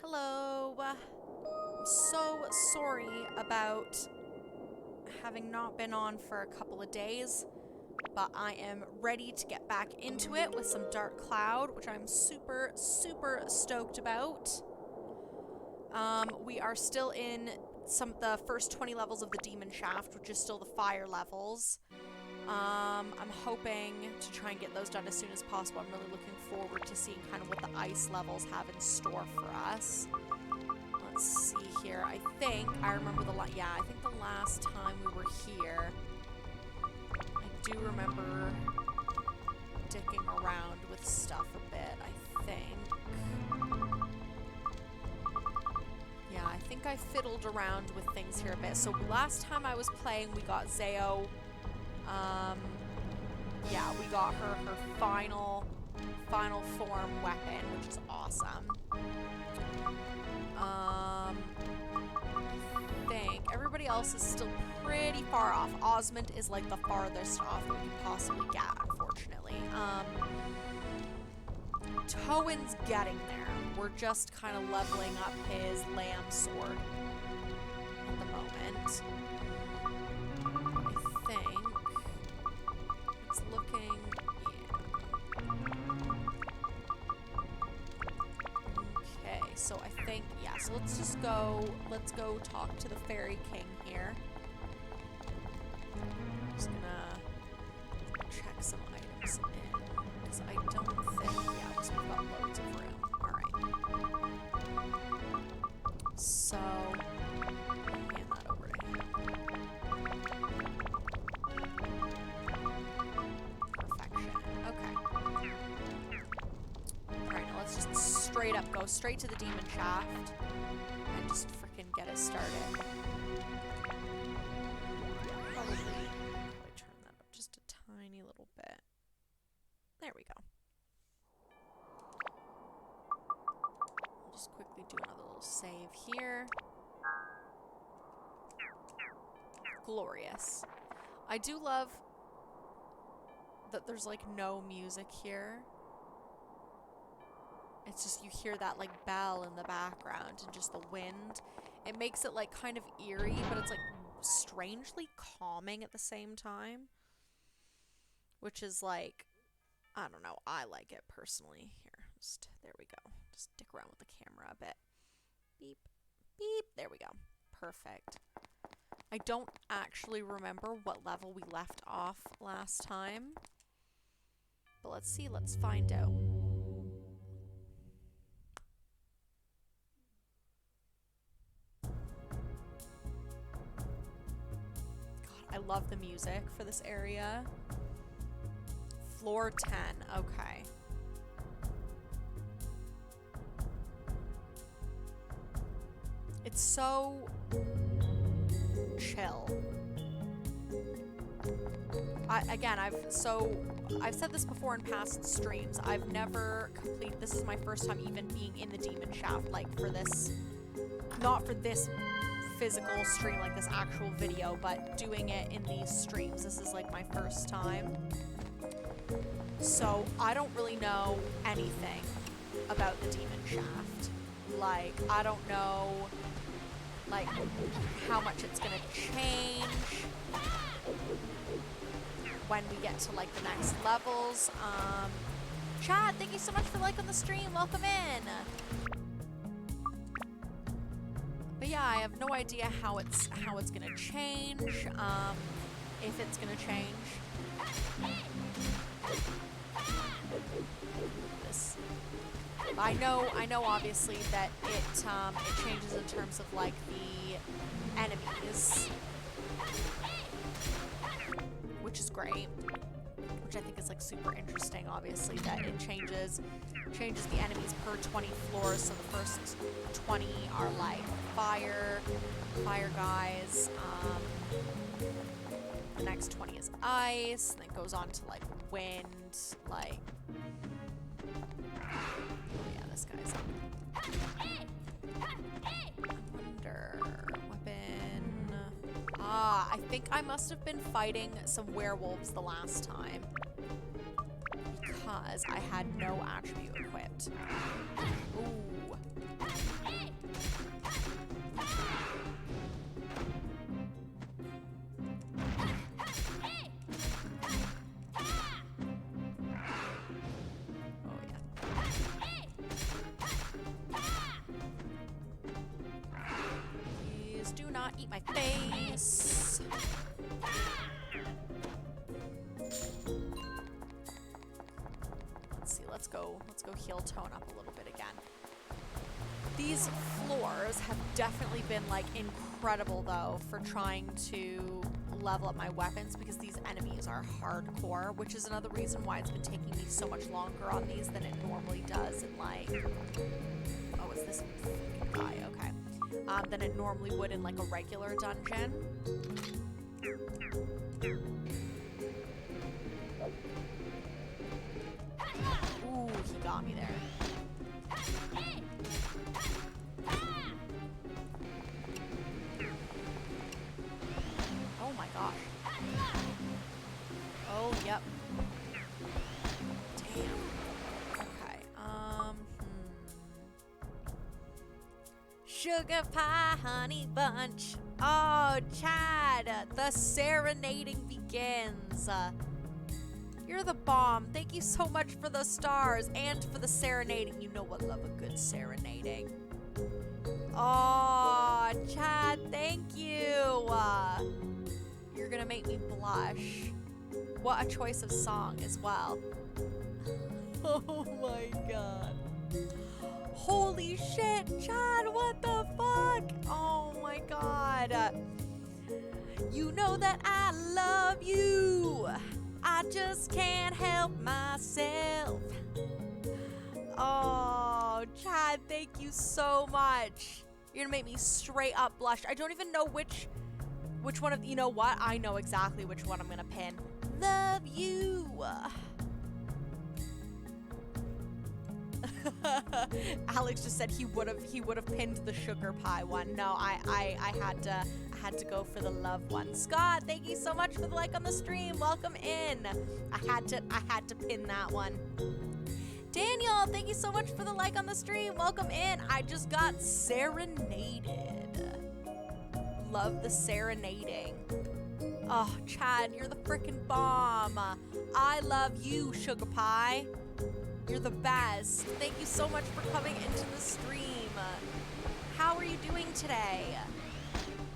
Hello. I'm so sorry about having not been on for a couple of days, but I am ready to get back into it with some Dark Cloud, which I'm super, super stoked about. We are still in the first 20 levels of the Demon Shaft, which is still the fire levels. I'm hoping to try and get those done as soon as possible. I'm really looking forward to seeing kind of what the ice levels have in store for us. Let's see here. I think I remember I think the last time we were here, I do remember dicking around with stuff a bit, I think. Yeah, I think I fiddled around with things here a bit. So last time I was playing, we got Zeo. Yeah, we got her final form weapon, which is awesome. I think everybody else is still pretty far off. Osmond is like the farthest off we can possibly get, unfortunately. Towen's getting there. We're just kind of leveling up his lamb sword at the moment. I think it's looking, yeah. Okay, so I think, yeah, so let's go talk to the Fairy King here. I'm just gonna check some items in, because I don't think, yeah, because we've got loads of room. Alright. So, hand that over to him. Perfection. Okay. Alright, now let's just straight up go straight to the Demon Shaft and just frickin' get us started. Probably turn that up just a tiny little bit. There we go. I'll just quickly do another little save here. Glorious. I do love that there's like no music here. It's just you hear that like bell in the background and just the wind. It makes it like kind of eerie, but it's like strangely calming at the same time. Which is like, I don't know, I like it personally. Here, just, there we go. Just dick around with the camera a bit. Beep, beep, there we go. Perfect. I don't actually remember what level we left off last time. But let's see, let's find out. God, I love the music for this area. Floor 10, okay. It's so chill. I've said this before in past streams. I've never this is my first time even being in the Demon Shaft, like for this, not for this physical stream, like this actual video, but doing it in these streams. This is like my first time. So I don't really know anything about the Demon Shaft. Like, I don't know like how much it's gonna change when we get to like the next levels. Chad, thank you so much for liking the stream. Welcome in. But yeah, I have no idea how it's gonna change. If it's gonna change. This. I know obviously that it changes in terms of like the enemies, which is great, which I think is like super interesting. Obviously that it changes the enemies per 20 floors. So the first 20 are like fire guys. The next 20 is ice, and it goes on to like wind, like. This guy's up. I wonder. Weapon. I think I must have been fighting some werewolves the last time, because I had no attribute equipped. Ooh. my face. Let's see, let's go heal Tone up a little bit again. These floors have definitely been like incredible though for trying to level up my weapons because these enemies are hardcore, which is another reason why it's been taking me so much longer on these than it normally does in like, oh, it's this fucking guy, okay, than it normally would in like a regular dungeon. Ooh, he got me there. Oh my gosh. Oh, yep. Damn. Okay, Sugar pie, honey bunch. Oh, Chad, the serenading begins. You're the bomb. Thank you so much for the stars and for the serenading. You know I love a good serenading. Oh, Chad, thank you. You're gonna make me blush. What a choice of song as well. Oh my god. Holy shit, Chad, what the fuck? Oh my god. You know that I love you. I just can't help myself. Oh, Chad, thank you so much. You're gonna make me straight up blush. I don't even know which one of, you know what? I know exactly which one I'm gonna pin. Love you. Alex just said he would have pinned the sugar pie one. No, I had to go for the love one. Scott, thank you so much for the like on the stream. Welcome in. I had to pin that one. Daniel, thank you so much for the like on the stream. Welcome in. I just got serenaded. Love the serenading. Oh, Chad, you're the freaking bomb. I love you, Sugar Pie. You're the best. Thank you so much for coming into the stream. How are you doing today?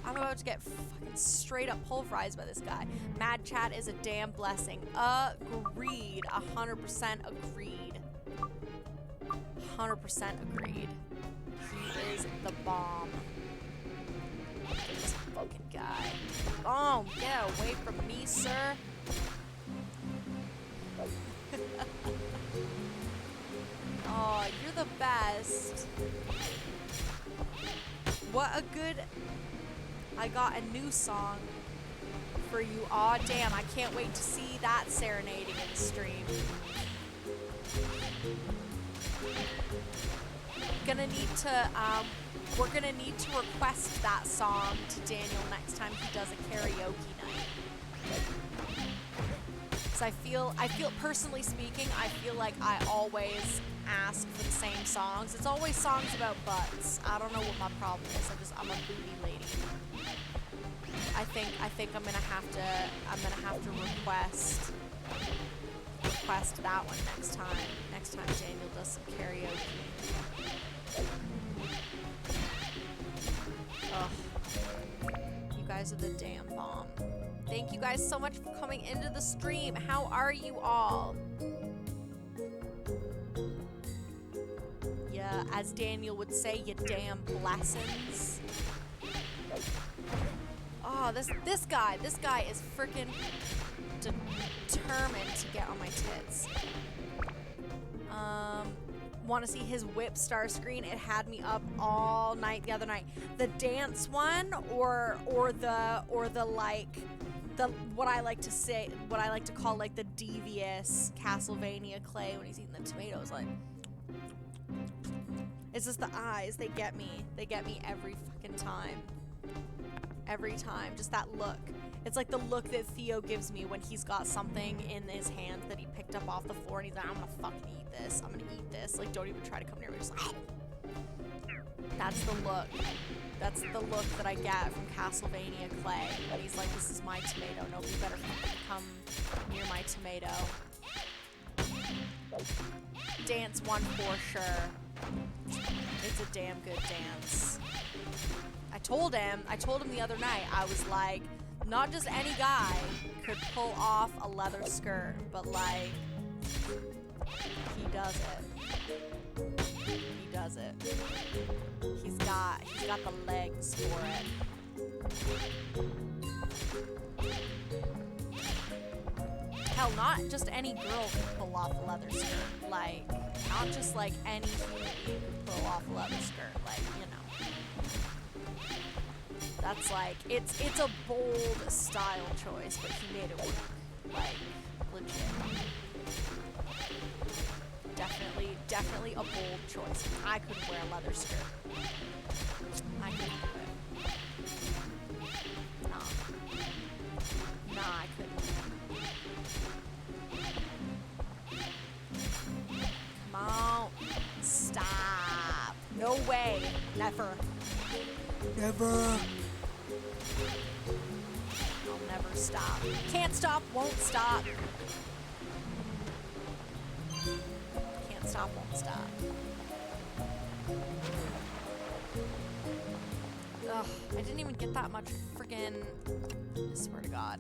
I'm about to get fucking straight up pulverized by this guy. Mad Chat is a damn blessing. Agreed. 100% agreed. 100% agreed. He is the bomb. This fucking guy. Oh, get away from me, sir. Oh, you're the best. What a good... I got a new song for you. Aw, damn, I can't wait to see that serenading in the stream. We're gonna need to request that song to Daniel next time he does a karaoke night. Because I feel, personally speaking, I feel like I always ask for the same songs. It's always songs about butts. I don't know what my problem is. I'm a booty lady. I think I'm gonna have to request that one next time. Next time Daniel does some karaoke. Ugh. You guys are the damn bomb. Thank you guys so much for coming into the stream. How are you all? Yeah, as Daniel would say, you damn blessings. Oh, this guy is freaking determined to get on my tits. Want to see his whip star screen? It had me up all night the other night. The dance one, or the like, the what I like to call like the devious Castlevania Clay when he's eating the tomatoes. Like, it's just the eyes. They get me every fucking time. Every time, just that look. It's like the look that Theo gives me when he's got something in his hand that he picked up off the floor and he's like, I'm gonna fucking eat this. I'm gonna eat this. Like, don't even try to come near me. Just like, that's the look. That's the look that I get from Castlevania Clay. When he's like, this is my tomato. Nobody better come near my tomato. Dance one for sure. It's a damn good dance. I told him the other night, I was like, not just any guy could pull off a leather skirt, but like, he does it. He does it. He's got the legs for it. Hell, not just any girl can pull off a leather skirt. Like, not just like any human being can pull off a leather skirt. Like, you know. That's like, it's a bold style choice, but he made it work. Like, legit. Definitely a bold choice. I couldn't wear a leather skirt. I couldn't do it. Nah, I couldn't. Come on. Stop. No way. Never. Never. I'll never stop. Can't stop, won't stop. Can't stop, won't stop. Ugh, I didn't even get that much friggin'... I swear to God.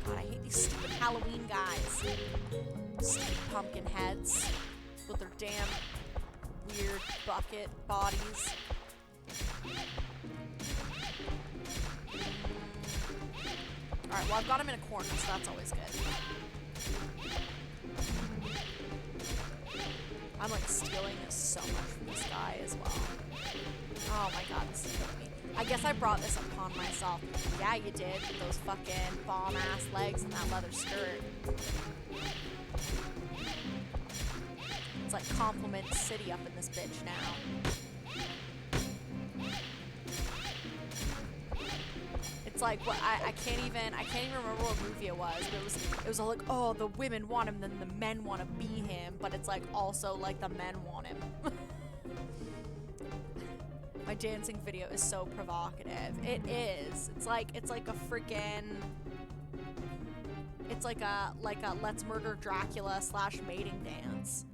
God, I hate these stupid Halloween guys. Stupid pumpkin heads with their damn weird bucket bodies. Alright, well, I've got him in a corner, so that's always good. I'm, like, stealing so much from this guy as well. Oh my God, this is killing me. I guess I brought this upon myself. Yeah, you did, with those fucking bomb-ass legs and that leather skirt. It's like Compliment City up in this bitch now. It's like what I can't even remember what movie it was, but it was all like, oh, the women want him, then the men want to be him, but it's like also like the men want him. My dancing video is so provocative. It is. It's like a freaking. It's like a Let's Murder Dracula / mating dance.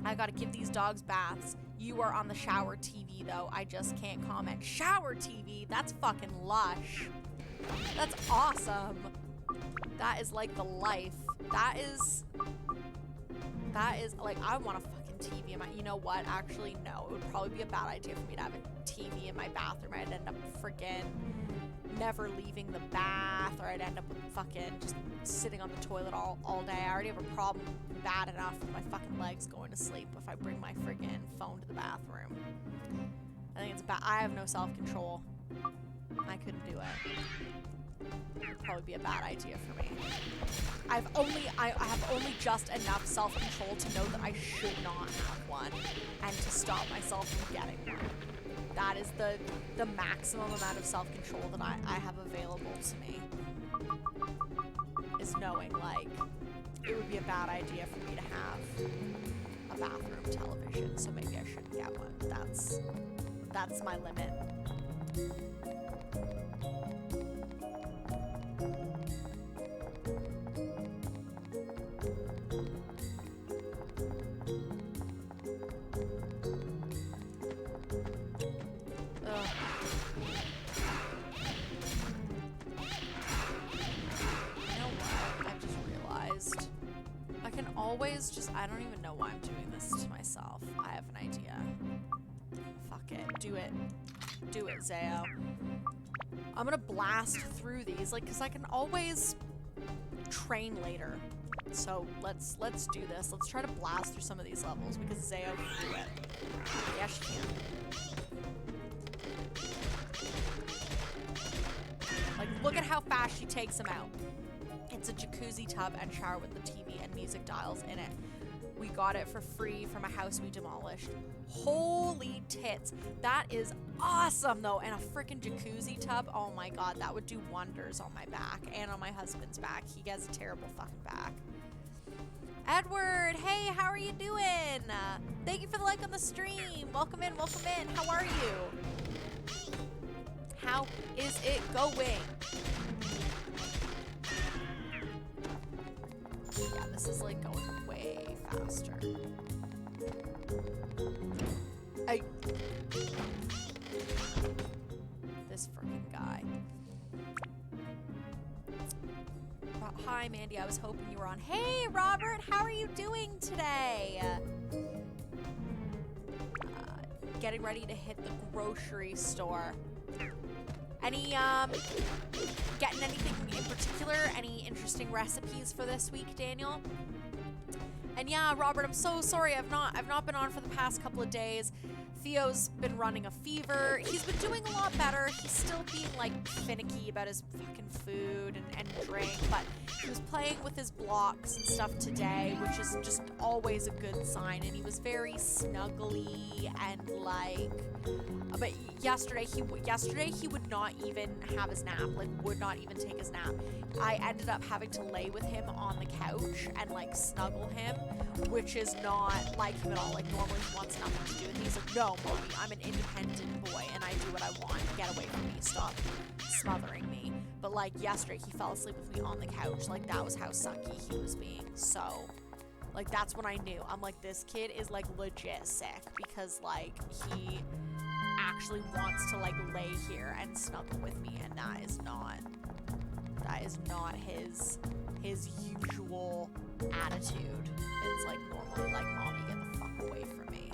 I gotta give these dogs baths. You are on the shower TV though. I just can't comment. Shower TV? That's fucking lush. That's awesome. That is like the life. That is like, I want a fucking TV in my, you know what? Actually, no. It would probably be a bad idea for me to have a TV in my bathroom. I'd end up friggin' never leaving the bath, or I'd end up with fucking just sitting on the toilet all day. I already have a problem bad enough with my fucking legs going to sleep if I bring my friggin' phone to the bathroom. I think it's bad. I have no self-control. I couldn't do it. It would probably be a bad idea for me. I have only just enough self-control to know that I should not have one, and to stop myself from getting one. That is the maximum amount of self-control that I have available to me. Is knowing, like, it would be a bad idea for me to have a bathroom television, so maybe I shouldn't get one. That's my limit. Always just, I don't even know why I'm doing this to myself. I have an idea. Fuck it. Do it. Do it, Zao. I'm gonna blast through these, like, cause I can always train later. So let's do this. Let's try to blast through some of these levels because Zao can do it. Yeah, she can. Like, look at how fast she takes him out. It's a jacuzzi tub and shower with the TV and music dials in it. We got it for free from a house we demolished. Holy tits. That is awesome, though. And a freaking jacuzzi tub. Oh my God, that would do wonders on my back and on my husband's back. He has a terrible fucking back. Edward, hey, how are you doing? Thank you for the like on the stream. Welcome in, welcome in. How are you? How is it going? Yeah, this is like going way faster. Hi, Mandy. I was hoping you were on. Hey, Robert. How are you doing today? Getting ready to hit the grocery store. Any, getting anything in particular? Any interesting recipes for this week, Daniel? And yeah, Robert, I'm so sorry. I've not been on for the past couple of days. Theo's been running a fever. He's been doing a lot better. He's still being, like, finicky about his fucking food and drink, but he was playing with his blocks and stuff today, which is just always a good sign, and he was very snuggly and, like... But yesterday he would not even have his nap, like, would not even take his nap. I ended up having to lay with him on the couch and, like, snuggle him, which is not like him at all. Like, normally he wants nothing to do with me. He's like, no, mommy, I'm an independent boy, and I do what I want. Get away from me. Stop smothering me. But, like, yesterday he fell asleep with me on the couch. Like, that was how sucky he was being. So, like, that's when I knew. I'm like, this kid is, like, legit sick, because, like, he actually wants to, like, lay here and snuggle with me, and that is not his usual attitude. It's like normally like, mommy, get the fuck away from me.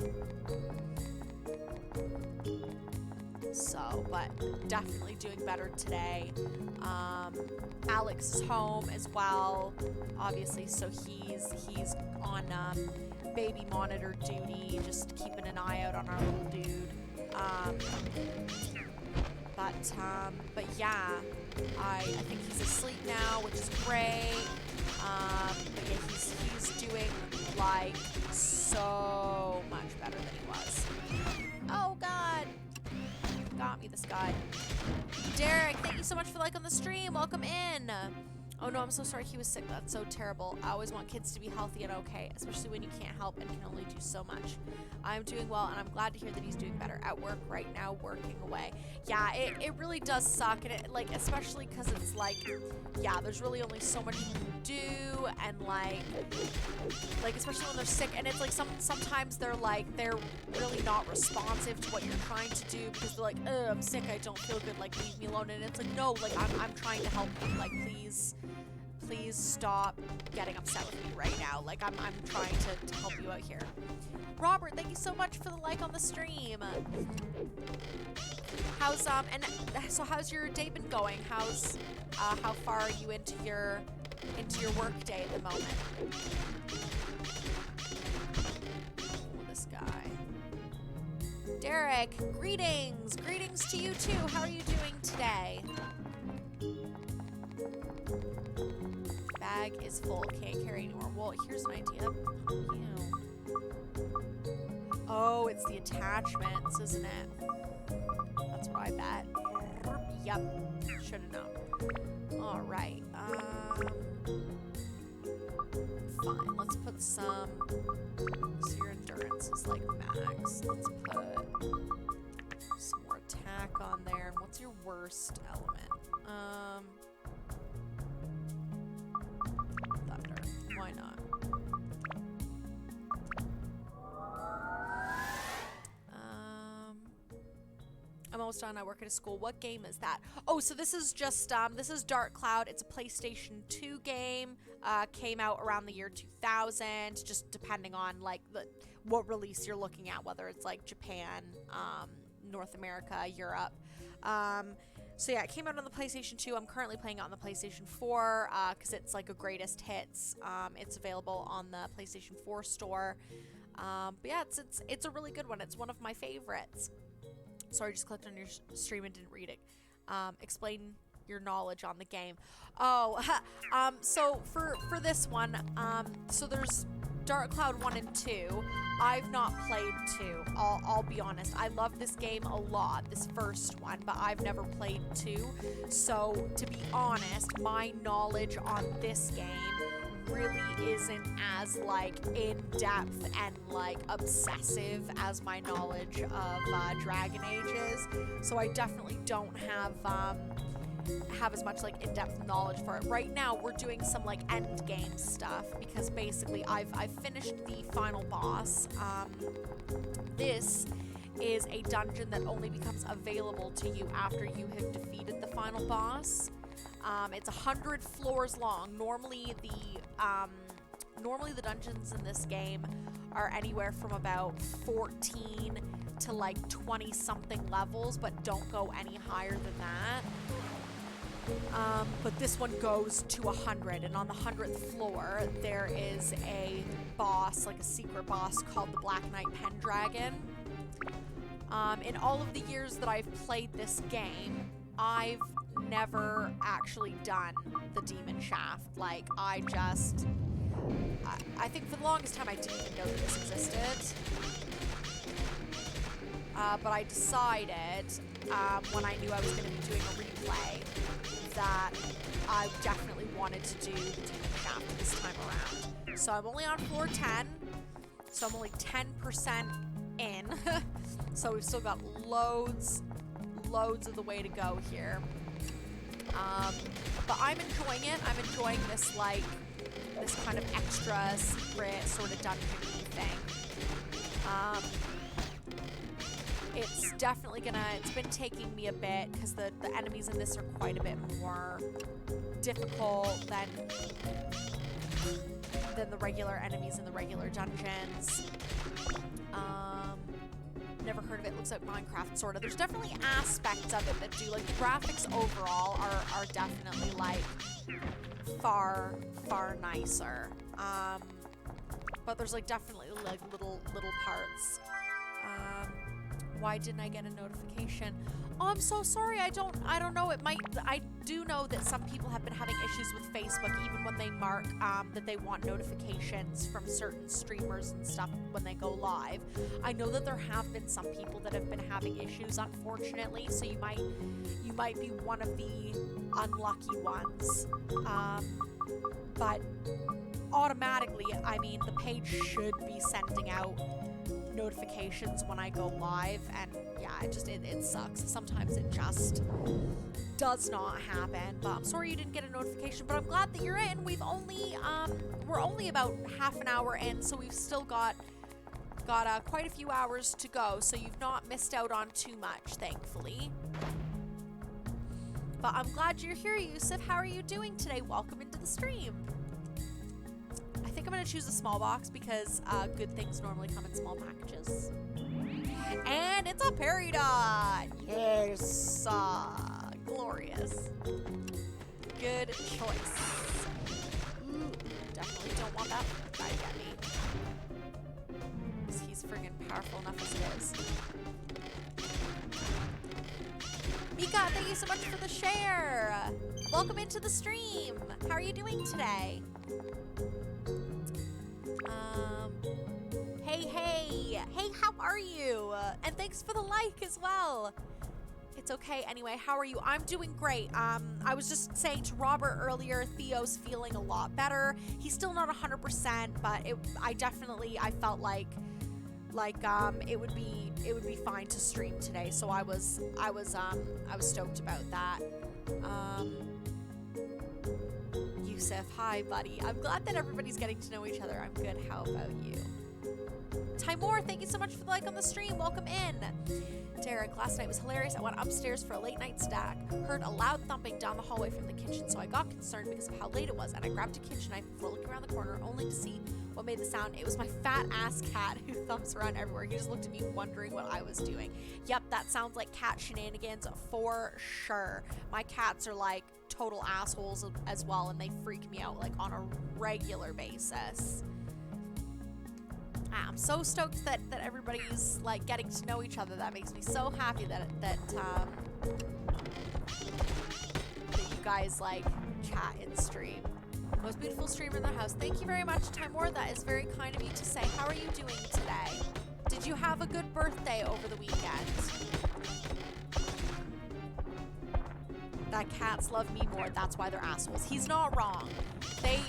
So, but definitely doing better today. Alex is home as well, obviously, so he's on baby monitor duty, just keeping an eye out on our little dude. But yeah, I think he's asleep now, which is great. But yeah, he's doing, like, so much better than he was. Oh, God. Got me, this guy. Derek, thank you so much for liking the stream. Welcome in. Oh, no, I'm so sorry he was sick. That's so terrible. I always want kids to be healthy and okay, especially when you can't help and can only do so much. I'm doing well, and I'm glad to hear that he's doing better at work right now, working away. Yeah, it really does suck, and it, like, especially because it's like, yeah, there's really only so much you can do, and like, especially when they're sick, and it's like sometimes they're really not responsive to what you're trying to do, because they're like, I'm sick, I don't feel good, like, leave me alone. And it's like, no, like, I'm trying to help you, like, please stop getting upset with me right now. Like, I'm trying to help you out here. Robert, thank you so much for the like on the stream. How's how's your day been going? How far are you into your work day at the moment? Oh, this guy. Derek, greetings to you too. How are you doing today? Bag is full, can't carry anymore. Well, here's an idea. Oh, it's the attachments, isn't it? That's what I bet. Yep, should have known. All right. Fine. Let's put some. So your endurance is like max. Let's put some more attack on there. And what's your worst element? Thunder. Why not? I'm almost done. I work at a school. What game is that? Oh, so this is just, this is Dark Cloud. It's a PlayStation 2 game. Came out around the year 2000, just depending on, like, what release you're looking at, whether it's, like, Japan, North America, Europe. So yeah, it came out on the PlayStation 2. I'm currently playing it on the PlayStation 4, because it's, like, a greatest hits. It's available on the PlayStation 4 store. But yeah, it's a really good one. It's one of my favorites. Sorry, just clicked on your stream and didn't read it. Explain your knowledge on the game. Oh, so for this one, so there's Dark Cloud 1 and 2. I've not played 2. I'll be honest. I love this game a lot, this first one, but I've never played 2. So, to be honest, my knowledge on this game really isn't as, like, in-depth and, like, obsessive as my knowledge of Dragon Age is. So I definitely don't have as much, like, in-depth knowledge for it. Right now, we're doing some, like, end game stuff, because basically I've finished the final boss. This is a dungeon that only becomes available to you after you have defeated the final boss. It's 100 floors long. Normally the dungeons in this game are anywhere from about 14 to like 20 something levels, but don't go any higher than that. But this one goes to 100, and on the 100th floor there is a boss, like a secret boss called the Black Knight Pendragon. In all of the years that I've played this game, I've never actually done the Demon Shaft. Like, I think for the longest time I didn't even know that this existed. But I decided, when I knew I was going to be doing a replay, that I definitely wanted to do the Demon Shaft this time around. So I'm only on floor 10, so I'm only 10% in. So we've still got loads of the way to go here. But I'm enjoying it. I'm enjoying this, like, this kind of extra secret sort of dungeon-y thing. It's definitely it's been taking me a bit, because the enemies in this are quite a bit more difficult than the regular enemies in the regular dungeons. Never heard of it. Looks like Minecraft, sort of. There's definitely aspects of it that do, like, the graphics overall are definitely, like, far nicer. But there's, like, definitely, like, little parts. Why didn't I get a notification? Oh, I'm so sorry. I don't know. I do know that some people have been having issues with Facebook, even when they mark that they want notifications from certain streamers and stuff when they go live. I know that there have been some people that have been having issues, unfortunately, so you might be one of the unlucky ones. But automatically, I mean, the page should be sending out notifications when I go live, and yeah, it sucks. Sometimes it just does not happen, but I'm sorry you didn't get a notification, but I'm glad that you're in. We're only about half an hour in, so we've still got quite a few hours to go, so you've not missed out on too much, thankfully. But I'm glad you're here, Yusuf. How are you doing today? Welcome into the stream. I think I'm going to choose a small box because good things normally come in small packages. And it's a Peridot! Yes! Glorious. Good choice. Ooh, definitely don't want that guy to get me. Because he's friggin' powerful enough as it is. Mika, thank you so much for the share! Welcome into the stream! How are you doing today? Hey, how are you? And thanks for the like as well. It's okay. Anyway, how are you? I'm doing great. I was just saying to Robert earlier, Theo's feeling a lot better. He's still not 100%, but I felt like it would be fine to stream today. So I was stoked about that. Yusuf, hi buddy. I'm glad that everybody's getting to know each other. I'm good. How about you? Timor, thank you so much for the like on the stream. Welcome in. Derek, last night was hilarious. I went upstairs for a late night snack. Heard a loud thumping down the hallway from the kitchen, so I got concerned because of how late it was, and I grabbed a kitchen knife before looking around the corner, only to see what made the sound. It was my fat ass cat who thumps around everywhere. He just looked at me wondering what I was doing. Yep, that sounds like cat shenanigans for sure. My cats are like total assholes as well, and they freak me out like on a regular basis. I'm so stoked that everybody's like getting to know each other. That makes me so happy that you guys like chat and stream. Most beautiful streamer in the house. Thank you very much, Timor. That is very kind of you to say. How are you doing today? Did you have a good birthday over the weekend? That cats love me more. That's why they're assholes. He's not wrong. They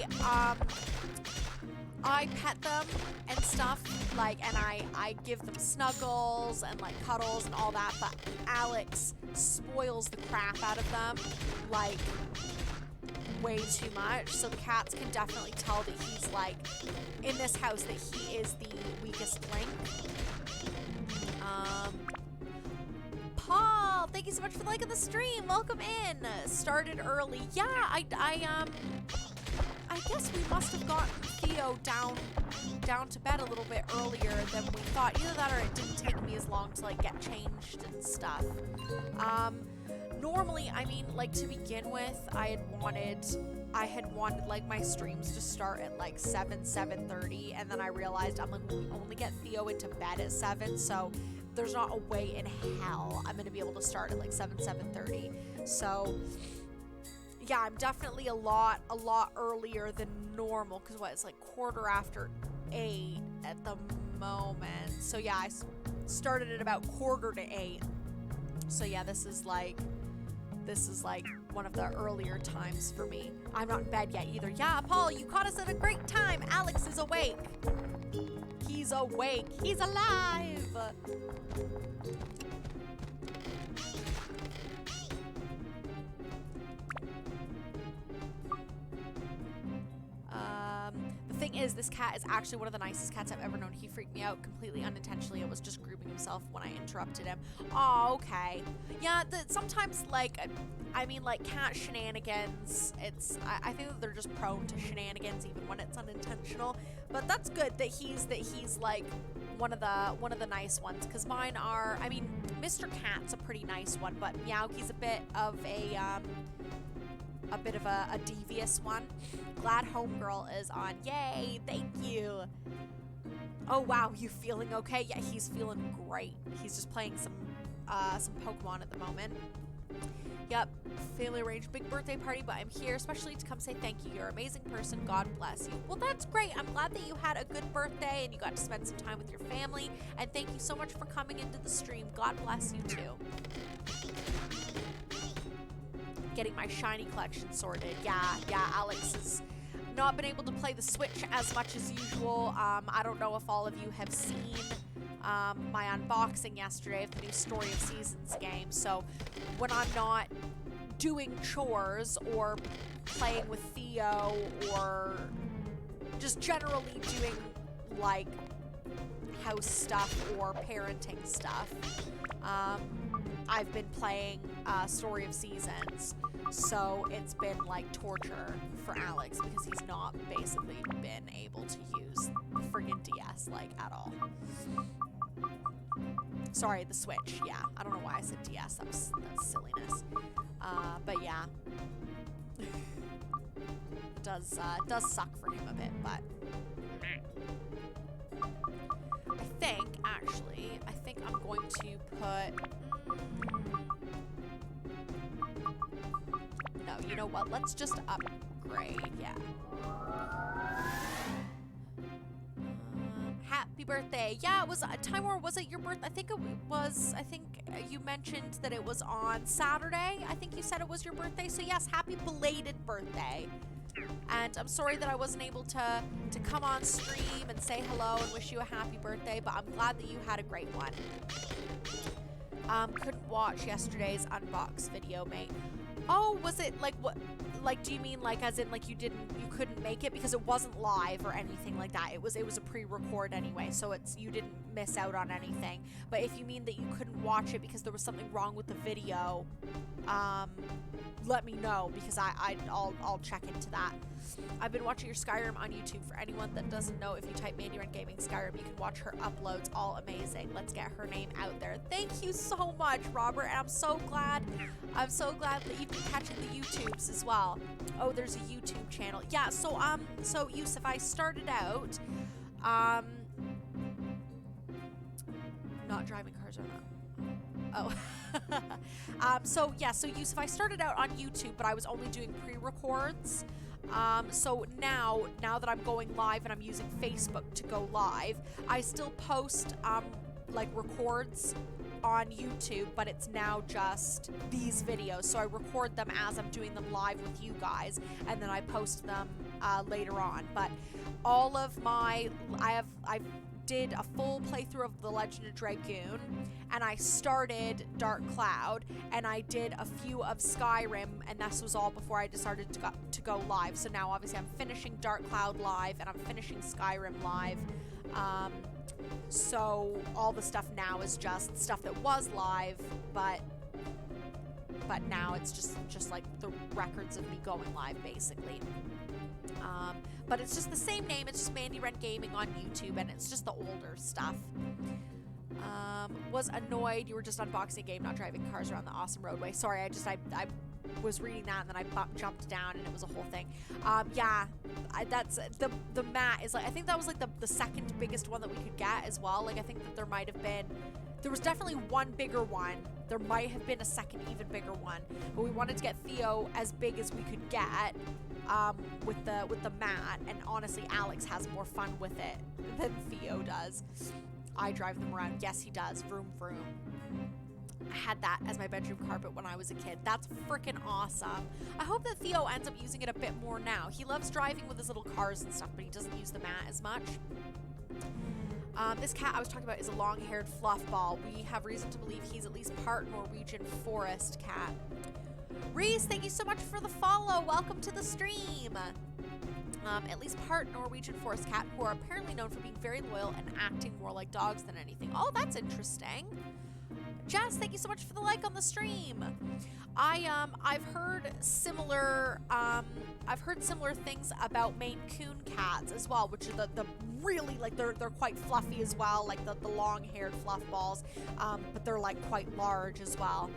I pet them and stuff, like, and I give them snuggles and, like, cuddles and all that, but Alex spoils the crap out of them, like, way too much, so the cats can definitely tell that he's, like, in this house, that he is the weakest link. Paul, thank you so much for liking the stream. Welcome in. Started early. Yeah, I guess we must have gotten Theo down to bed a little bit earlier than we thought. Either that or it didn't take me as long to like get changed and stuff. Normally, I mean, like to begin with, I had wanted like my streams to start at like 7:30, and then I realized I'm like, we only get Theo into bed at 7, so there's not a way in hell I'm gonna be able to start at like 7:30. So yeah, I'm definitely a lot earlier than normal, because it's like 8:15 at the moment. So yeah, I started at about 7:45. So yeah, this is like one of the earlier times for me. I'm not in bed yet either. Yeah, Paul, you caught us at a great time. Alex is awake. He's awake. He's alive. The thing is, this cat is actually one of the nicest cats I've ever known. He freaked me out completely unintentionally. It was just grooming himself when I interrupted him. Oh, okay. Yeah, sometimes, like, I mean, like, cat shenanigans, I think that they're just prone to shenanigans even when it's unintentional. But that's good that he's like one of the nice ones, because mine are, I mean, Mr. Cat's a pretty nice one, but Meowkie's a bit of a devious one. Glad Homegirl is on. Yay, thank you. Oh wow, you feeling okay? Yeah, he's feeling great. He's just playing some Pokemon at the moment. Yep, family arranged big birthday party, but I'm here especially to come say thank you. You're an amazing person. God bless you. Well, that's great. I'm glad that you had a good birthday and you got to spend some time with your family. And thank you so much for coming into the stream. God bless you too. Getting my shiny collection sorted. Yeah, Alex has not been able to play the Switch as much as usual. I don't know if all of you have seen my unboxing yesterday of the new Story of Seasons game. So when I'm not doing chores or playing with Theo or just generally doing like house stuff or parenting stuff, I've been playing Story of Seasons, so it's been like torture for Alex because he's not basically been able to use the friggin' DS like at all. Sorry, the Switch. Yeah, I don't know why I said DS. That's silliness. But yeah, it does suck for him a bit, but I think I'm going to put. No, you know what? Let's just upgrade. Yeah. Happy birthday. Yeah, it was Timor, was it your birthday? I think you mentioned that it was on Saturday. I think you said it was your birthday. So yes, happy belated birthday. And I'm sorry that I wasn't able to come on stream and say hello and wish you a happy birthday, but I'm glad that you had a great one. Couldn't watch yesterday's unbox video, mate. Oh, was it like what? Like, do you mean like as in like you couldn't make it because it wasn't live or anything like that? It was a pre-record anyway, so you didn't miss out on anything. But if you mean that you couldn't watch it because there was something wrong with the video, let me know because I'll check into that. I've been watching your Skyrim on YouTube. For anyone that doesn't know, if you type Mandy Wren Gaming Skyrim, you can watch her uploads. All amazing. Let's get her name out there. Thank you so much, Robert. And I'm so glad that you've been catching the YouTubes as well. Oh, there's a YouTube channel. Yeah. So Yusuf, I started out, not driving cars or not. Oh. So Yusuf, I started out on YouTube, but I was only doing pre-records. So now that I'm going live and I'm using Facebook to go live, I still post, like records on YouTube, but it's now just these videos. So I record them as I'm doing them live with you guys, and then I post them, later on. But all of I did a full playthrough of The Legend of Dragoon, and I started Dark Cloud, and I did a few of Skyrim, and this was all before I decided to go live. So now obviously I'm finishing Dark Cloud live, and I'm finishing Skyrim live. So all the stuff now is just stuff that was live, but but now it's just like the records of me going live, basically. But it's just the same name. It's just Mandy Wren Gaming on YouTube, and it's just the older stuff. Was annoyed you were just unboxing a game, not driving cars around the awesome roadway. Sorry, I was reading that, and then I jumped down, and it was a whole thing. Yeah, that's the mat is like, I think that was like the second biggest one that we could get as well. Like, I think that there was definitely one bigger one. There might have been a second even bigger one, but we wanted to get Theo as big as we could get with the mat. And honestly, Alex has more fun with it than Theo does. I drive them around. Yes, he does. Vroom vroom. I had that as my bedroom carpet when I was a kid. That's freaking awesome. I hope that Theo ends up using it a bit more now. He loves driving with his little cars and stuff, but he doesn't use the mat as much. This cat I was talking about is a long-haired fluff ball. We have reason to believe he's at least part Norwegian forest cat. Reese, thank you so much for the follow. Welcome to the stream. At least part Norwegian forest cat, who are apparently known for being very loyal and acting more like dogs than anything. Oh, that's interesting. Jess, thank you so much for the like on the stream. I've heard similar things about Maine Coon cats as well, which are the really, like, they're quite fluffy as well, like the long-haired fluff balls, but they're like quite large as well.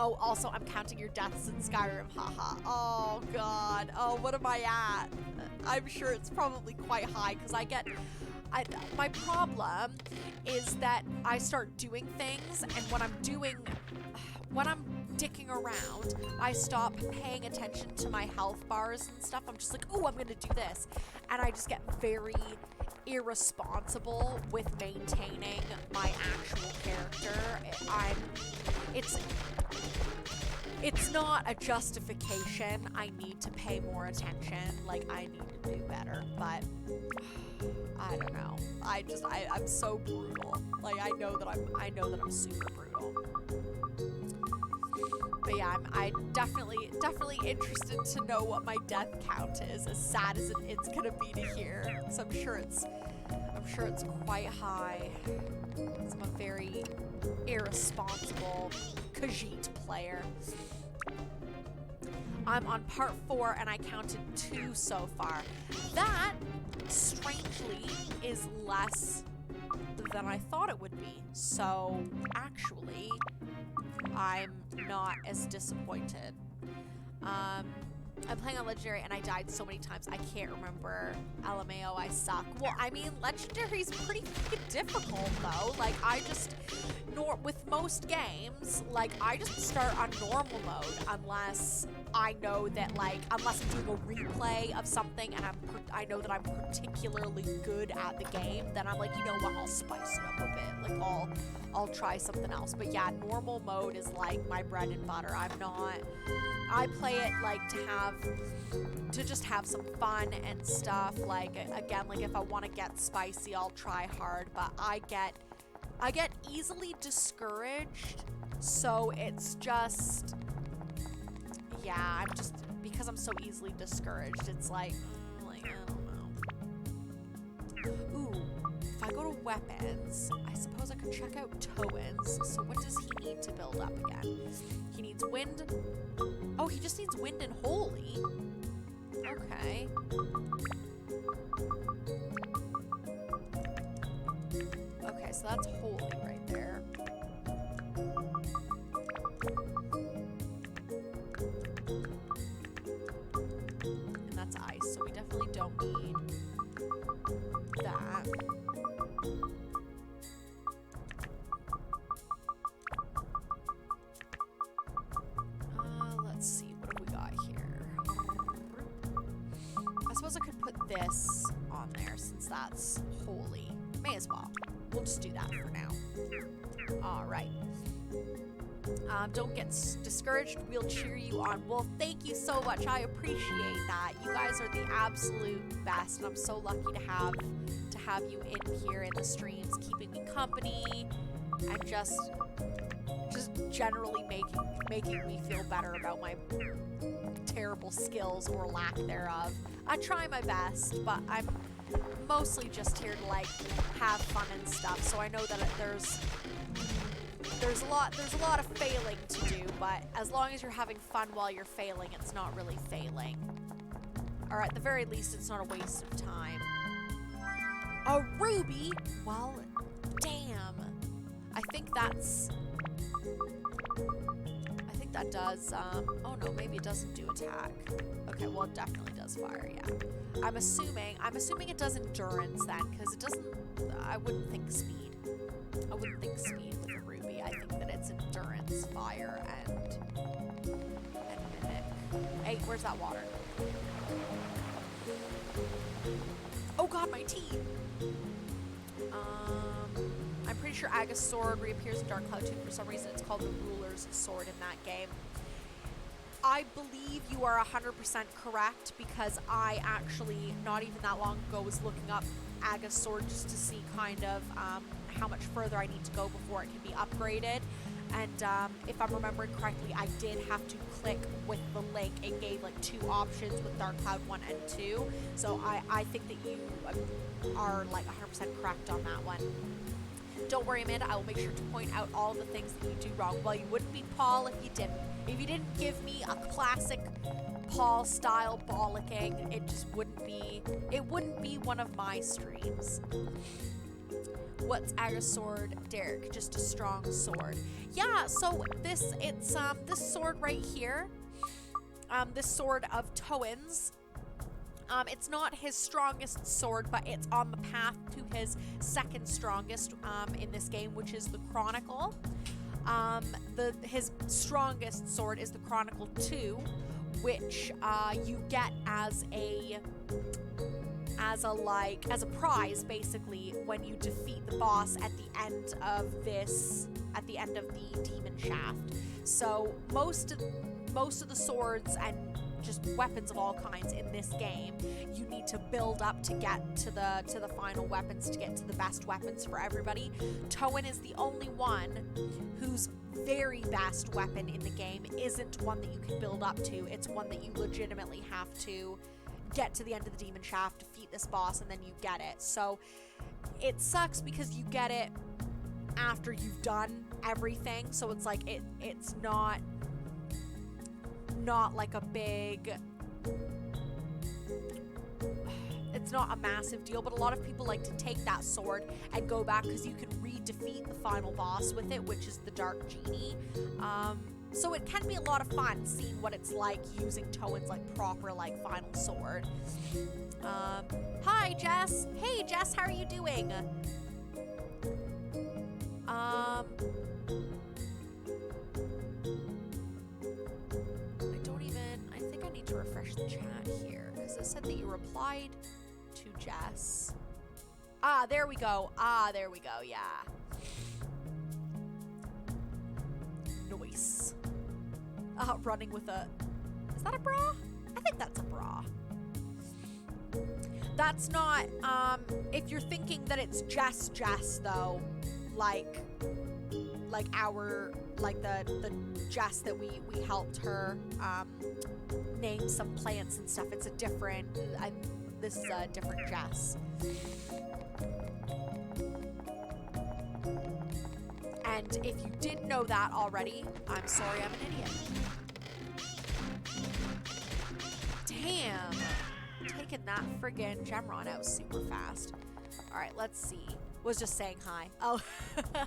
Oh, also, I'm counting your deaths in Skyrim, haha. Oh, God. Oh, what am I at? I'm sure it's probably quite high, because my problem is that I start doing things, and when I'm dicking around, I stop paying attention to my health bars and stuff. I'm just like, oh, I'm gonna do this. And I just get very irresponsible with maintaining my actual character. It's not a justification. I need to pay more attention. Like, I need to do better, but I don't know. I'm so brutal. Like, I know that I'm super brutal. But yeah, I'm definitely interested to know what my death count is, as sad as it's gonna be to hear. So I'm sure it's quite high. 'Cause I'm a very irresponsible Khajiit player. I'm on part 4 and I counted 2 so far. That, strangely, is less than I thought it would be. So, actually, I'm not as disappointed. I'm playing on Legendary and I died so many times I can't remember. LMAO, I suck. Well, I mean, Legendary's pretty freaking difficult, though. Like, with most games, like, I just start on normal mode unless I know that, like, unless I'm doing a replay of something and I know that I'm particularly good at the game, then I'm like, you know what, I'll spice it up a bit. Like, I'll try something else. But yeah, normal mode is like my bread and butter. I play it like to just have some fun and stuff. Like, again, like, if I want to get spicy, I'll try hard, but I get easily discouraged, so it's just, yeah, because I'm so easily discouraged, it's like, I don't know. Ooh, if I go to weapons, I suppose I could check out Towen's. So what does he need to build up again? He needs wind. Oh, he just needs wind and holy. Okay. Okay, so that's holy right there. And that's ice, so we definitely don't need that. Let's see, what have we got here? I suppose I could put this on there since that's holy. May as well. We'll just do that for now. Alright. Don't get discouraged. We'll cheer you on. Well, thank you so much. I appreciate that. You guys are the absolute best, and I'm so lucky to have you in here in the streams, keeping me company, and just generally making me feel better about my terrible skills or lack thereof. I try my best, but I'm mostly just here to, like, have fun and stuff, so I know that there's a lot of failing to do, but as long as you're having fun while you're failing, it's not really failing. Or at the very least, it's not a waste of time. A ruby? Well, damn. I think that does, oh no, maybe it doesn't do attack. Okay, well, it definitely does fire, yeah. I'm assuming it does endurance then, because it doesn't, I wouldn't think speed. I wouldn't think speed with a ruby. I think that it's endurance, fire, and mimic. Hey, where's that water? Oh god, my tea! I'm pretty sure Aga's sword reappears in Dark Cloud 2 for some reason. It's called the Ruler's Sword in that game. I believe you are 100% correct, because I actually, not even that long ago, was looking up Aga's sword just to see kind of how much further I need to go before it can be upgraded. And if I'm remembering correctly, I did have to click with the link. It gave like 2 options with Dark Cloud 1 and 2. So I think that you are like 100% correct on that one. Don't worry, Amanda, I will make sure to point out all the things that you do wrong. Well, you wouldn't be Paul if you didn't. If you didn't give me a classic Paul-style bollocking, it just wouldn't be one of my streams. What's Aga's sword, Derek? Just a strong sword. Yeah, so this sword right here, this sword of Toan's, it's not his strongest sword, but it's on the path to his second strongest in this game, which is the Chronicle. His strongest sword is the Chronicle 2, which you get as a prize, basically, when you defeat the boss at the end of the demon shaft. So most of the swords and just weapons of all kinds in this game, you need to build up to get to the final weapons, to get to the best weapons for everybody. Toan is the only one whose very best weapon in the game isn't one that you can build up to. It's one that you legitimately have to get to the end of the demon shaft, defeat this boss, and then you get it. So it sucks because you get it after you've done everything, so it's like it's not like a big, it's not a massive deal, but a lot of people like to take that sword and go back because you can re-defeat the final boss with it, which is the Dark Genie. So it can be a lot of fun seeing what it's like using Toan's like proper like final sword. Hi Jess. Hey Jess, how are you doing? I think I need to refresh the chat here because it said that you replied to Jess. Ah, there we go. Yeah. Nice. Running with a... Is that a bra? I think that's a bra. That's not, if you're thinking that it's Jess, though, like the Jess that we helped her, name some plants and stuff, it's a different, this is a different Jess. And if you didn't know that already, I'm sorry, I'm an idiot. Damn. Taking that friggin' Gemron out super fast. Alright, let's see. Was just saying hi. Oh. I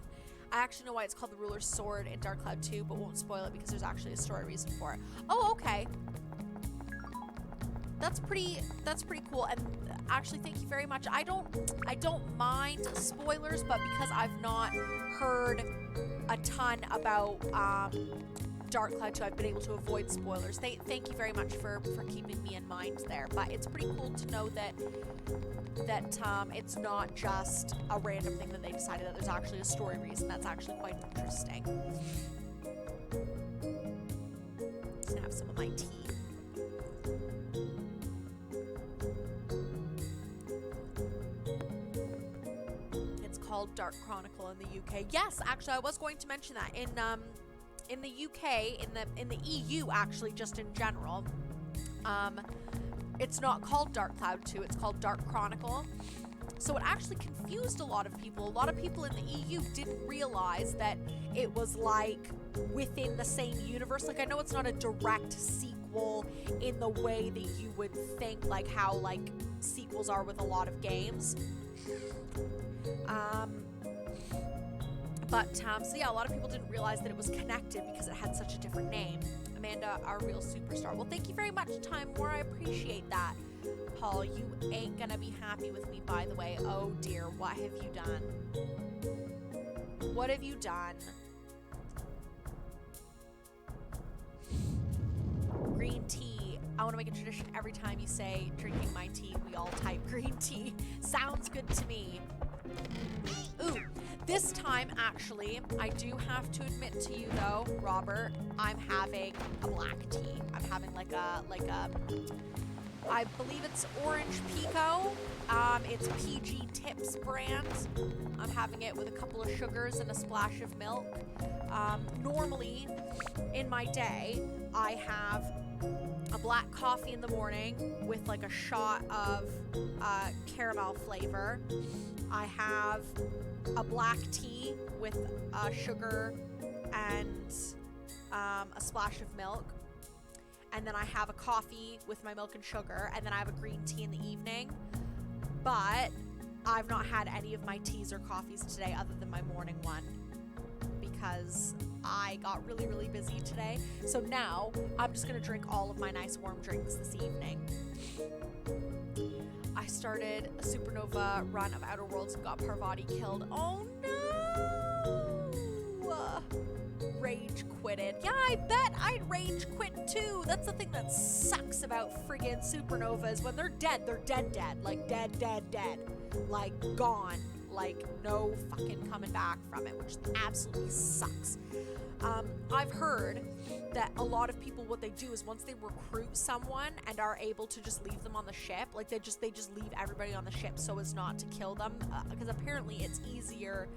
actually know why it's called the Ruler's Sword in Dark Cloud 2, but won't spoil it because there's actually a story reason for it. Oh, okay. That's pretty cool. And actually, thank you very much. I don't mind spoilers, but because I've not heard a ton about Dark Cloud 2, I've been able to avoid spoilers. Thank you very much for keeping me in mind there. But it's pretty cool to know that it's not just a random thing that they decided, that there's actually a story reason. That's actually quite interesting. Just gonna have some of my tea. It's called Dark Chronicle in the UK. Yes, actually, I was going to mention that in the UK, in the EU, actually, just in general, it's not called Dark Cloud 2, it's called Dark Chronicle. So it actually confused a lot of people. A lot of people in the EU didn't realize that it was like within the same universe. Like, I know it's not a direct sequel in the way that you would think, like how like sequels are with a lot of games. So yeah, a lot of people didn't realize that it was connected because it had such a different name. Amanda, our real superstar. Well, thank you very much, Time War. I appreciate that. Paul, you ain't gonna be happy with me, by the way. Oh dear, what have you done? What have you done? Green tea. I want to make a tradition every time you say drinking my tea, we all type green tea. Sounds good to me. Ooh, this time, actually, I do have to admit to you, though, Robert, I'm having a black tea. I'm having like a, I believe it's Orange Pico. It's PG Tips brand. I'm having it with a couple of sugars and a splash of milk. Normally, in my day, I have a black coffee in the morning with like a shot of caramel flavor. I have a black tea with sugar and a splash of milk. And then I have a coffee with my milk and sugar, and then I have a green tea in the evening. But I've not had any of my teas or coffees today other than my morning one because I got really, really busy today. So now I'm just gonna drink all of my nice warm drinks this evening. I started a supernova run of Outer Worlds and got Parvati killed. Oh no! Rage quitted. Yeah, I bet I'd rage quit too. That's the thing that sucks about friggin' supernovas. When they're dead, dead. Like dead. Like gone. Like no fucking coming back from it, which absolutely sucks. I've heard that a lot of people, what they do is once they recruit someone and are able to just leave them on the ship, like they just leave everybody on the ship so as not to kill them, because apparently it's easier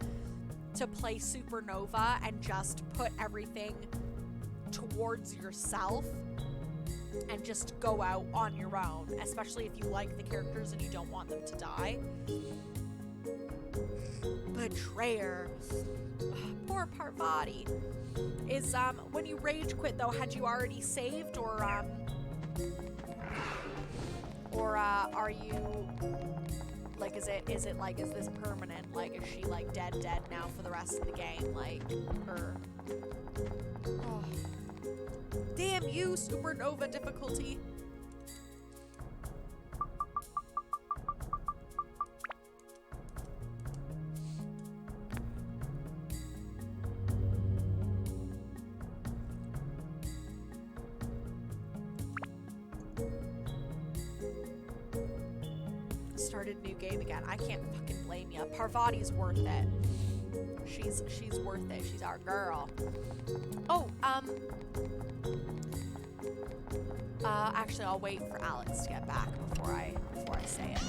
to play Supernova and just put everything towards yourself and just go out on your own, especially if you like the characters and you don't want them to die. Betrayer. Poor Parvati. Is when you rage quit though, had you already saved or are you like is this permanent? Like is she like dead now for the rest of the game? Like or oh. Damn you, Supernova difficulty. Started new game again. I can't fucking blame ya. Parvati's worth it. She's worth it. She's our girl. Oh, actually I'll wait for Alex to get back before I say it.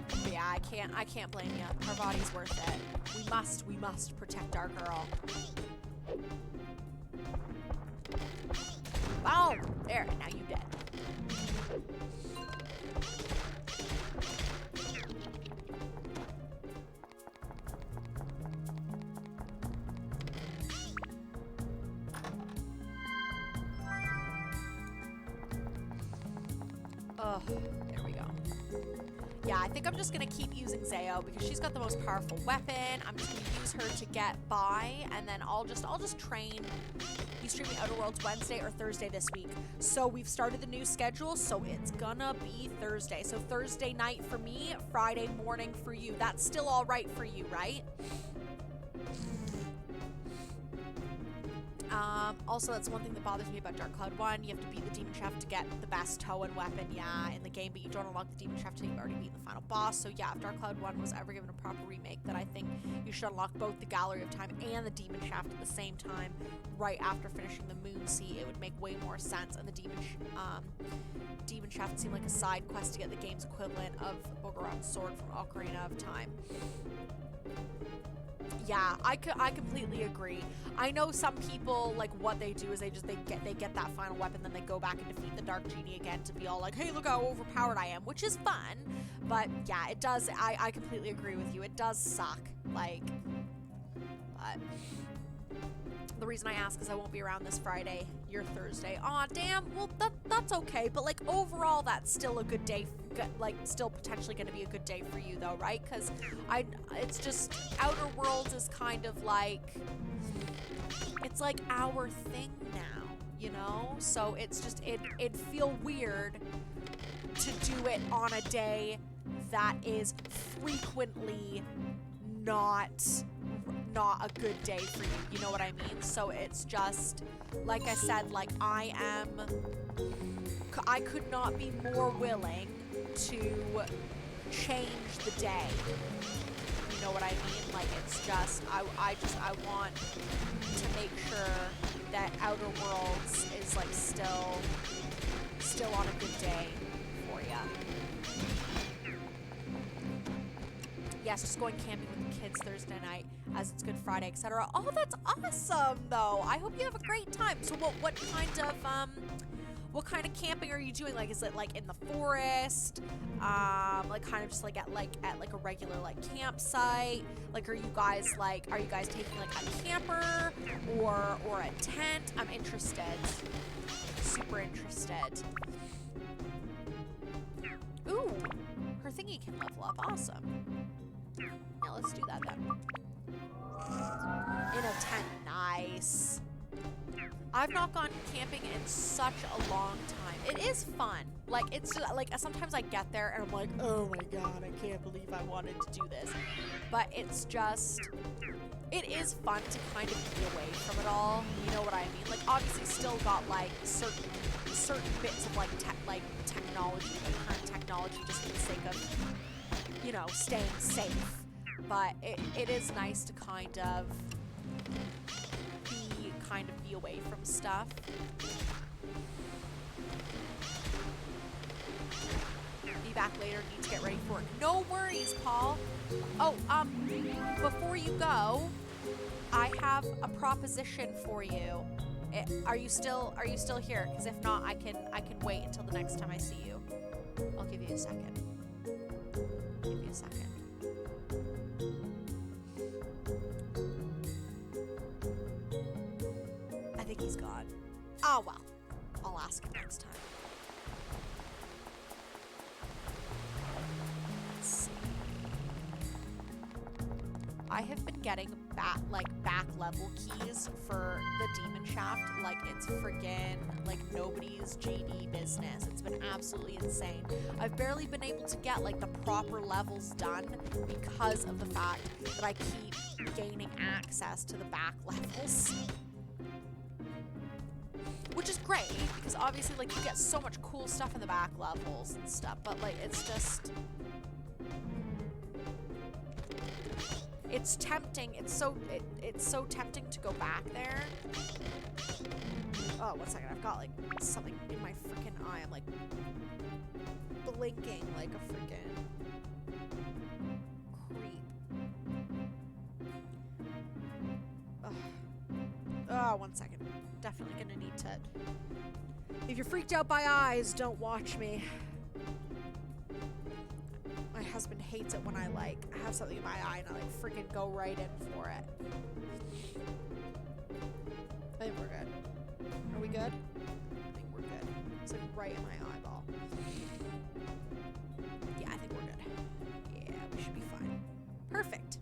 But yeah, I can't blame ya. Parvati's worth it. We must protect our girl. Boom! There, now you dead. Oh, there we go. Yeah, I think I'm just gonna keep using Zeo because she's got the most powerful weapon. I'm just gonna use her to get by, and then I'll just train. He's streaming Outer Worlds Wednesday or Thursday this week. So we've started the new schedule, so it's gonna be Thursday. So Thursday night for me, Friday morning for you. That's still all right for you, right? Also, that's one thing that bothers me about Dark Cloud 1. You have to beat the Demon Chef to get the best Toan weapon, yeah, in the game, but you don't unlock the Demon Chef till you've already beaten the final boss. So yeah, if Dark Cloud 1 was ever given a proper remake, then I think you should unlock both the Gallery of Time and the Demon Shaft at the same time, right after finishing the Moon Sea. It would make way more sense, and the Demon Shaft seemed like a side quest to get the game's equivalent of Bogoran's sword from Ocarina of Time. Yeah, I completely agree. I know some people, like, what they do is they get that final weapon, then they go back and defeat the Dark Genie again to be all like, hey, look how overpowered I am, which is fun. But yeah, it does. I completely agree with you. It does suck. Like, but the reason I ask is I won't be around this Friday. You're Thursday. Aw, damn. Well, that's okay. But like overall, that's still a good day. Like still potentially going to be a good day for you though, right? Because it's just Outer Worlds is kind of like, it's like our thing now, you know. So it's just it'd feel weird to do it on a day that is frequently not a good day for you. You know what I mean? So it's just, like I said, like I could not be more willing to change the day. You know what I mean? Like it's just, I want to make sure that Outer Worlds is like still on a good day for ya. Yes, just going camping with the kids Thursday night as it's Good Friday, etc. Oh, that's awesome though. I hope you have a great time. So what kind of camping are you doing? Like, is it like in the forest? Like kind of just like at a regular like campsite? Like are you guys taking like a camper or a tent? I'm interested. Super interested. Ooh, her thingy can level up. Awesome. Yeah, let's do that then. In a tent, nice. I've not gone camping in such a long time. It is fun. Like, it's just, like, sometimes I get there and I'm like, oh my god, I can't believe I wanted to do this. But it's just, it is fun to kind of be away from it all. You know what I mean? Like, obviously still got, like, certain bits of, like, technology, like, current technology, just for the sake of, you know, staying safe. But it is nice to kind of be away from stuff. Be back later, need to get ready for it. No worries, Paul. Oh, before you go, I have a proposition for you. Are you still here? Because if not, I can wait until the next time I see you. I'll give you a second. Give you a second. I think he's gone. Oh well. I'll ask him next time. Let's see. I have been getting back level keys for the Demon Shaft like it's friggin' like nobody's JD business. It's been absolutely insane. I've barely been able to get like the proper levels done because of the fact that I keep gaining access to the back levels. Which is great, because obviously like you get so much cool stuff in the back levels and stuff, but like it's just, it's tempting. It's so tempting to go back there. Oh, 1 second. I've got like something in my freaking eye. I'm like blinking like a freaking creep. Ugh. Oh, 1 second. Definitely gonna need to. If you're freaked out by eyes, don't watch me. My husband hates it when I like have something in my eye and I like freaking go right in for it. I think we're good. Are we good? I think we're good. It's like right in my eyeball. Yeah, I think we're good. Yeah, we should be fine. Perfect.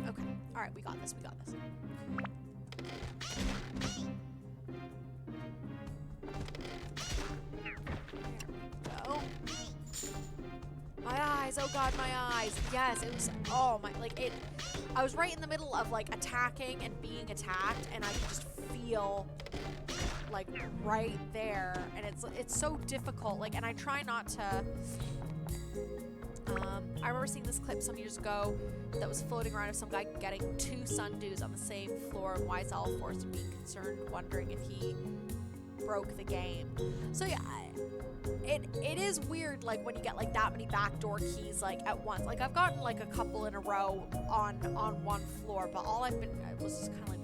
Okay. Alright, we got this. We got this. There we go. My eyes, oh god, my eyes. Yes, it was, oh my, like it, I was right in the middle of like attacking and being attacked and I could just feel like right there and it's so difficult, like, and I try not to, I remember seeing this clip some years ago that was floating around of some guy getting 2 sundews on the same floor and Wise Alforce and being concerned, wondering if he broke the game. So yeah, it is weird, like, when you get like that many backdoor keys like at once. Like, I've gotten like a couple in a row on one floor, but all I've been, I was just kind of like,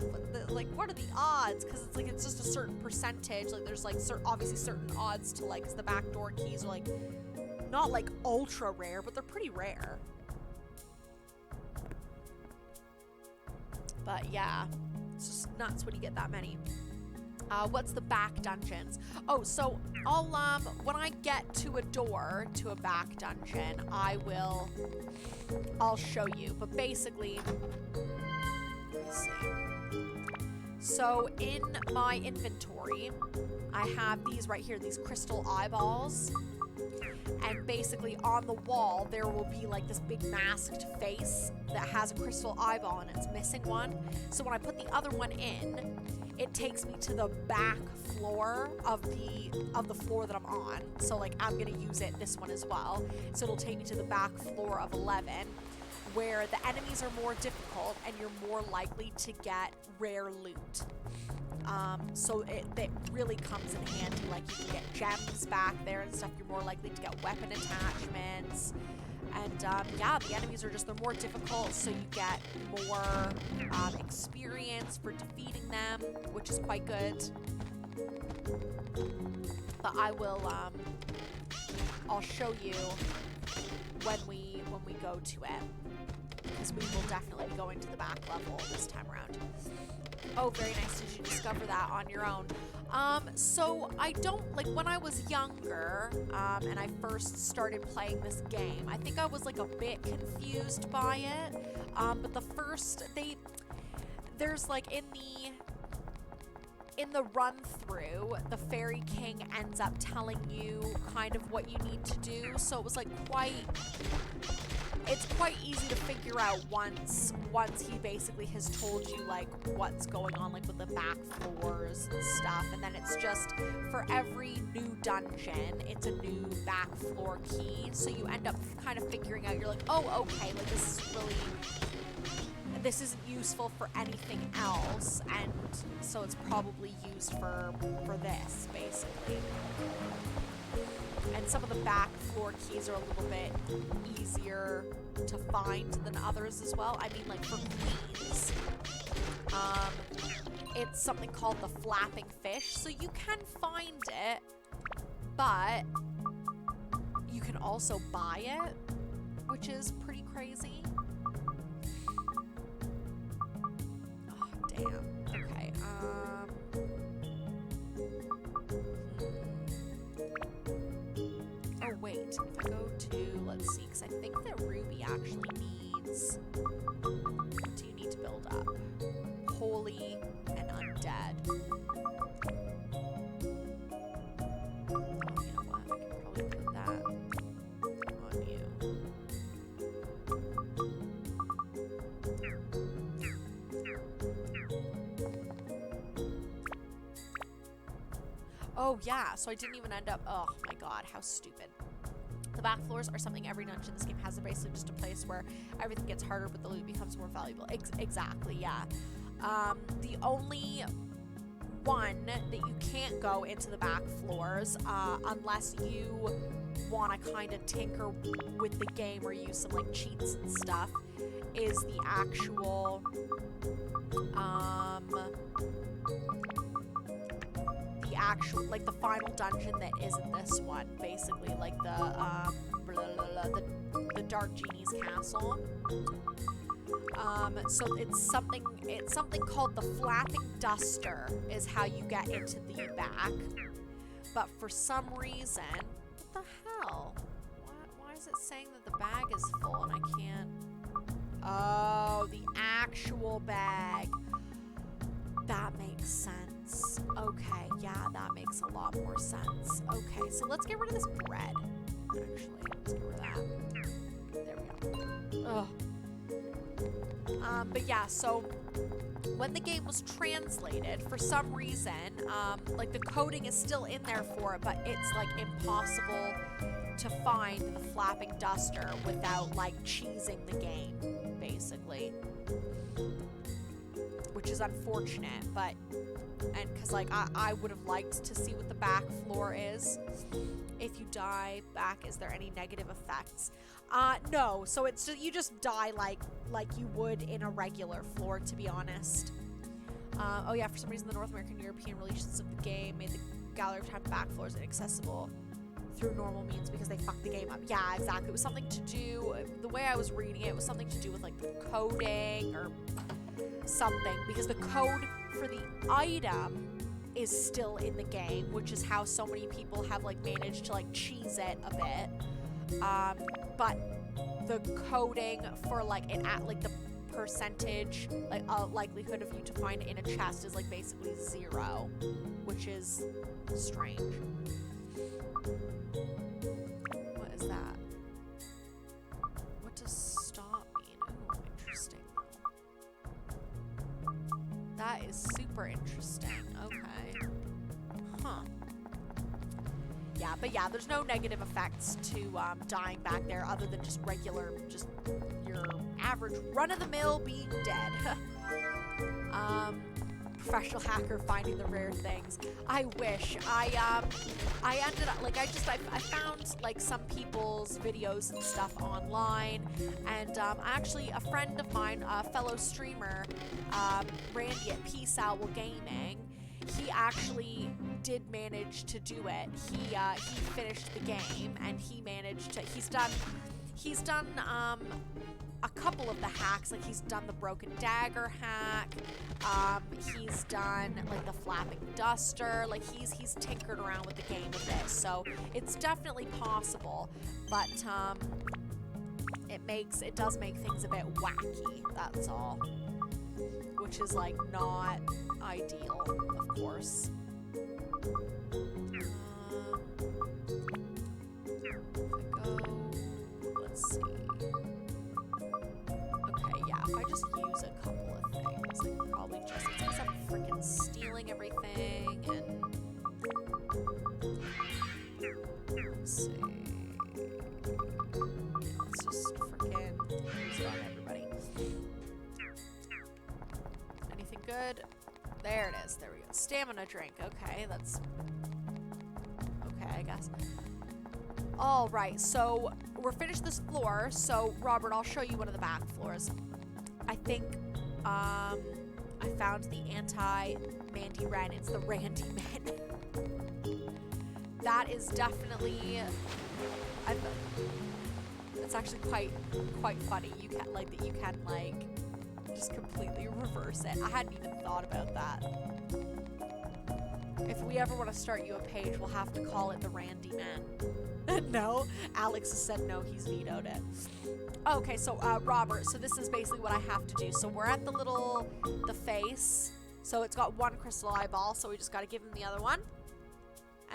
what, what are the odds? Because it's like, it's just a certain percentage. Like, there's like obviously certain odds to, like, 'cause the backdoor keys are like not like ultra rare, but they're pretty rare. But yeah, it's just nuts when you get that many. What's the back dungeons? Oh, so I'll, when I get to a door to a back dungeon, I'll show you. But basically, let's see. So in my inventory, I have these right here, these crystal eyeballs. And basically on the wall, there will be like this big masked face that has a crystal eyeball and it's missing one. So when I put the other one in, it takes me to the back floor of the floor that I'm on. So like, I'm gonna use this one as well. So it'll take me to the back floor of 11, where the enemies are more difficult and you're more likely to get rare loot. So it really comes in handy. Like, you can get gems back there and stuff. You're more likely to get weapon attachments. And yeah, the enemies are they're more difficult, so you get more experience for defeating them, which is quite good. But I'll show you when we go to it, because we will definitely be going to the back level this time around. Oh, very nice. Did you discover that on your own? So I don't, like, when I was younger, and I first started playing this game, I think I was like a bit confused by it. But there's like in the run through, the Fairy King ends up telling you kind of what you need to do. So it was like it's quite easy to figure out once he basically has told you like what's going on, like with the back floors and stuff. And then it's just for every new dungeon, it's a new back floor key. So you end up kind of figuring out, you're like, oh, okay, like this isn't useful for anything else, and so it's probably used for this, basically. And some of the back floor keys are a little bit easier to find than others as well. I mean, like for queens, it's something called the flapping fish. So you can find it, but you can also buy it, which is pretty crazy. Oh, damn. Okay, oh, wait. If I go to, let's see, because I think that Ruby actually needs... What do you need to build up? Holy and undead. Oh, you know what? I can probably put that on you. Oh, yeah, so I didn't even end up... Oh, my God, how stupid. The back floors are something every dungeon in this game has. They're basically just a place where everything gets harder, but the loot becomes more valuable. Exactly, yeah. The only one that you can't go into the back floors, unless you want to kind of tinker with the game or use some, like, cheats and stuff, is the actual, like the final dungeon that isn't this one, basically, like the Dark Genie's castle. So it's something called the Flapping Duster is how you get into the back. But for some reason, what the hell? Why is it saying that the bag is full and I can't? Oh, the actual bag. That makes sense. Okay, yeah, that makes a lot more sense. Okay, so let's get rid of this bread. Actually, let's get rid of that. There we go. Ugh. But yeah, so when the game was translated, for some reason, like the coding is still in there for it, but it's like impossible to find the Flapping Duster without like cheesing the game, basically. Which is unfortunate, but, and because like I would have liked to see what the back floor is. If you die back, is there any negative effects? No, so it's just, you just die like you would in a regular floor, to be honest. Oh yeah, for some reason the North American and European releases of the game made the Gallery of Time back floors inaccessible through normal means because they fucked the game up. Yeah, exactly. It was something to do, the way I was reading it was something to do with like the coding or something, because the code for the item is still in the game, which is how so many people have like managed to like cheese it a bit. But the coding for like it at like the percentage like likelihood of you to find it in a chest is like basically 0, which is strange. What is that? What does stop mean? Oh, interesting. That is super interesting. Okay. Huh. Yeah, but yeah, there's no negative effects to dying back there other than just regular, just your average run-of-the-mill being dead. Professional hacker finding the rare things. I wish. I ended up, like, I found, like, some people's videos and stuff online, and actually a friend of mine, a fellow streamer, Randy at Peace Owl Gaming, he actually did manage to do it. He finished the game, and he managed to, he's done a couple of the hacks, like he's done the broken dagger hack, he's done like the flapping duster, like he's tinkered around with the game a bit, so it's definitely possible, but it does make things a bit wacky, that's all, which is like not ideal, of course. Let's see. If I just use a couple of things, like probably just, it's because I'm freaking stealing everything, and let's see, let's just freaking use it on everybody. Anything good? There it is, there we go. Stamina drink, okay, that's, okay, I guess. Alright, so we're finished this floor, so Robert, I'll show you one of the back floors. I think, I found the anti-Mandy Wren. It's the Randy Men. That is definitely, it's actually quite funny. You can, like, that you can, like, just completely reverse it. I hadn't even thought about that. If we ever want to start you a page, we'll have to call it the Randy Men. No? Alex has said no, he's vetoed it. Okay, so Robert, so this is basically what I have to do. So we're at the face. So it's got one crystal eyeball, so we just got to give him the other one.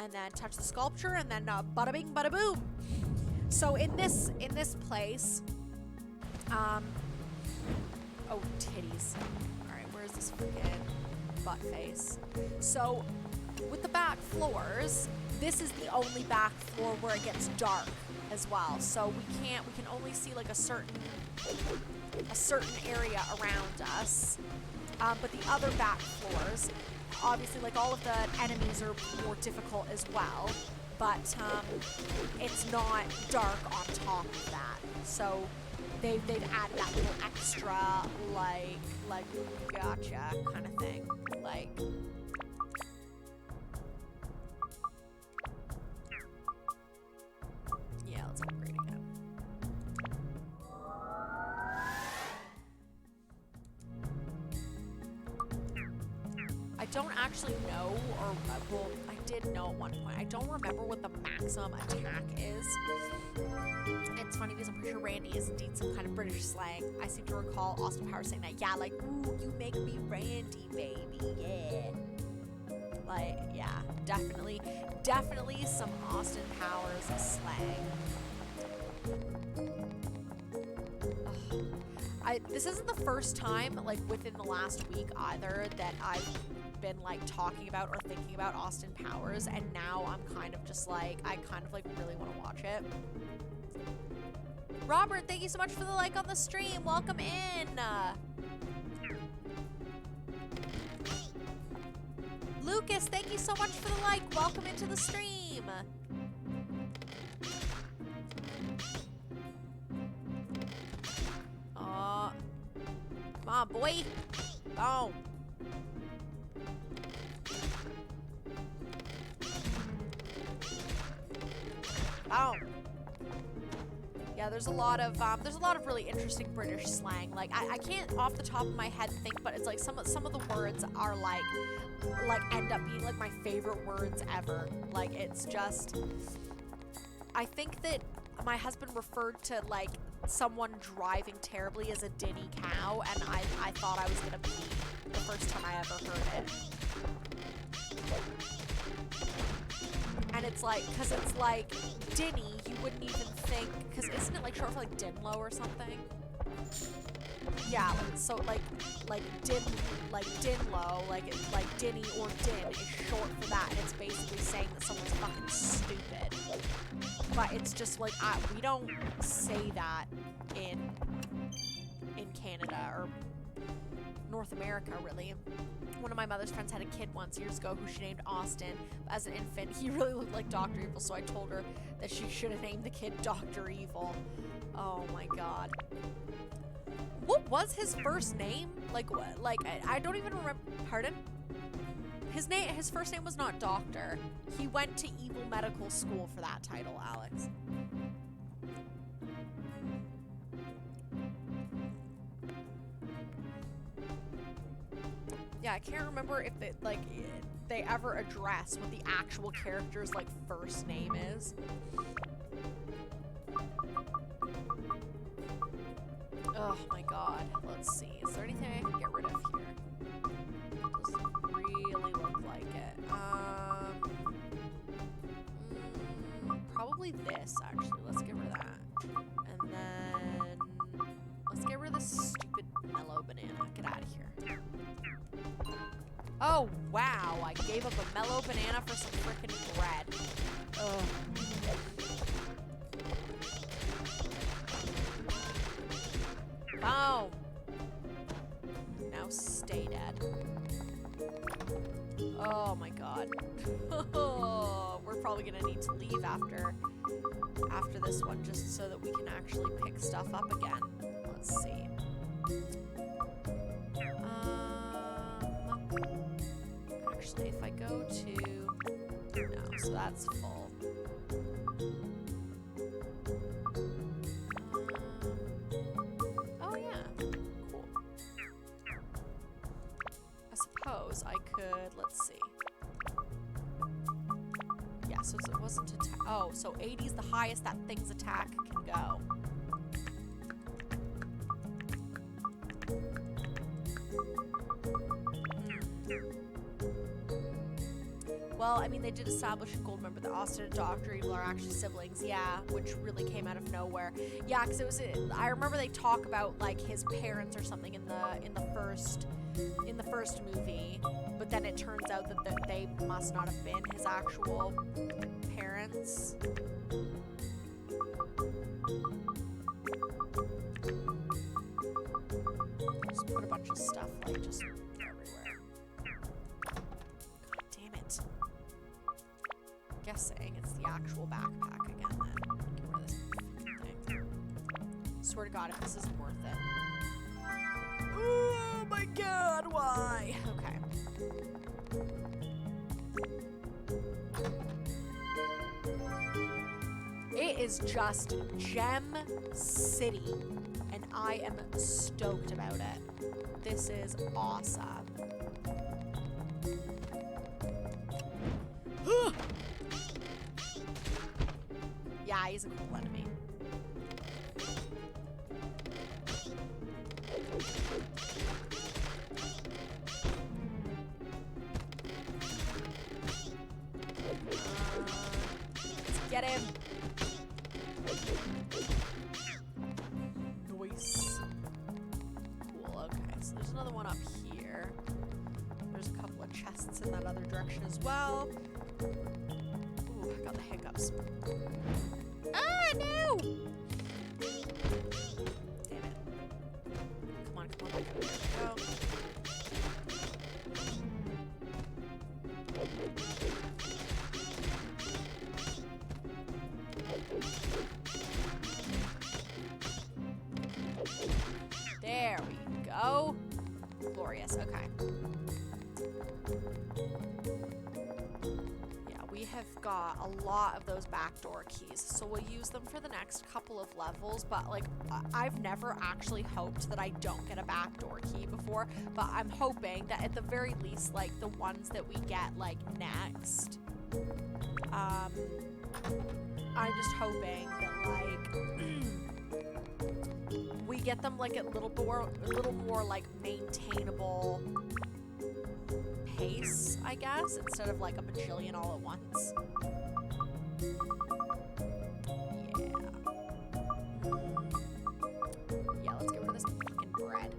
And then touch the sculpture, and then bada bing, bada boom. So in this place, oh, titties. All right, where's this freaking butt face? So with the back floors, this is the only back floor where it gets dark as well. So we can only see like a certain area around us. But the other back floors, obviously, like all of the enemies are more difficult as well. But it's not dark on top of that. So they've added that little extra like gotcha kind of thing. Like, yeah, let's upgrade again. I don't actually know, or well, I did know at one point. I don't remember what the maximum attack is. It's funny because I'm pretty sure Randy is indeed some kind of British slang. I seem to recall Austin Powers saying that. Yeah, like, ooh, you make me Randy, baby, yeah. Like, yeah, definitely some Austin Powers slang. This isn't the first time, like, within the last week either, that I've been, like, talking about or thinking about Austin Powers, and now I'm kind of just, like, I kind of, like, really want to watch it. Robert, thank you so much for the like on the stream. Welcome in. Lucas, thank you so much for the like. Welcome into the stream. Come on, boy. Boom. Boom. Yeah, there's a lot of really interesting British slang. Like I can't off the top of my head think, but it's like some of the words are like end up being like my favorite words ever. Like it's just, I think that my husband referred to like someone driving terribly as a dinny cow, and I thought I was gonna pee the first time I ever heard it. And it's like, cause it's like dinny, you wouldn't even think, cause isn't it like short for like Dinlow or something? Yeah, like, so like Dinlow, like Dinny or Din is short for that, and it's basically saying that someone's fucking stupid. But it's just like, we don't say that in Canada or North America, really. One of my mother's friends had a kid once years ago who she named Austin. As an infant, he really looked like Dr. Evil, so I told her that she should have named the kid Dr. Evil. Oh my god. What was his first name? Like, what? Like, I don't even remember. Pardon? His first name was not Doctor. He went to Evil Medical School for that title, Alex. Yeah, I can't remember if they ever address what the actual character's like first name is. Oh my god. Let's see. Is there anything I can get rid of here? Doesn't really look like it. Probably this, actually. Let's get rid of that. And then let's get rid of this stupid mellow banana. Get out of here. Oh, wow. I gave up a mellow banana for some frickin' bread. Ugh. Boom. Now stay dead. Oh my god. We're probably gonna need to leave after this one just so that we can actually pick stuff up again. Let's see. Actually, if I go to... No, so that's full. Oh yeah, cool. I suppose I could, let's see. Yeah, so it wasn't attack. Oh, so 80 is the highest that thing's attack can go. Well, I mean, they did establish in Gold member that Austin and Dr. Evil are actually siblings, yeah, which really came out of nowhere. Yeah, because it was, I remember they talk about, like, his parents or something in the first movie, but then it turns out that they must not have been his actual parents. Just put a bunch of stuff, like, just everywhere. God damn it. Guessing it's the actual backpack again then. Get rid of this fucking thing. Swear to God, if this isn't worth it. Oh my god, why? Okay. It is just Gem City, and I am stoked about it. This is awesome. Yeah, he's a cool enemy. Let's get him. Nice. Cool, okay. So there's another one up here. There's a couple of chests in that other direction as well. Ooh, I got the hiccups. Ah, no! Damn it. Come on, come on. There we go. glorious. Okay. Yeah, we have got a lot of those backdoor keys, so we'll use them for the next couple of levels, but like I've never actually hoped that I don't get a backdoor key before, but I'm hoping that at the very least, like the ones that we get like next, I'm just hoping that like we get them like a little more like maintainable pace, I guess, instead of like a bajillion all at once. Yeah, let's get rid of this fucking bread.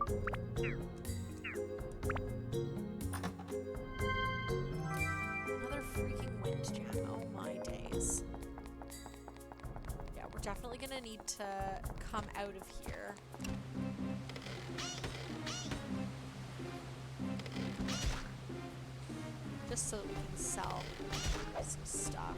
Another freaking wind gem. Oh my days. Yeah, we're definitely gonna need to come out of here. Just so that we can sell some stuff.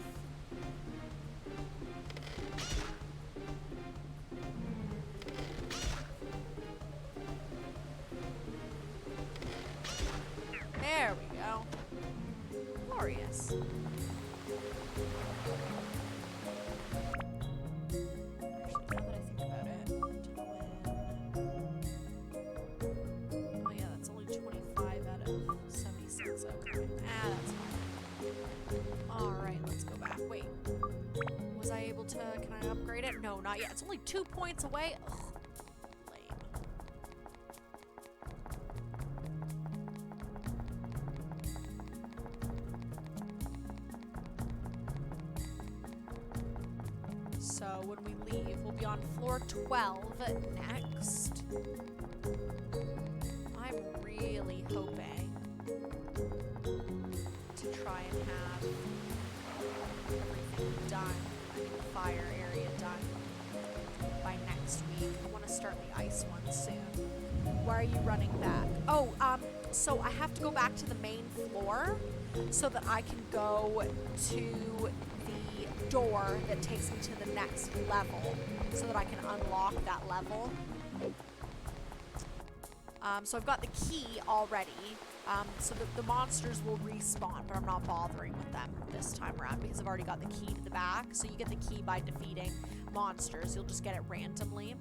There we go. Glorious. Actually, now that I think about it, oh yeah, that's only 25 out of 76. Okay. That's fine. Alright, let's go back. Wait. Was I able to... Can I upgrade it? No, not yet. It's only 2 points away. Ugh. Lame. So when we leave, we'll be on floor 12 next. I'm really hoping to try and have everything done, I mean the fire area done by next week. I want to start the ice one soon. Why are you running back? Oh, so I have to go back to the main floor so that I can go to the door that takes me to the next level so that I can unlock that level. So I've got the key already, so the monsters will respawn, but I'm not bothering with them this time around because I've already got the key to the back. So you get the key by defeating monsters. You'll just get it randomly.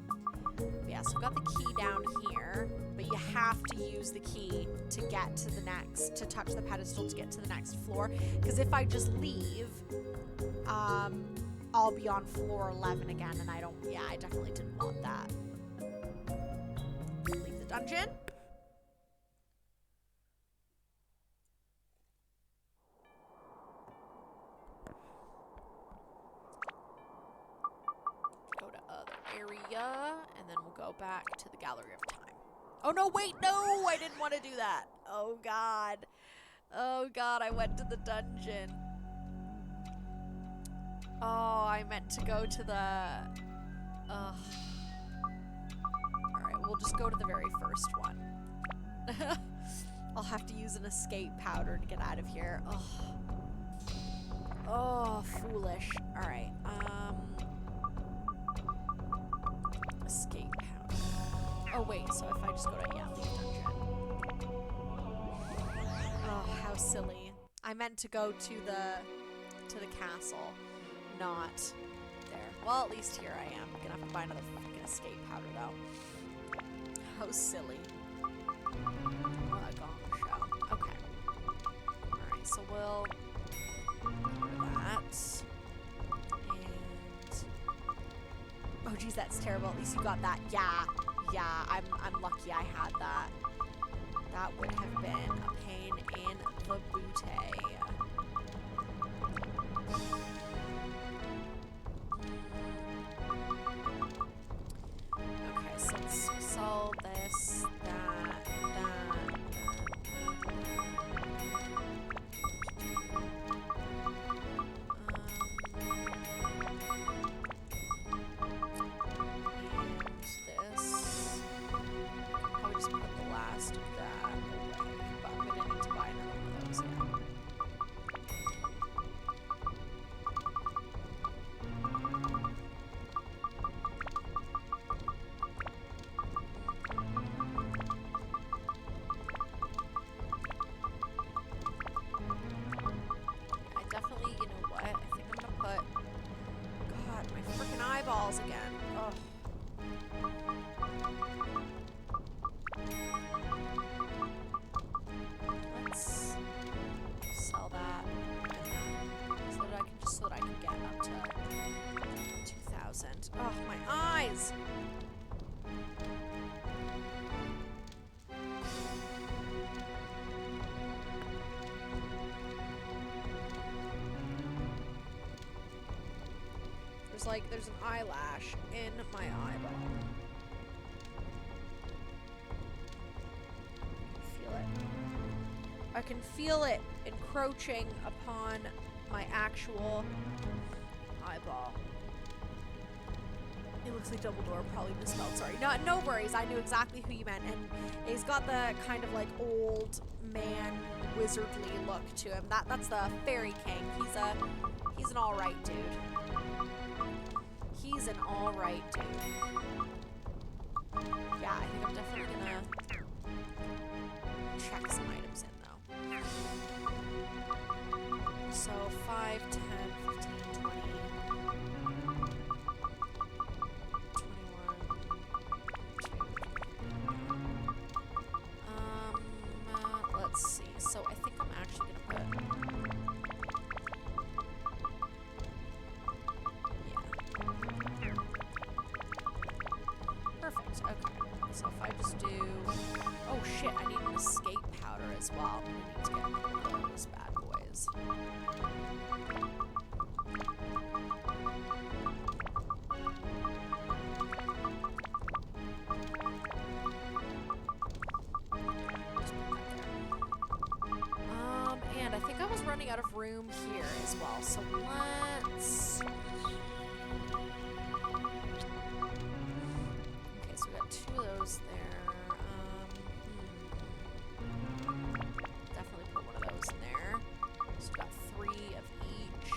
But yeah, so I've got the key down here, but you have to use the key to get to the next, to touch the pedestal to get to the next floor. Because if I just leave, I'll be on floor 11 again, and I definitely didn't want that. Leave the dungeon. Go to other area, and then we'll go back to the Gallery of Time. Oh no, wait, no! I didn't want to do that. Oh god. Oh god, I went to the dungeon. Oh, I meant to go to the... Ugh. Alright, we'll just go to the very first one. I'll have to use an escape powder to get out of here. Ugh. Oh, foolish. Alright, escape powder. Oh wait, so if I just go to, yeah, leave dungeon. Oh, how silly. I meant to go to the castle, not there. Well, at least here I am. I'm gonna have to buy another fucking escape powder though. How silly. What a gong show. Okay. Alright, so we'll do that. And oh geez, that's terrible. At least you got that. Yeah, I'm lucky I had that. That would have been a pain in the booty. Okay, so let's sell this, that. And this. I'll just put the last of that away. there's an eyelash in my eyeball. I can feel it encroaching upon my actual eyeball. It looks like Dumbledore, probably misspelled, sorry. No worries, I knew exactly who you meant, and he's got the kind of like old man wizardly look to him. That's the Fairy King. He's an alright dude. He's an alright dude. Yeah, I think I'm definitely gonna check some items in though. So 5, 10, 15, 20, 21, 2. Let's see. So I think I'm actually gonna put. Yeah. Perfect. Okay. So if I just do. Oh shit! I need an escape powder as well. I'm gonna need to get one of those bad boys. And I think I was running out of room here as well, so let's... Okay, so we got 2 of those there. Definitely put one of those in there. So we got 3 of each.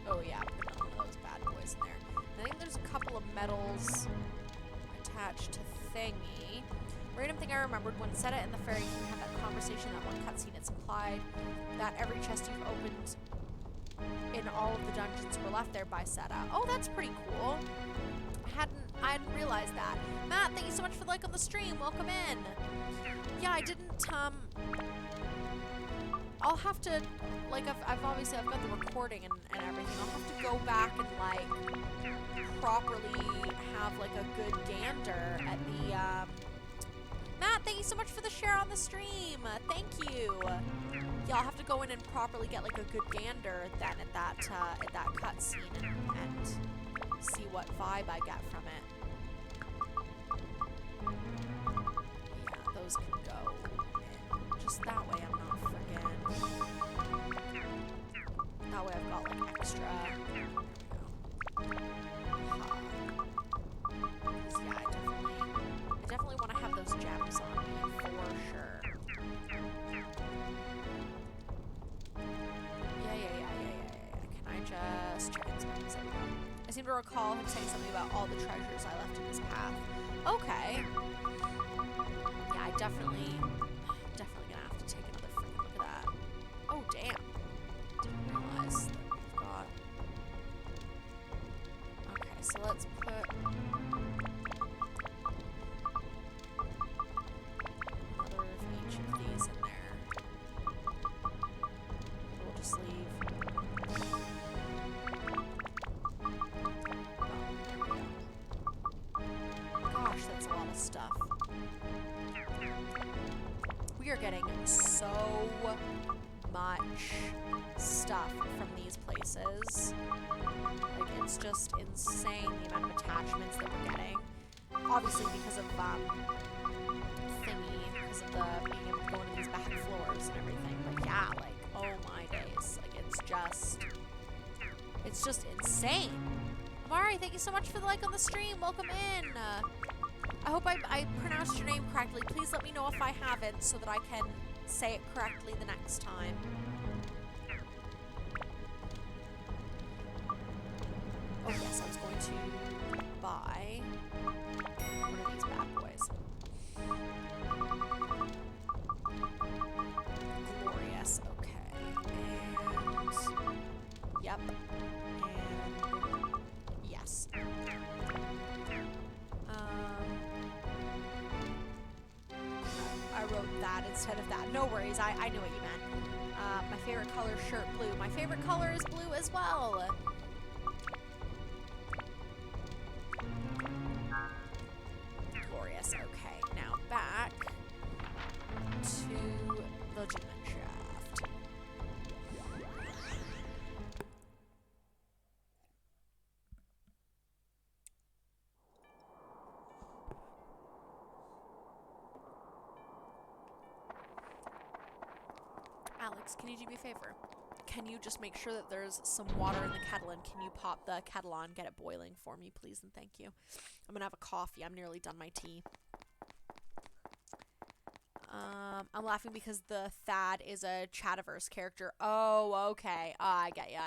Oh yeah, put one of those bad boys in there. I think there's a couple of medals attached to Thingy. Random thing I remembered, when Seta and the Fairy King had that conversation, that one cutscene, it's implied that every chest you've opened in all of the dungeons were left there by Seta. Oh, that's pretty cool. I hadn't realized that. Matt, thank you so much for the like on the stream. Welcome in. Yeah, I didn't, I'll have to, like, I've obviously, I've got the recording and everything. I'll have to go back and, like, properly have, like, a good gander at the, Matt, thank you so much for the share on the stream. Thank you. Yeah, I'll have to go in and properly get like a good gander then at that cutscene and see what vibe I get from it. Yeah, those can go in. Just that way I'm not friggin'. That way I've got like extra. There we go. Yeah, I definitely want to have those gems on me for sure. Yeah. Can I just check in some things? There we go. I seem to recall him saying something about all the treasures I left in his path. Okay. Yeah, I definitely gonna have to take another freaking look at that. Oh damn. Didn't realize that we've got. Okay, so let's put. These in there. We'll just leave. Oh, there we go. Gosh, that's a lot of stuff. We are getting so much stuff from these places. Like, it's just insane the amount of attachments that we're getting. Obviously because of Thingy, because of the being able to go into these back floors and everything. But yeah, like, oh my days. Like, it's just insane. Amari, thank you so much for the like on the stream. Welcome in. I hope I pronounced your name correctly. Please let me know if I haven't so that I can say it correctly the next time. Oh yes, I was going to buy one of these bad boys. Glorious, okay. And yep. And yes. I wrote that instead of that. No worries, I knew what you meant. My favorite color, shirt blue. My favorite color is blue as well. Glorious. Okay, now back to the demon shaft. Max, can you do me a favor? Can you just make sure that there's some water in the kettle, and can you pop the kettle on, get it boiling for me, please, and thank you. I'm gonna have a coffee. I'm nearly done my tea. I'm laughing because the Thad is a Chativerse character. Oh, okay. I get ya.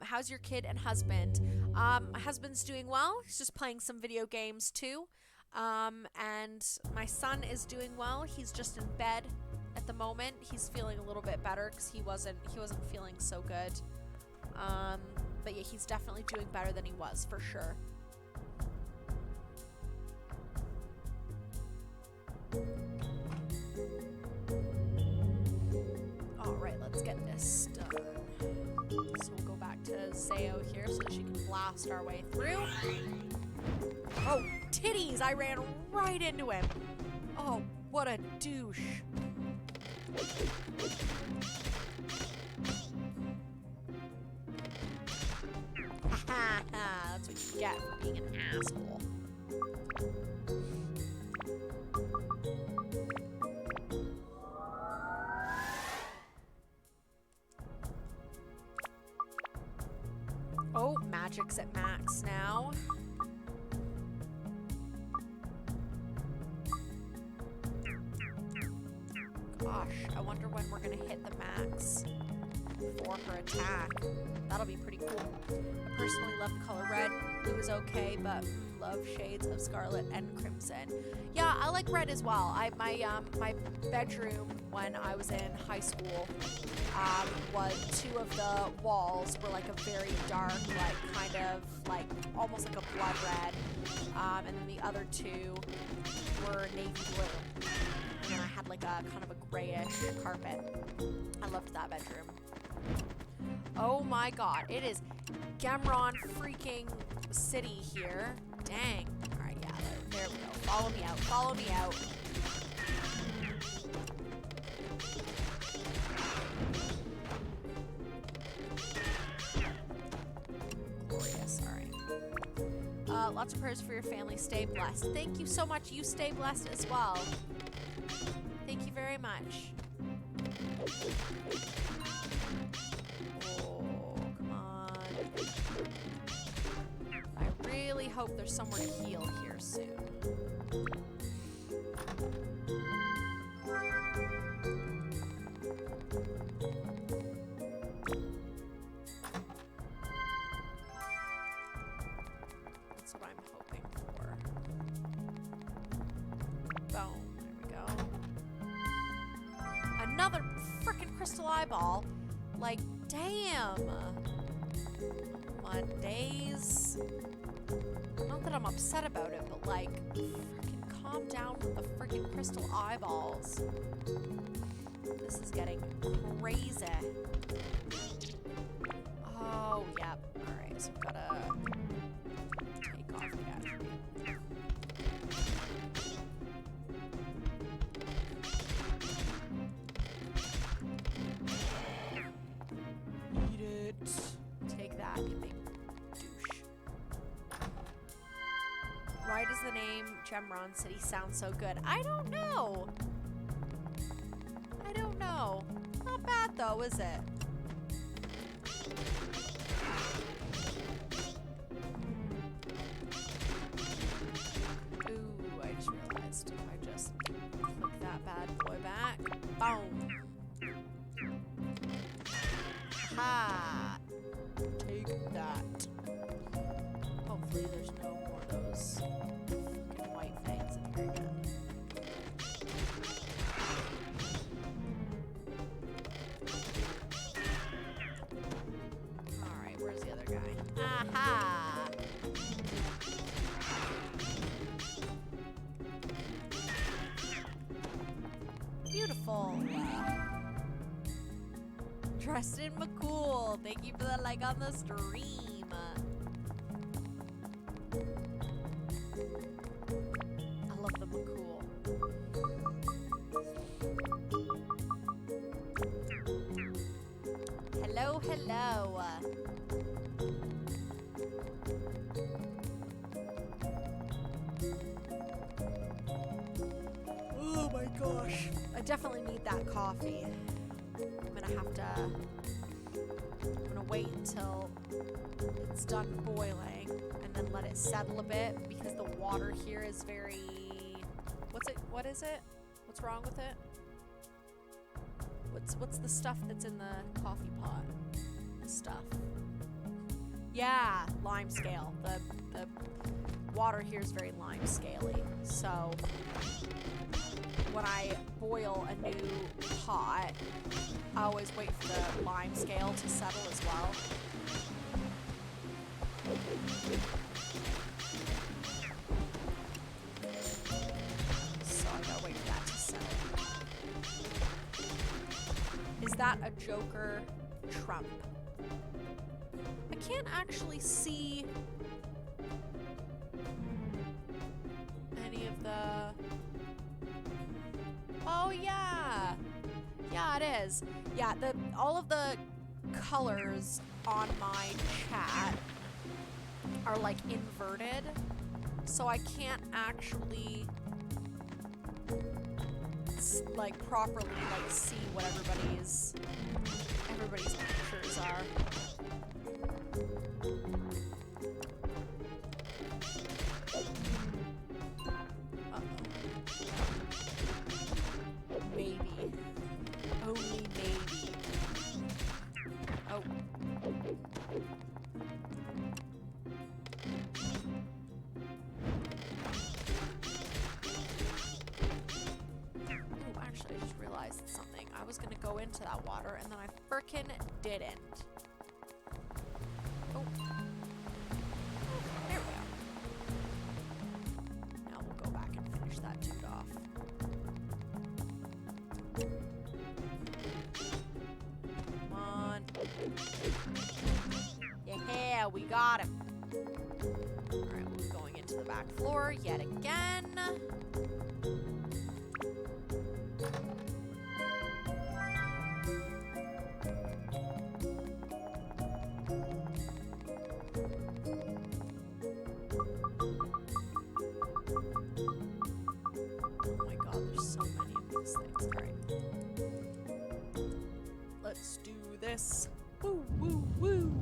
How's your kid and husband? My husband's doing well. He's just playing some video games too. And my son is doing well. He's just in bed at the moment. He's feeling a little bit better because he wasn't feeling so good. But yeah, he's definitely doing better than he was for sure. Alright, let's get this done. So we'll go back to Zayo here so that she can blast our way through. Oh, titties! I ran right into him. Oh, what a douche. Ha ha! That's what you get for being an asshole. Oh, magic's at max now. Gosh, I wonder when we're gonna hit the max for her attack. That'll be pretty cool. I personally love the color red. Blue is okay, but love shades of scarlet and crimson. Yeah, I like red as well. My bedroom when I was in high school was two of the walls were like a very dark, like kind of like almost like a blood red, and then the other two were navy blue. And then I had like a kind of a grayish carpet. I loved that bedroom. Oh my god, it is Gemron freaking city here. Dang. Alright, yeah, there we go. Follow me out. Follow me out. Glorious. Alright. Lots of prayers for your family. Stay blessed. Thank you so much. You stay blessed as well. Thank you very much. Oh, come on. I really hope there's somewhere to heal here soon. That's what I'm hoping for. Boom. There we go. Another frickin' crystal eyeball. Like, damn. My days. Not that I'm upset about it, but like, frickin' calm down with the frickin' crystal eyeballs. This is getting crazy. Oh, yep. Alright, so I've gotta take off the attribute. Eat it. Take that, you big douche. Why does the name Gemron City sound so good? I don't know. I don't know. Not bad though, is it? Ooh, I just realized if I just click that bad boy back. Boom. Ha! Take that. Hopefully there's no more of those fucking white things in here again. Alright, where's the other guy? Aha! Beautiful. Tristan McCool, thank you for the like on the stream. I love the McCool. Hello, hello. Oh my gosh. I definitely need that coffee. I'm gonna have to, I'm gonna wait until it's done boiling and then let it settle a bit because the water here is very, what is it? What's wrong with it? What's the stuff that's in the coffee pot? Stuff. Yeah, lime scale. The water here is very lime scaly. So when I boil a new pot, I always wait for the lime scale to settle as well. So I gotta wait for that to settle. Is that a Joker Trump? I can't actually see any of the... Oh yeah! Yeah, it is. Yeah, all of the colors on my chat are like inverted, so I can't actually like properly like see what everybody's pictures are. Maybe. Only maybe. Oh. Oh, actually, I just realized something. I was gonna go into that water, and then I frickin' didn't. Oh. There we go. Now we'll go back and finish that dude off. Come on. Yeah, we got him. Alright, we're going into the back floor yet again. Oh my god, there's so many of these things. Alright. Let's do this. Woo, woo, woo.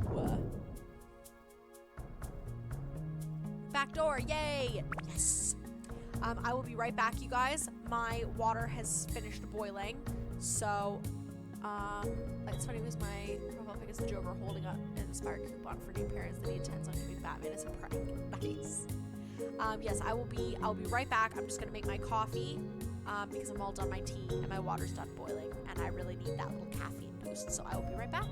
Back door, yay! Yes! I will be right back, you guys. My water has finished boiling, so, it's funny because my profile pic is the Joker holding up an inspired coupon for new parents that he intends on giving Batman as a prank. Nice. Yes, I'll be right back. I'm just gonna make my coffee, because I'm all done my tea and my water's done boiling, and I really need that little caffeine boost, so I will be right back.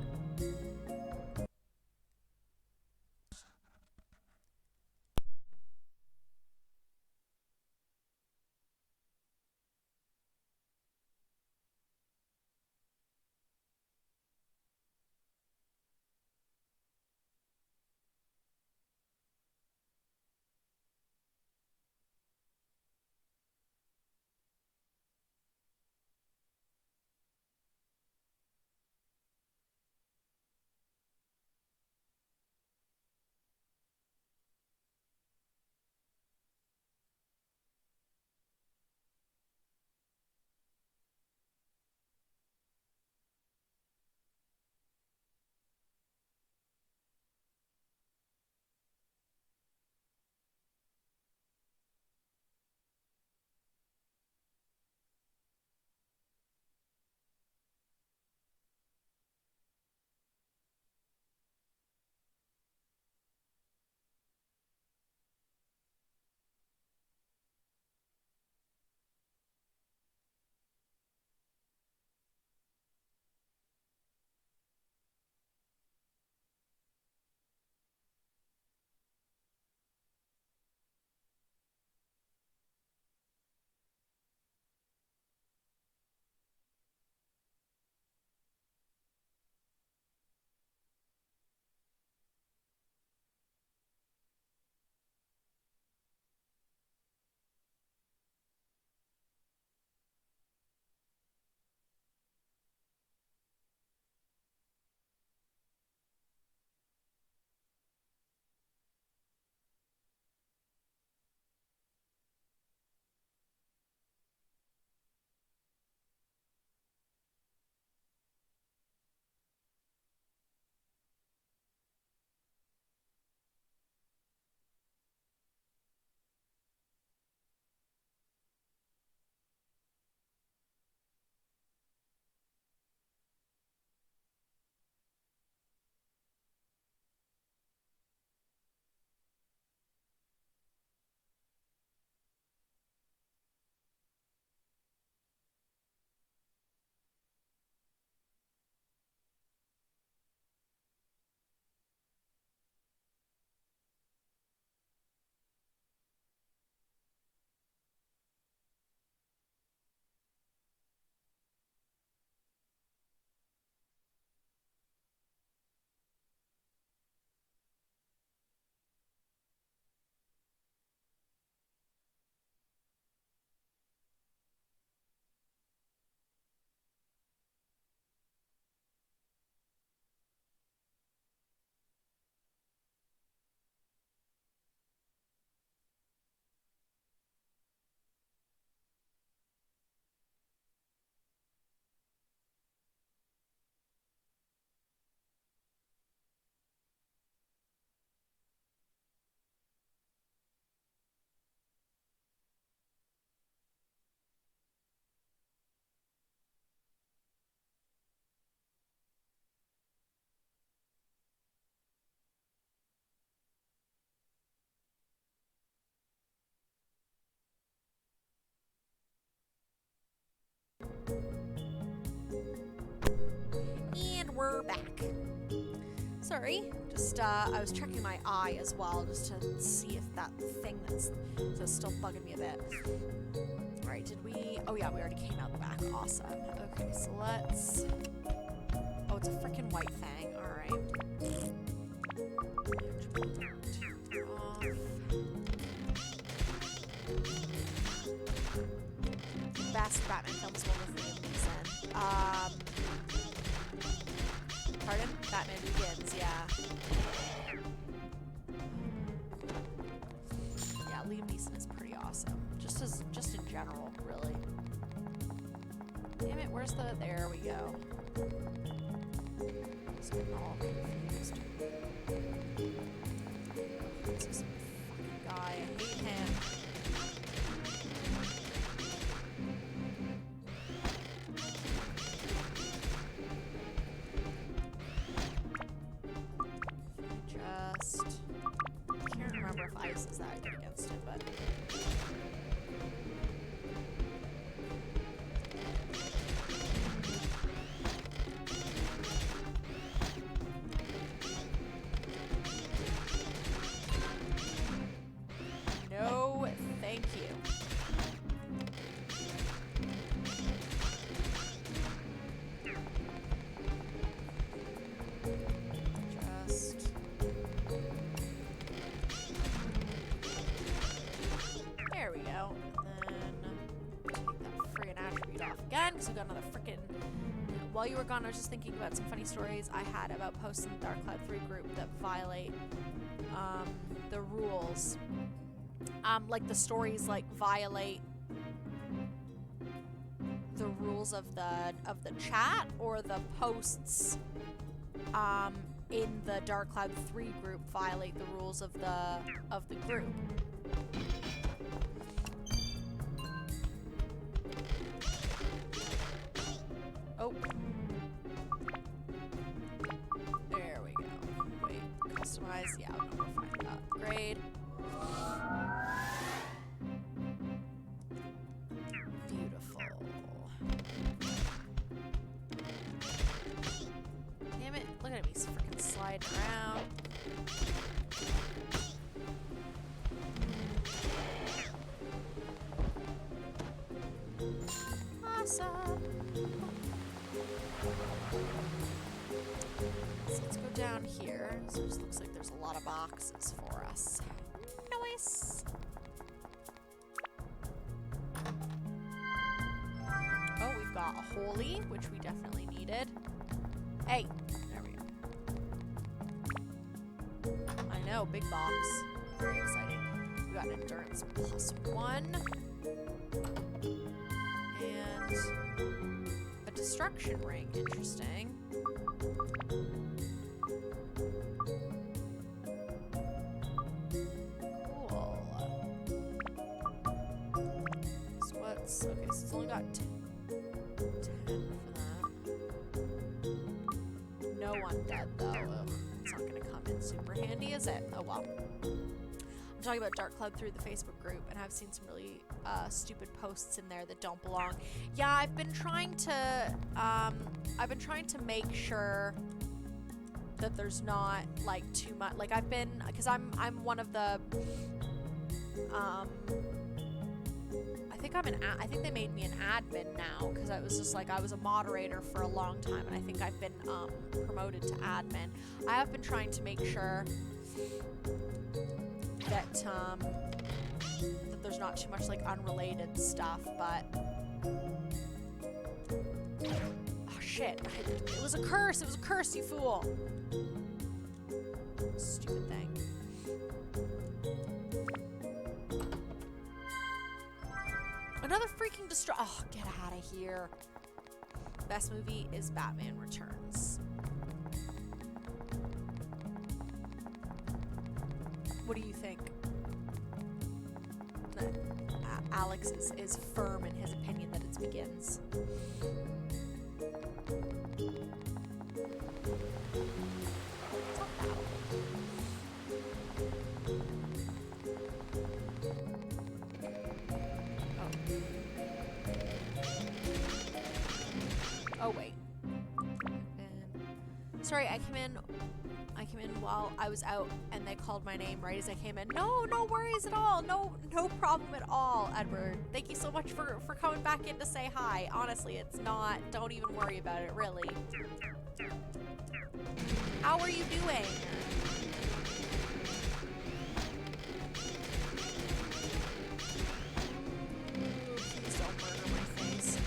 sorry. Just, I was checking my eye as well, just to see if that thing that's still bugging me a bit. Alright, did we... Oh yeah, we already came out the back. Awesome. Okay, so let's... Oh, it's a freaking white fang. Alright. Best Batman film is one with Liam Neeson. Pardon? Batman Begins, yeah. Yeah, Liam Neeson is pretty awesome. Just in general, really. Damn it, where's the... There we go. Just getting all confused. This is some fucking guy. I hate him. I can't remember if ice is that good against it, but... No, thank you. There we go. And then take that friggin' attribute off again, because we got another frickin'... While you were gone, I was just thinking about some funny stories I had about posts in the Dark Cloud 3 group that violate the rules. Like the stories like violate the rules of the chat, or the posts in the Dark Cloud 3 group violate the rules of the group. Oh. There we go. Wait, customize. Yeah, I'm gonna find that. Upgrade. Beautiful. Damn it. Look at me freaking sliding around. Awesome. So let's go down here. So it just looks like there's a lot of boxes for us. Nice. Oh, we've got a holy, which we definitely needed. Hey, there we go. I know, big box. Very exciting. We got endurance +1. And a destruction ring. Interesting. Cool. So what's... Okay, so it's only got 10 for that. No undead, though. Ugh, it's not going to come in super handy, is it? Oh, well. I'm talking about Dark Cloud through the Facebook group, and I've seen some really stupid posts in there that don't belong. Yeah, I've been trying to make sure that there's not like too much. Like I've been, because I'm one of the I think they made me an admin now, because I was just like, I was a moderator for a long time, and I think I've been promoted to admin. I have been trying to make sure that that there's not too much like unrelated stuff, but oh shit, it was a curse, you fool. Stupid thing. Another freaking oh, get out of here. Best movie is Batman Returns. What do you think? Alex is firm in his opinion that it Begins. Oh wait. And sorry, I I came in while I was out and they called my name right as I came in. No, no worries at all. No problem at all, Edward. Thank you so much for coming back in to say hi. Honestly, it's not, don't even worry about it, really. How are you doing? Please don't murder my face.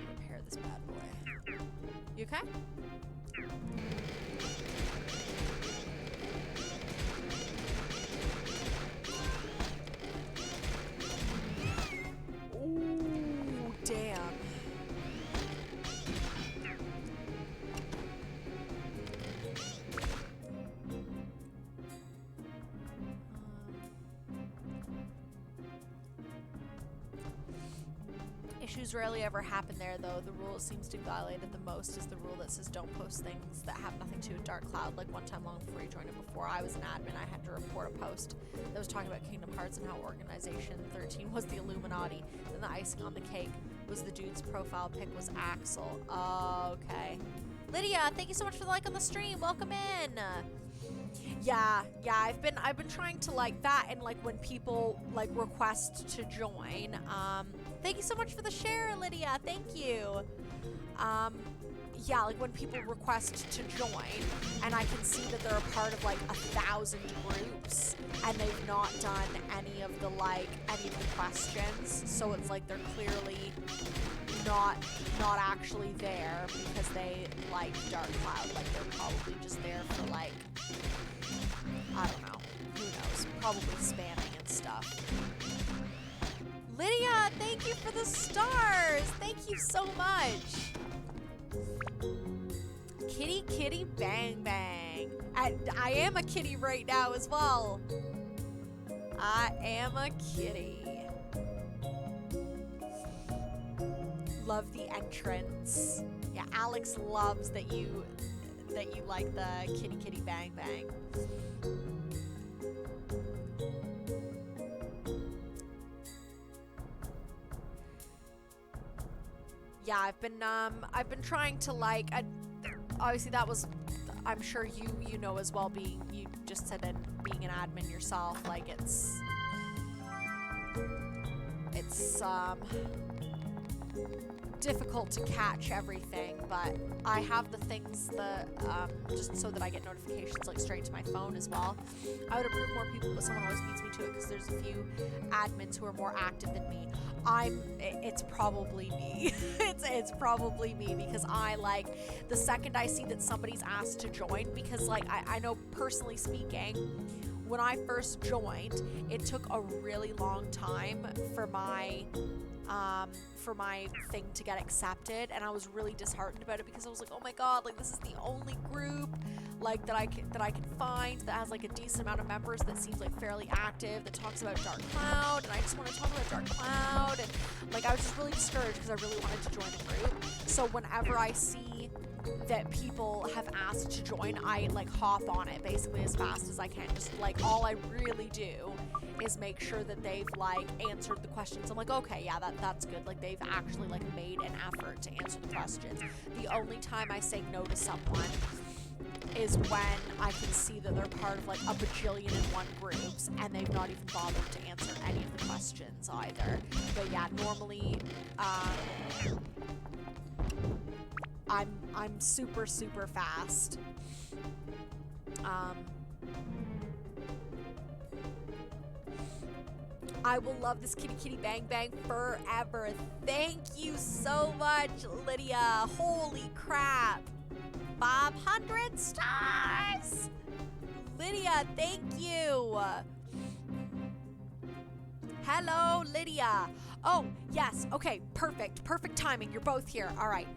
Repair this bad boy. You okay? Ooh, damn. Issues rarely ever happen there, though. The rule it seems to be violated the most is the rule that says don't post things that have nothing to do with Dark Cloud. Like one time long before you joined it, before I was an admin, I had to report a post that was talking about Kingdom Hearts and how Organization 13 was the Illuminati. Then the icing on the cake was the dude's profile pic was Axel. Okay. Lydia, thank you so much for the like on the stream. Welcome in. Yeah, I've been trying to like that, and like when people like request to join. Thank you so much for the share, Lydia. Thank you. Yeah, like when people request to join, and I can see that they're a part of like 1,000 groups, and they've not done any of the questions, so it's like they're clearly not actually there because they like Dark Cloud. Like they're probably just there for like, I don't know, who knows, probably spamming and stuff. Lydia, thank you for the stars. Thank you so much. Kitty kitty bang bang. I am a kitty right now as well. I am a kitty. Love the entrance. Yeah, Alex loves that you like the kitty kitty bang bang. Yeah, I've been trying to like, obviously that was, I'm sure you know as well, you just said that being an admin yourself, like it's difficult to catch everything, but I have the things that just so that I get notifications like straight to my phone as well. I would approve more people, but someone always beats me to it because there's a few admins who are more active than me. It's probably me. it's probably me because I like the second I see that somebody's asked to join, because like I know personally speaking, when I first joined, it took a really long time for my thing to get accepted, and I was really disheartened about it because I was like, oh my god, like this is the only group like that I can find that has like a decent amount of members that seems like fairly active, that talks about Dark Cloud, and I just want to talk about Dark Cloud, and like I was just really discouraged because I really wanted to join the group. So whenever I see that people have asked to join, I like hop on it basically as fast as I can. Just like all I really do is make sure that they've like answered the questions. I'm like, okay, yeah, that's good. Like they've actually like made an effort to answer the questions. The only time I say no to someone is when I can see that they're part of like a bajillion and one groups and they've not even bothered to answer any of the questions either. But yeah, normally I'm super fast. I will love this kitty kitty bang bang forever. Thank you so much, Lydia. Holy crap. 500 stars! Lydia, thank you. Hello, Lydia. Oh, yes. Okay, perfect. Perfect timing. You're both here. All right.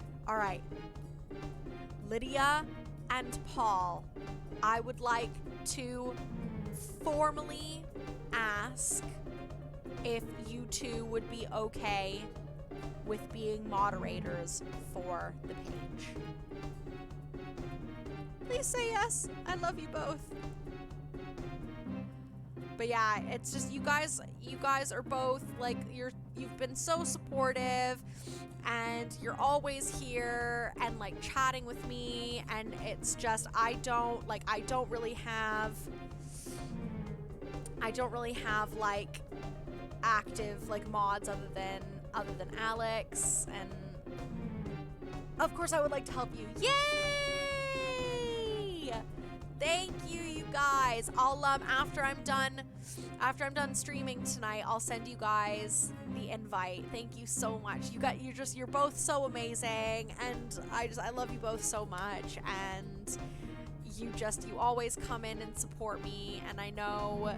Lydia and Paul, I would like to formally ask if you two would be okay with being moderators for the page. Please say yes. I love you both. But yeah, it's just you guys are both like you've been so supportive, and you're always here and like chatting with me, and it's just I don't really have like active like mods other than Alex, and of course I would like to help you. Yay! Thank you, you guys. I'll after I'm done streaming tonight, I'll send you guys the invite. Thank you so much. You're both so amazing, and I love you both so much, and you always come in and support me, and I know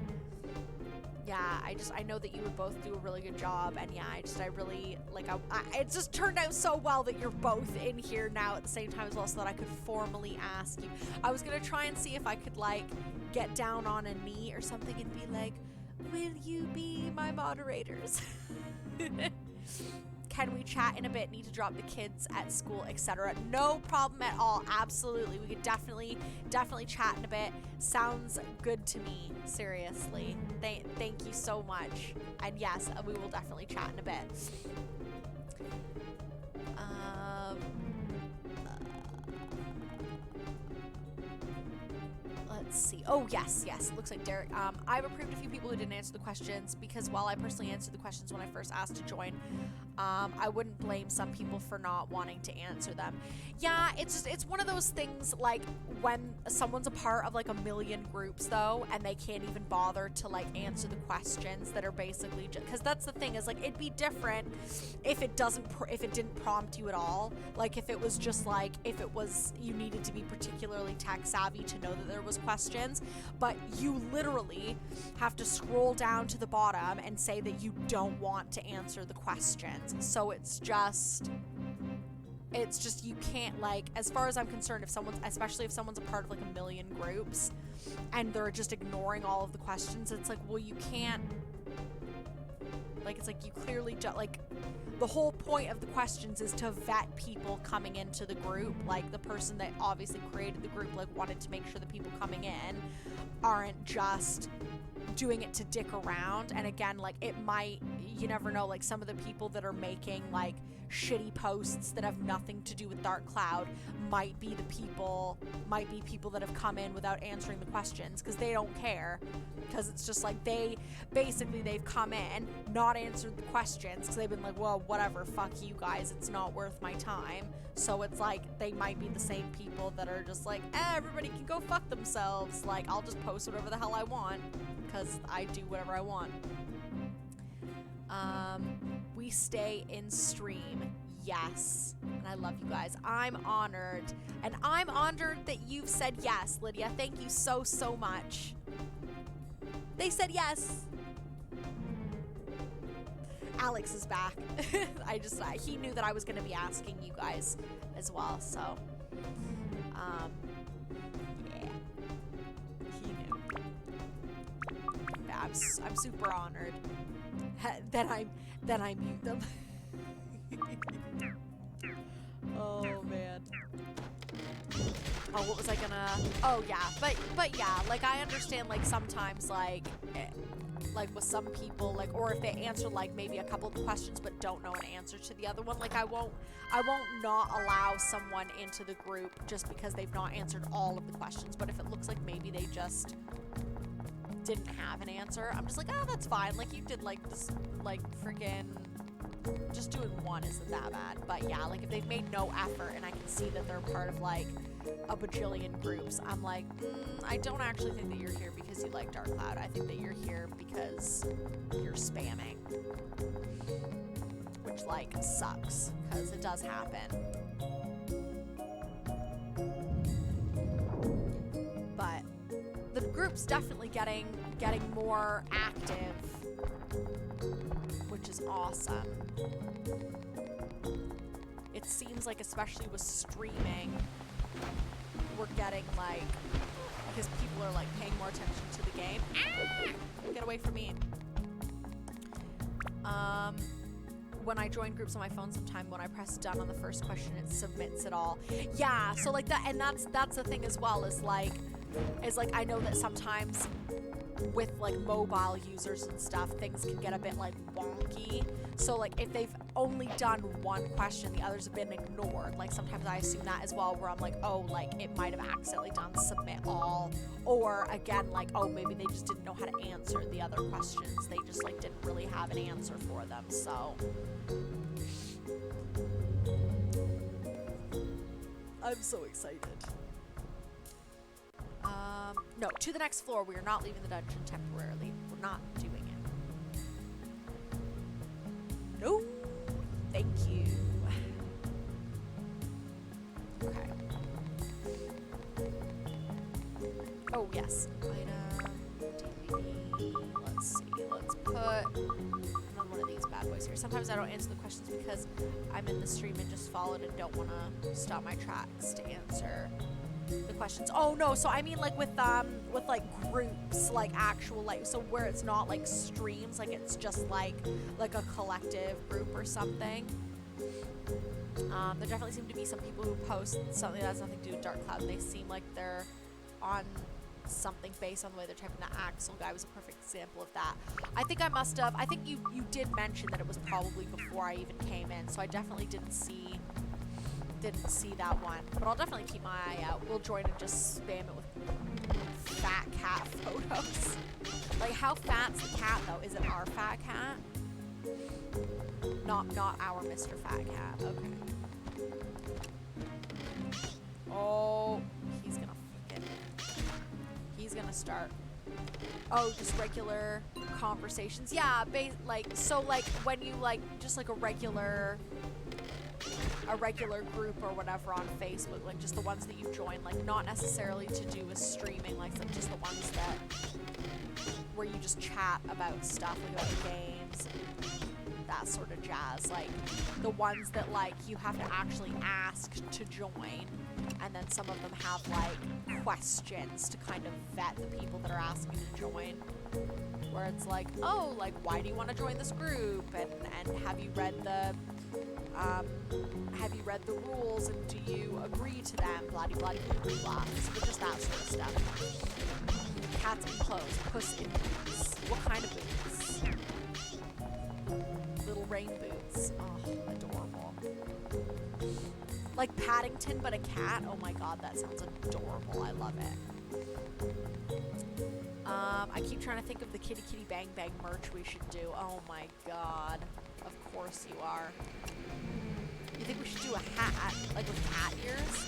I know that you would both do a really good job, and yeah, I really like it just turned out so well that you're both in here now at the same time as well, so that I could formally ask you. I was gonna try and see if I could like get down on a knee or something and be like, will you be my moderators? Can we chat in a bit? Need to drop the kids at school, etc. No problem at all. Absolutely. We could definitely chat in a bit. Sounds good to me. Seriously. Thank you so much. And yes, we will definitely chat in a bit. Let's see. Oh, yes. Looks like Derek. I've approved a few people who didn't answer the questions, because while I personally answered the questions when I first asked to join, I wouldn't blame some people for not wanting to answer them. Yeah, it's one of those things, like when someone's a part of like a million groups though, and they can't even bother to like answer the questions that are basically just, because that's the thing, is like it'd be different if it didn't prompt you at all. Like if it was just like, if it was, you needed to be particularly tech savvy to know that there was questions, but you literally have to scroll down to the bottom and say that you don't want to answer the questions. So it's just you can't, like, as far as I'm concerned, especially if someone's a part of like a million groups and they're just ignoring all of the questions, it's like, well, you can't, like, it's like you clearly like, the whole point of the questions is to vet people coming into the group. Like the person that obviously created the group like wanted to make sure the people coming in aren't just doing it to dick around. And again, like you never know, like some of the people that are making like shitty posts that have nothing to do with Dark Cloud might be people that have come in without answering the questions because they don't care, because it's just like they've come in, not answered the questions because they've been like, well, whatever, fuck you guys, it's not worth my time. So it's like they might be the same people that are just like, everybody can go fuck themselves, like I'll just post whatever the hell I want because I do whatever I want. We stay in stream. Yes. And I love you guys. I'm honored. And I'm honored that you've said yes, Lydia. Thank you so, so much. They said yes. Alex is back. He knew that I was going to be asking you guys as well, so, yeah. He knew. Yeah, I'm super honored. Then I mute them. Oh man. Oh, what was I gonna? Oh yeah, but yeah, like I understand, like sometimes like with some people, like, or if they answer like maybe a couple of the questions but don't know an answer to the other one, like I won't not allow someone into the group just because they've not answered all of the questions. But if it looks like maybe they just didn't have an answer, I'm just like, oh, that's fine. Like you did like this, like freaking just doing one isn't that bad. But yeah, like if they've made no effort and I can see that they're part of like a bajillion groups, I'm like, I don't actually think that you're here because you like Dark Cloud. I think that you're here because you're spamming, which like sucks because it does happen. But the group's definitely getting more active, which is awesome. It seems like, especially with streaming, we're getting like, because people are like paying more attention to the game. Get away from me. When I join groups on my phone sometime, when I press done on the first question, it submits it all. Yeah, so like that, and that's the thing as well, is like I know that sometimes with like mobile users and stuff, things can get a bit like wonky. So like if they've only done one question, the others have been ignored. Like sometimes I assume that as well, where I'm like, oh, like it might have accidentally done submit all, or again, like, oh, maybe they just didn't know how to answer the other questions. They just like didn't really have an answer for them. So I'm so excited. No, to the next floor. We are not leaving the dungeon temporarily. We're not doing it. No, thank you. Okay. Oh, yes. Item, DVD. Let's see. Let's put another one of these bad boys here. Sometimes I don't answer the questions because I'm in the stream and just followed and don't want to stop my tracks to answer the questions. Oh no, so I mean like with like groups, like actual like, so where it's not like streams, like it's just like a collective group or something. There definitely seem to be some people who post something that has nothing to do with Dark Cloud, and they seem like they're on something based on the way they're typing. The Axel guy was a perfect example of that. I think I must have, I think you did mention that it was probably before I even came in, so I definitely didn't see that one, but I'll definitely keep my eye out. We'll join and just spam it with fat cat photos. Like, how fat's the cat though? Is it our fat cat? Not our Mr. Fat Cat. Okay. Oh, he's gonna start. Oh, just regular conversations. Yeah, like, so like when you like just like a regular group or whatever on Facebook, like just the ones that you join, like not necessarily to do with streaming, like just the ones that where you just chat about stuff, like about games and that sort of jazz, like the ones that like you have to actually ask to join, and then some of them have like questions to kind of vet the people that are asking to join, where it's like, oh, like why do you want to join this group, and have you read the rules, and do you agree to them, blah blah blah blah blah. So just that sort of stuff. Cats in clothes, puss in boots. What kind of boots? Little rain boots. Oh, adorable. Like Paddington, but a cat. Oh my god, that sounds adorable. I love it. I keep trying to think of the Kitty Kitty Bang Bang merch we should do. Oh my god. Of course you are. You think we should do a hat, like with cat ears?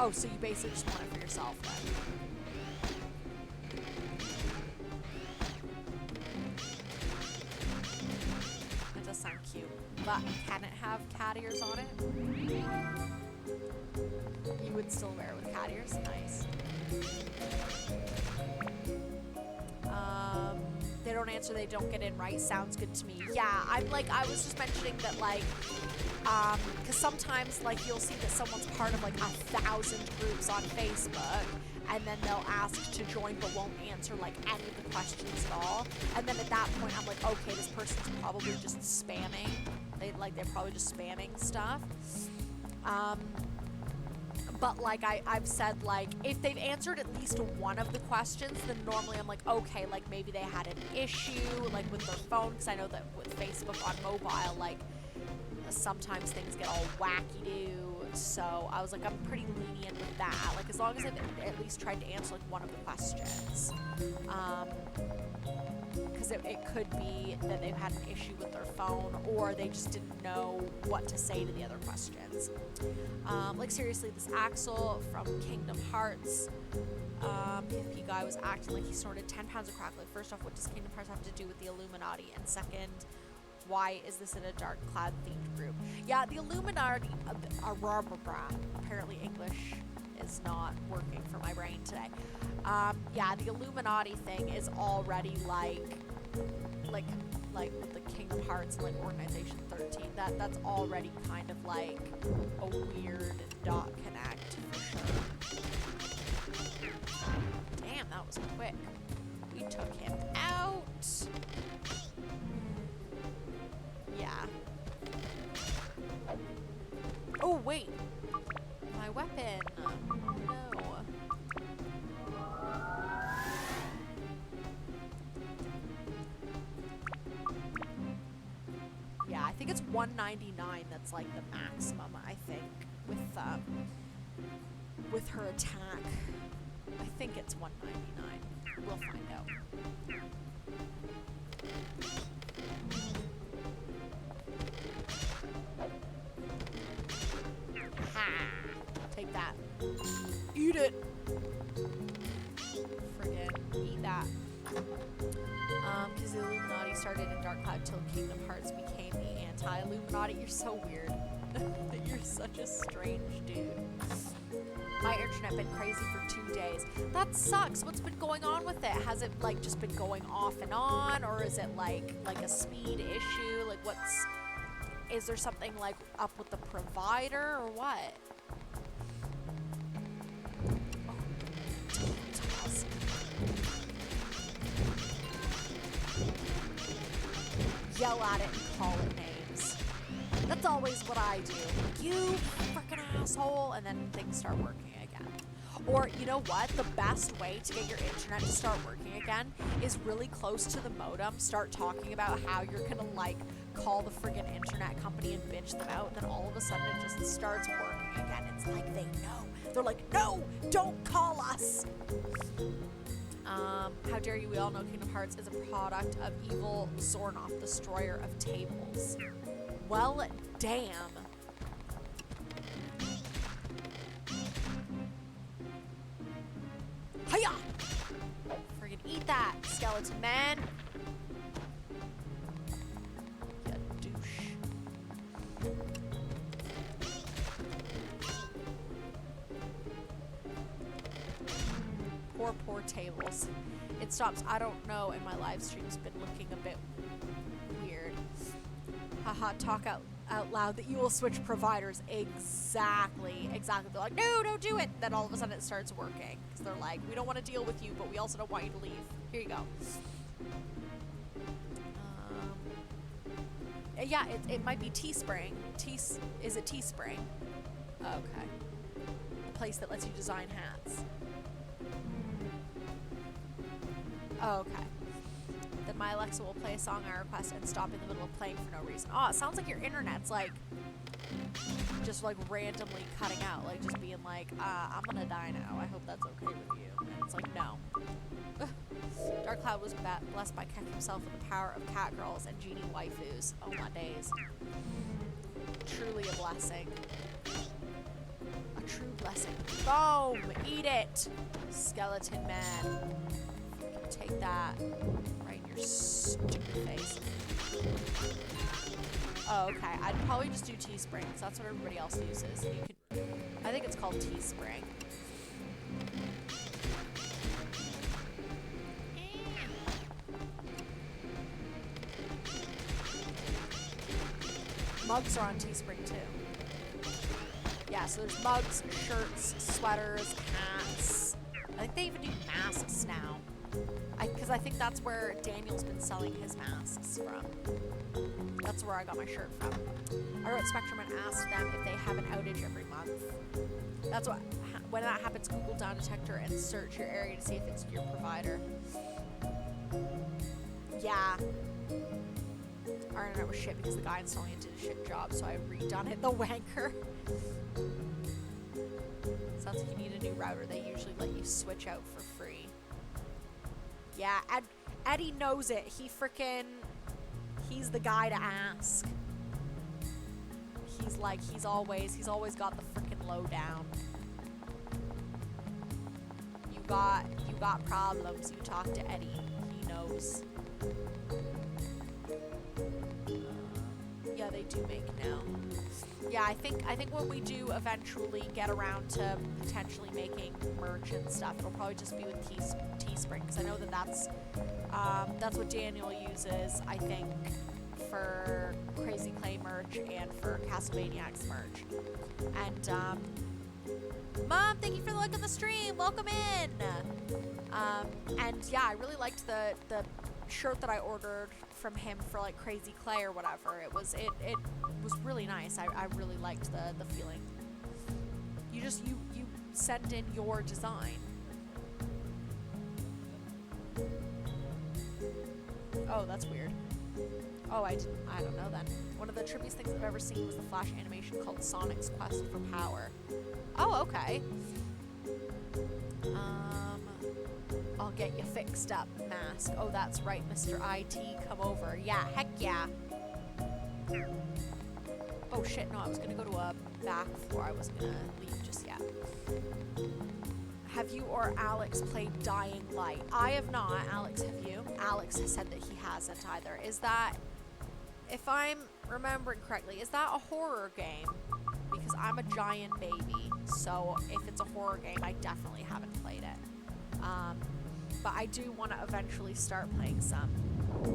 Oh, so you basically just want it for yourself then. That does sound cute. But can it have cat ears on it? You would still wear it with cat ears? Nice. They don't answer, they don't get in right. Sounds good to me. Yeah, I'm like, I was just mentioning that, like, because sometimes, like, you'll see that someone's part of, like, 1,000 groups on Facebook, and then they'll ask to join but won't answer, like, any of the questions at all. And then at that point, I'm like, okay, this person's probably just spamming. They're probably just spamming stuff. But like I've said, like if they've answered at least one of the questions, then normally I'm like, okay, like maybe they had an issue like with their phone, because I know that with Facebook on mobile, like sometimes things get all wacky-doo. So I was like, I'm pretty lenient with that. Like as long as they've at least tried to answer like one of the questions. Because it could be that they've had an issue with their phone, or they just didn't know what to say to the other questions. Like seriously, this Axel from Kingdom Hearts PvP guy was acting like he snorted 10 pounds of crack. Like first off, what does Kingdom Hearts have to do with the Illuminati? And second, why is this in a Dark Cloud themed group? Yeah, the Illuminati, apparently English is not working for my brain today. Yeah, the Illuminati thing is already like with the Kingdom Hearts and like Organization 13, that's already kind of like a weird dot connect for sure. Damn, that was quick. We took him out. Yeah. Oh wait, my weapon. happen? Oh no. Yeah, I think it's $199 that's like the maximum, I think, with her attack. I think it's $199. We'll find out. Ha! Take that. Eat it! Friggin' eat that. Because the Illuminati started in Dark Cloud till Kingdom Hearts became the anti-Illuminati. You're so weird. You're such a strange dude. My internet been crazy for 2 days. That sucks. What's been going on with it? Has it like just been going off and on, or is it like a speed issue? Like is there something like up with the provider or what? Yell at it and call it names. That's always what I do. You freaking asshole, and then things start working again. Or, you know what? The best way to get your internet to start working again is really close to the modem. Start talking about how you're gonna, like, call the friggin' internet company and bitch them out, and then all of a sudden it just starts working again. It's like they know. They're like, no, don't call us! How dare you, we all know Kingdom Hearts is a product of evil Zornoff, destroyer of tables. Well, damn. Hiya! Friggin' eat that, skeleton man! You douche. Poor tables. It stops. I don't know, and my live stream's been looking a bit weird. Haha, talk out loud that you will switch providers. Exactly. They're like, no, don't do it. Then all of a sudden it starts working. Because they're like, we don't want to deal with you, but we also don't want you to leave. Here you go. Yeah, it might be Teespring. Is it Teespring? Okay. The place that lets you design hats. Oh, okay. Then my Alexa will play a song I request and stop in the middle of playing for no reason. Oh, it sounds like your internet's like just like randomly cutting out, like just being like, I'm gonna die now. I hope that's okay with you. And it's like, no. Dark Cloud was blessed by Keck himself with the power of cat girls and genie waifus. Oh my days. Truly a blessing. A true blessing. Boom! Eat it! Skeleton man. Take that right in your stupid face. Oh, okay. I'd probably just do Teespring, because that's what everybody else uses. You could, I think it's called Teespring. Mugs are on Teespring too. Yeah, so there's mugs, shirts, sweaters, hats. I think they even do masks now. Because I think that's where Daniel's been selling his masks from. That's where I got my shirt from. I wrote Spectrum and asked them if they have an outage every month. That's what, when that happens, Google Down Detector and search your area to see if it's your provider. Yeah. Our internet was shit because the guy installing it did a shit job, so I redone it, the wanker. Sounds like you need a new router. They usually let you switch out for free. Yeah, Eddie knows it. He's the guy to ask. He's always got the frickin' lowdown. You got problems, you talk to Eddie. He knows. Yeah, they do make now. Yeah, I think when we do eventually get around to potentially making merch and stuff, it'll probably just be with Teespring, because I know that's what Daniel uses, I think, for Crazy Clay merch and for Castlevaniacs merch. And Mom, thank you for the like on the stream. Welcome in. And yeah, I really liked the shirt that I ordered from him for like Crazy Clay or whatever. It was really nice. I really liked the feeling. You send in your design. Oh, that's weird. Oh, I don't know then. One of the trippiest things I've ever seen was the Flash animation called Sonic's Quest for Power. Oh, okay. I'll get you fixed up, Mask. Oh, that's right, Mr. IT, come over. Yeah, heck yeah. Oh shit, no, I was gonna go to a back floor. I wasn't gonna leave just yet. Have you or Alex played Dying Light? I have not. Alex, have you? Alex has said that he hasn't either. Is that, if I'm remembering correctly, is that a horror game? Because I'm a giant baby, so if it's a horror game, I definitely haven't played it. But I do want to eventually start playing some.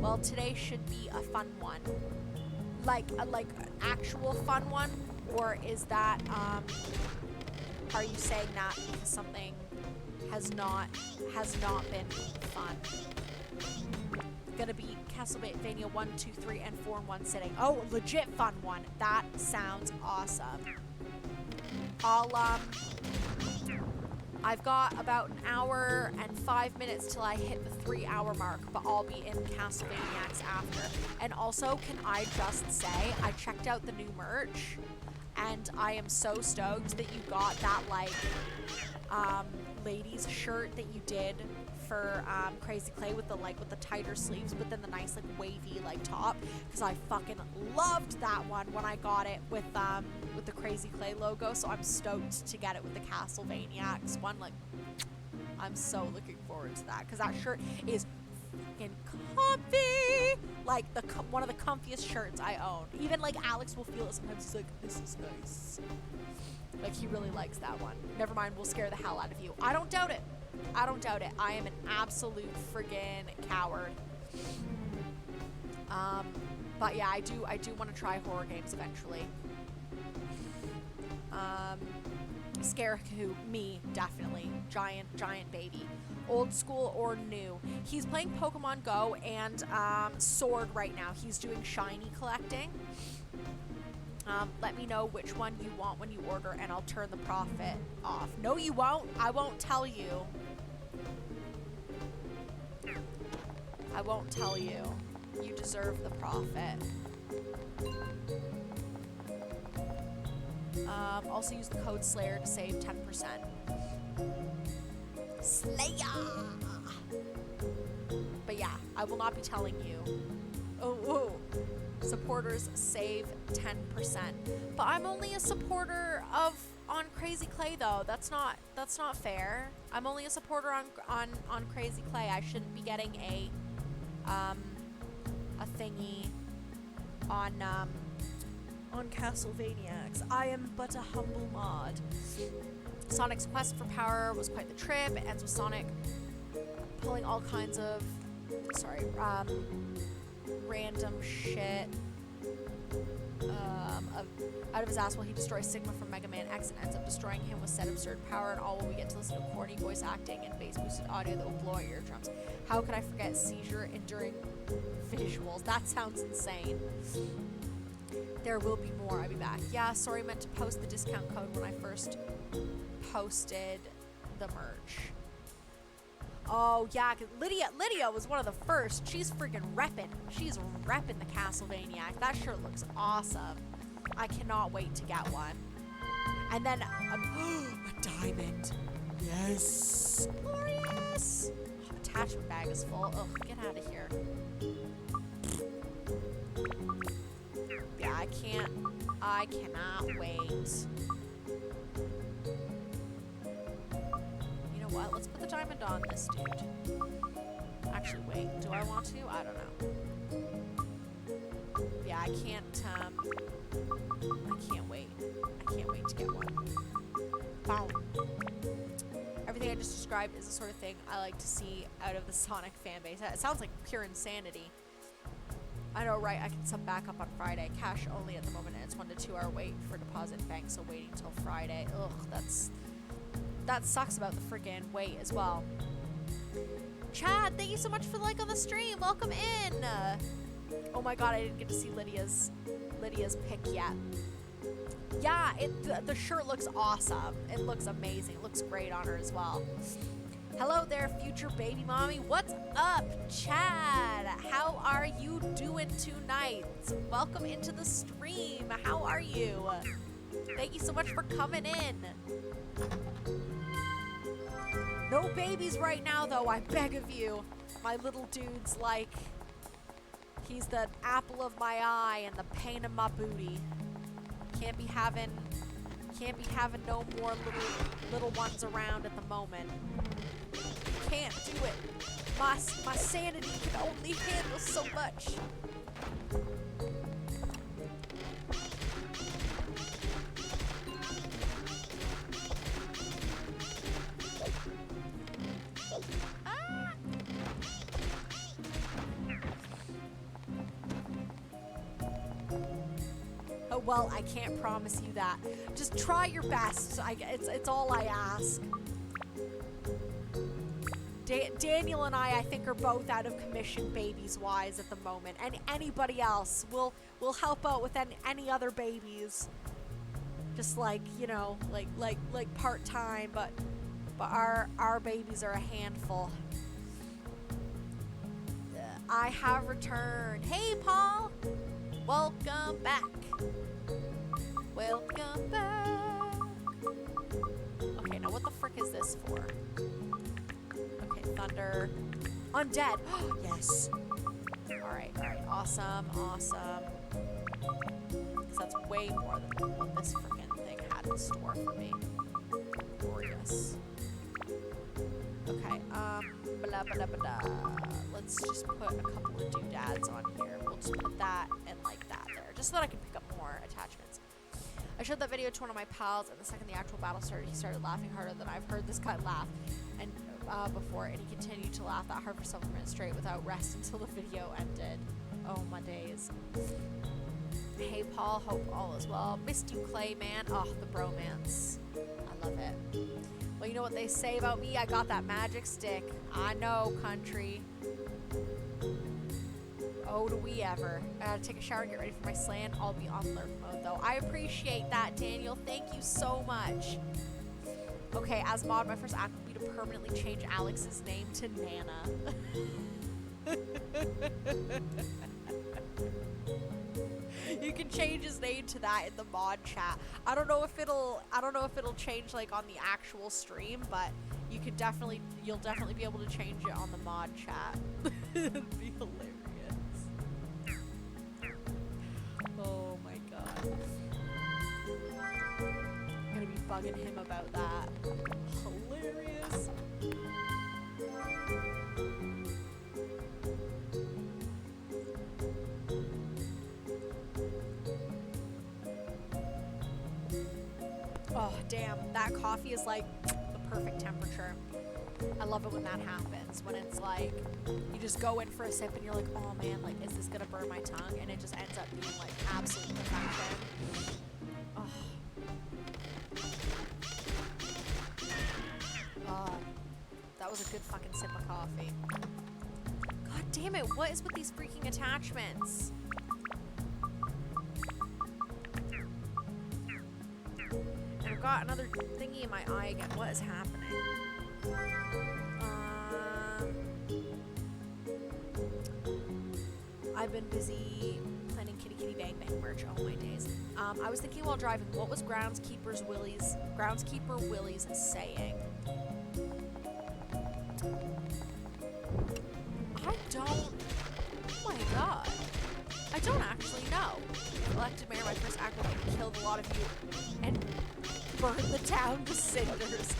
Well, today should be a fun one. Like an actual fun one? Or is that, are you saying that because something has not been fun? Gonna be Castlevania 1, 2, 3, and 4 in one sitting. Oh, legit fun one. That sounds awesome. I've got about an hour and 5 minutes till I hit the 3-hour mark, but I'll be in Castlevaniacs after. And also, can I just say, I checked out the new merch, and I am so stoked that you got that, like, ladies shirt that you did for Crazy Clay with the tighter sleeves, but then the nice like wavy like top, because I fucking loved that one when I got it with the Crazy Clay logo. So I'm stoked to get it with the Castlevaniacs one. Like, I'm so looking forward to that, because that shirt is fucking comfy. Like one of the comfiest shirts I own. Even like Alex will feel it sometimes. He's like, this is nice. Like, he really likes that one. Never mind, we'll scare the hell out of you. I don't doubt it. I don't doubt it. I am an absolute friggin' coward. But yeah, I do want to try horror games eventually. Scare who? Me, definitely. Giant baby. Old school or new? He's playing Pokemon Go and Sword right now. He's doing shiny collecting. Let me know which one you want when you order, and I'll turn the profit off. No, you won't. I won't tell you. I won't tell you. You deserve the profit. Also use the code Slayer to save 10%. Slayer! But yeah, I will not be telling you. Oh. Supporters save 10%. But I'm only a supporter on Crazy Clay though. That's not fair. I'm only a supporter on Crazy Clay. I shouldn't be getting a thingy on Castlevaniacs. I am but a humble mod. Sonic's quest for power was quite the trip. It ends with Sonic pulling all kinds of random shit out of his ass while he destroys Sigma from Mega Man X and ends up destroying him with said absurd power, and all while we get to listen to corny voice acting and bass boosted audio that will blow out your eardrums. How could I forget seizure enduring visuals? That sounds insane. There will be more. I'll be back. Yeah, sorry, meant to post the discount code when I first posted the merch. Oh, yeah, 'cause Lydia was one of the first. She's freaking repping. She's repping the Castlevaniac. That shirt looks awesome. I cannot wait to get one. And then, a diamond. Yes. Glorious. Oh, attachment bag is full. Ugh, get out of here. Yeah, I cannot wait. What? Let's put the diamond on this dude. Actually, wait. Do I want to? I don't know. Yeah, I can't wait. I can't wait to get one. Boom. Everything I just described is the sort of thing I like to see out of the Sonic fanbase. It sounds like pure insanity. I know, right? I can sub back up on Friday. Cash only at the moment, and it's 1 to 2 hour wait for deposit bank, so waiting till Friday. Ugh, that sucks about the friggin' wait as well. Chad, thank you so much for the like on the stream. Welcome in. Oh my god, I didn't get to see Lydia's pic yet. Yeah, the shirt looks awesome. It looks amazing. It looks great on her as well. Hello there, future baby mommy. What's up, Chad? How are you doing tonight? Welcome into the stream. How are you? Thank you so much for coming in. No babies right now, though, I beg of you. My little dude's like, he's the apple of my eye and the pain in my booty. Can't be having no more little ones around at the moment. Can't do it. My sanity can only handle so much. Oh, well, I can't promise you that. Just try your best. It's all I ask. Daniel and I think, are both out of commission babies-wise at the moment. And anybody else will help out with any other babies. Just like, you know, like part-time, but our babies are a handful. I have returned. Hey, Paul! Welcome back. Welcome back. Okay, now what the frick is this for? Okay, thunder. Undead. Yes. Alright, awesome. Because that's way more than what this frickin' thing had in store for me. Glorious. Okay, blah, blah, blah, blah. Let's just put a couple of doodads on here. We'll just put that and like that there, just so that I can pick up more attachments. I showed that video to one of my pals, and the second the actual battle started, he started laughing harder than I've heard this guy laugh and before, and he continued to laugh that hard for several minutes straight without rest until the video ended. Oh, my days. Hey, Paul, hope all is well. Missed you, Clay, man. Oh, the bromance. I love it. Well, you know what they say about me? I got that magic stick. I know, country. Oh, do we ever. I gotta take a shower and get ready for my slan. I'll be on lurk mode, though. I appreciate that, Daniel. Thank you so much. Okay, as mod, my first act will be to permanently change Alex's name to Nana. You can change his name to that in the mod chat. I don't know if it'll change like on the actual stream, but you'll definitely be able to change it on the mod chat. It'd be hilarious. Oh my god. I'm gonna be bugging him about that. Hilarious. Oh, damn. That coffee is like the perfect temperature. I love it when that happens. When it's like, you just go in for a sip and you're like, oh man, like, is this gonna burn my tongue? And it just ends up being like absolute perfection. Oh. That was a good fucking sip of coffee. God damn it, what is with these freaking attachments? And I've got another thingy in my eye again. What is happening? I've been busy planning Kitty Kitty Bang Bang merch. Oh my days. I was thinking while driving, what was Groundskeeper Willie's saying? I don't. Oh my god. I don't actually know. Elected mayor, my first act will be to kill a lot of you and burn the town to cinders.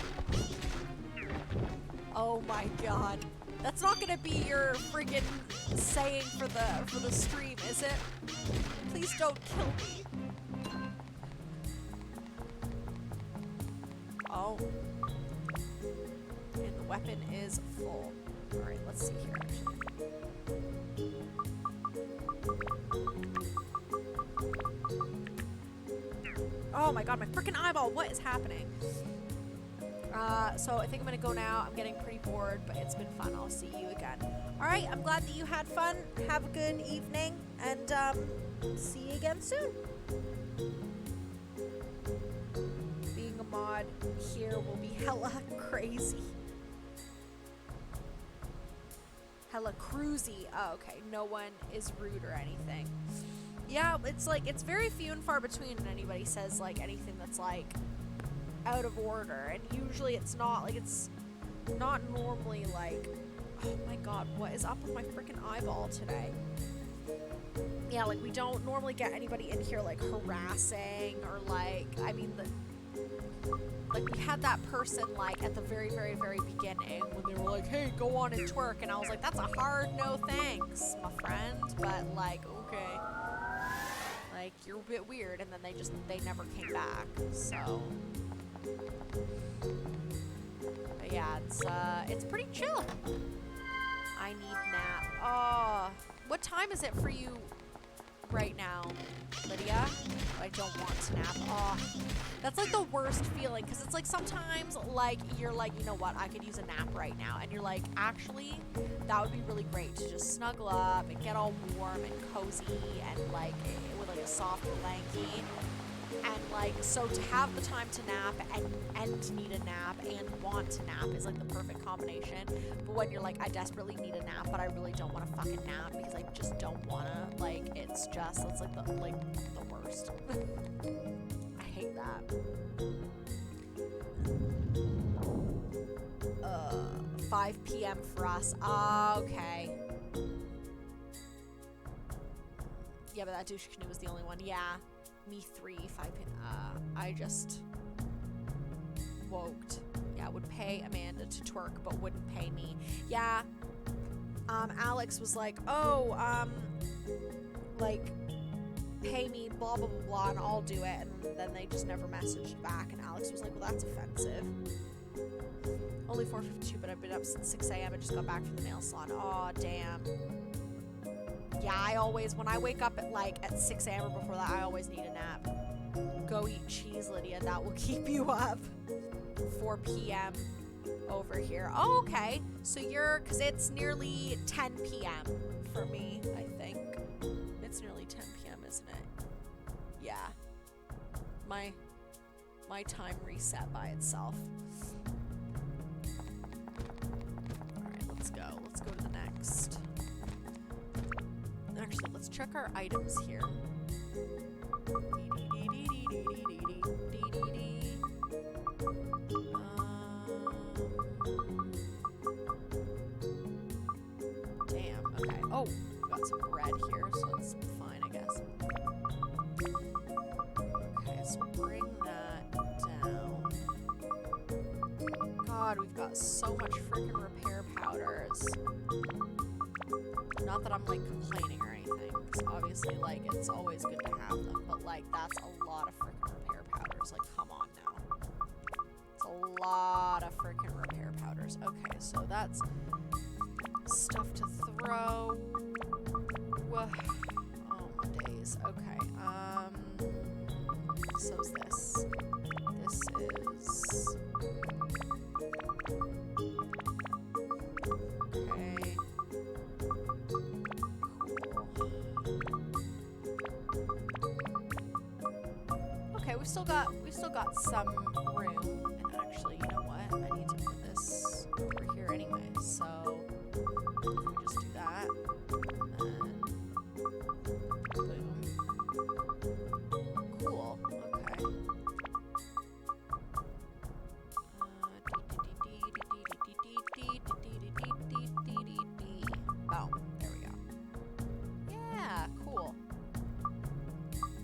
Oh my god. That's not gonna be your friggin' saying for the stream, is it? Please don't kill me. Oh. And the weapon is full. Alright, let's see here actually. Oh my god, my freaking eyeball! What is happening? So I think I'm gonna go now. I'm getting pretty bored, but it's been fun. I'll see you again. Alright, I'm glad that you had fun. Have a good evening, and see you again soon. everyone here will be hella crazy. Hella cruisy. Oh, okay. No one is rude or anything. Yeah, it's like, it's very few and far between when anybody says, like, anything that's, like, out of order. And usually it's not, like, it's not normally, like, oh my god, what is up with my freaking eyeball today? Yeah, like, we don't normally get anybody in here, like, harassing or, like, I mean, like, we had that person, like, at the very, very, very beginning when they were like, hey, go on and twerk. And I was like, that's a hard no thanks, my friend. But, like, okay. Like, you're a bit weird. And then they never came back. So. But yeah, it's pretty chill. I need nap. Oh, what time is it for you right now, Lydia? I don't want to nap. Oh, that's like the worst feeling, because it's like sometimes like you're like, you know what, I could use a nap right now, and you're like, actually that would be really great to just snuggle up and get all warm and cozy and like with like a soft blankie. And like, so to have the time to nap and need a nap and want to nap is like the perfect combination. But when you're like, I desperately need a nap, but I really don't want to fucking nap because I just don't wanna, like, it's like the worst. I hate that. 5 p.m. for us. Okay. Yeah, but that douche canoe was the only one. Yeah. Me 3, 5 p.m. I just woked. Yeah, would pay Amanda to twerk, but wouldn't pay me. Yeah. Alex was like, oh, like, pay me, blah, blah, blah, blah, and I'll do it. And then they just never messaged back. And Alex was like, well, that's offensive. Only 4:52, but I've been up since 6 a.m. I just got back from the nail salon. Aw, damn. Yeah, I always, when I wake up at 6 a.m. or before that, I always need a nap. Go eat cheese, Lydia. That will keep you up. 4 p.m. over here. Oh, okay. So because it's nearly 10 p.m. for me, I think. It's nearly 10 p.m., isn't it? Yeah. My time reset by itself. Alright, let's go. Let's go to the next. Actually, let's check our items here. Damn, okay. Oh, we got some bread here, so it's fine, I guess. Okay, so bring that down. God, we've got so much freaking repair powders. Not that I'm, like, complaining or anything, because obviously, like, it's always good to have them, but, like, that's a lot of freaking repair powders. Like, come on now. It's a lot of freaking repair powders. Okay, so that's stuff to throw. Oh, my days. Okay, so's this. This is... Okay. Okay, we've still got some room. And actually, you know what? I need to put this over here anyway. So if we just do that, and boom. Cool. Okay. Oh, there we go. Yeah, cool.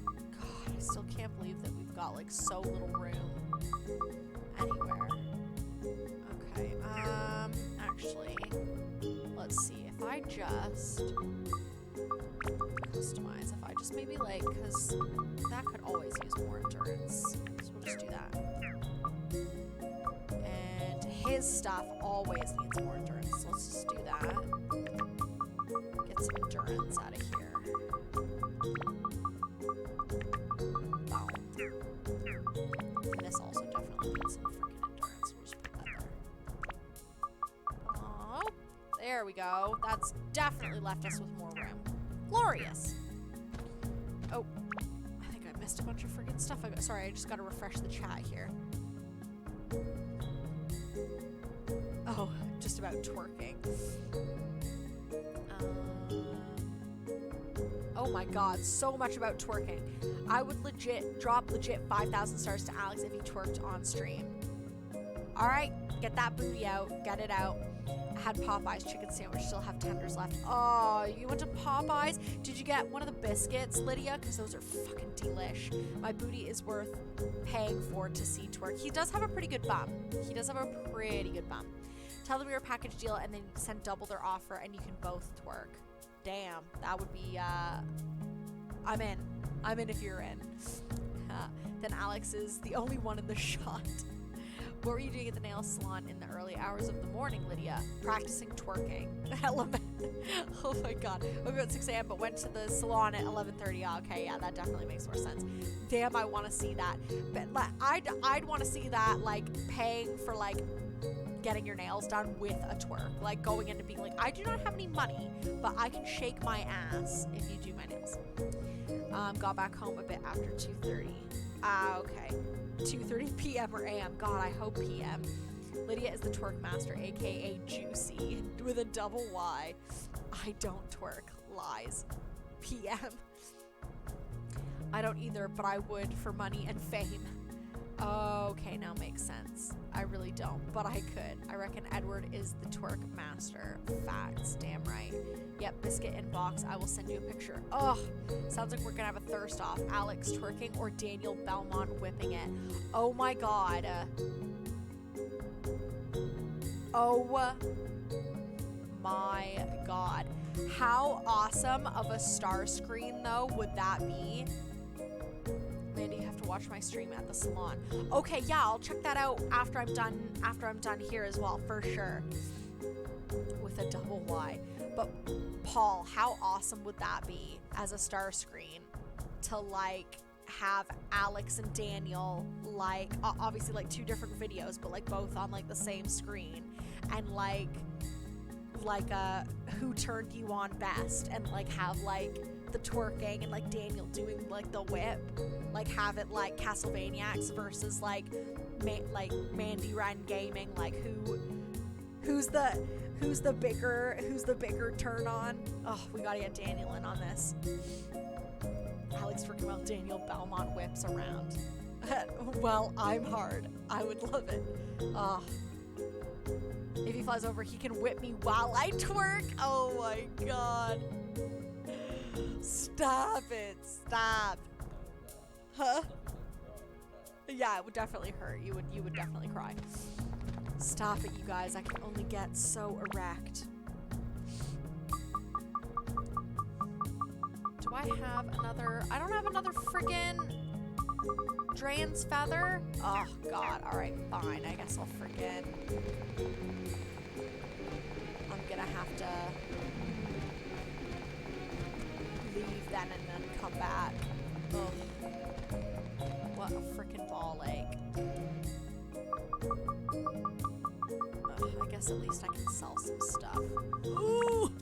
God, I still can't believe that we've got like so little room anywhere. Okay, actually, let's see, if I just customize, if I just maybe like, because that could always use more endurance, so we'll just do that. And his stuff always needs more endurance, so let's just do that. Get some endurance out of here. Wow. And this also definitely needs some freaking endurance. We'll just put that there. Oh, there we go. That's definitely left us with more room. Glorious. Oh, I think I missed a bunch of freaking stuff. Sorry, I just gotta refresh the chat here. just about twerking. Oh my god, so much about twerking. I would drop 5,000 stars to Alex if he twerked on stream. Alright, get that booty out, get it out. I had Popeye's chicken sandwich, still have tenders left. Oh, you went to Popeye's? Did you get one of the biscuits, Lydia? Because those are fucking delish. My booty is worth paying for to see twerk. He does have a pretty good bum. Tell them you're a package deal and then send double their offer and you can both twerk. Damn, that would be, I'm in. I'm in if you're in. Then Alex is the only one in the shot. What were you doing at the nail salon in the early hours of the morning, Lydia? Practicing twerking. Oh my god. Woke up at 6 a.m. but went to the salon at 11:30. Oh, okay, yeah, that definitely makes more sense. Damn, I want to see that. But like, I'd want to see that, like, paying for, like, getting your nails done with a twerk. Like, going in and being like, I do not have any money, but I can shake my ass if you do my nails. Got back home a bit after 2:30. Okay. 2:30 p.m. or a.m. God, I hope p.m. Lydia is the twerk master, aka Juicy, with a double Y. I don't twerk. Lies. p.m. I don't either, but I would for money and fame. Okay, now makes sense. I really don't, but I could. I reckon Edward is the twerk master. Facts, damn right. Yep, biscuit inbox. I will send you a picture. Ugh, sounds like we're gonna have a thirst off. Alex twerking or Daniel Belmont whipping it. Oh my god. Oh my god. How awesome of a star screen though would that be? Mandy, you have to watch my stream at the salon. Okay, yeah, I'll check that out after I'm done here as well, for sure. With a double Y. But Paul, how awesome would that be as a star screen to like have Alex and Daniel, like obviously like two different videos, but like both on like the same screen, and like who turned you on best, and like have like the twerking and like Daniel doing like the whip, like have it like Castlevaniacs versus like Mandy Ren Gaming, like who's the bigger turn on. Oh, we gotta get Daniel in on this. Alex freaking well, Daniel Belmont whips around. Well, I'm hard. I would love it. Oh. If he flies over, he can whip me while I twerk. Oh my god. Stop it. Stop. Huh? Yeah, it would definitely hurt. You would definitely cry. Stop it, you guys. I can only get so erect. Do I have another? I don't have another friggin' Draen's feather? Oh god, alright, fine. I guess I'll friggin' I'm gonna have to leave then and then come back. Ugh. What a frickin' ball ache. Ugh, I guess at least I can sell some stuff. Ooh!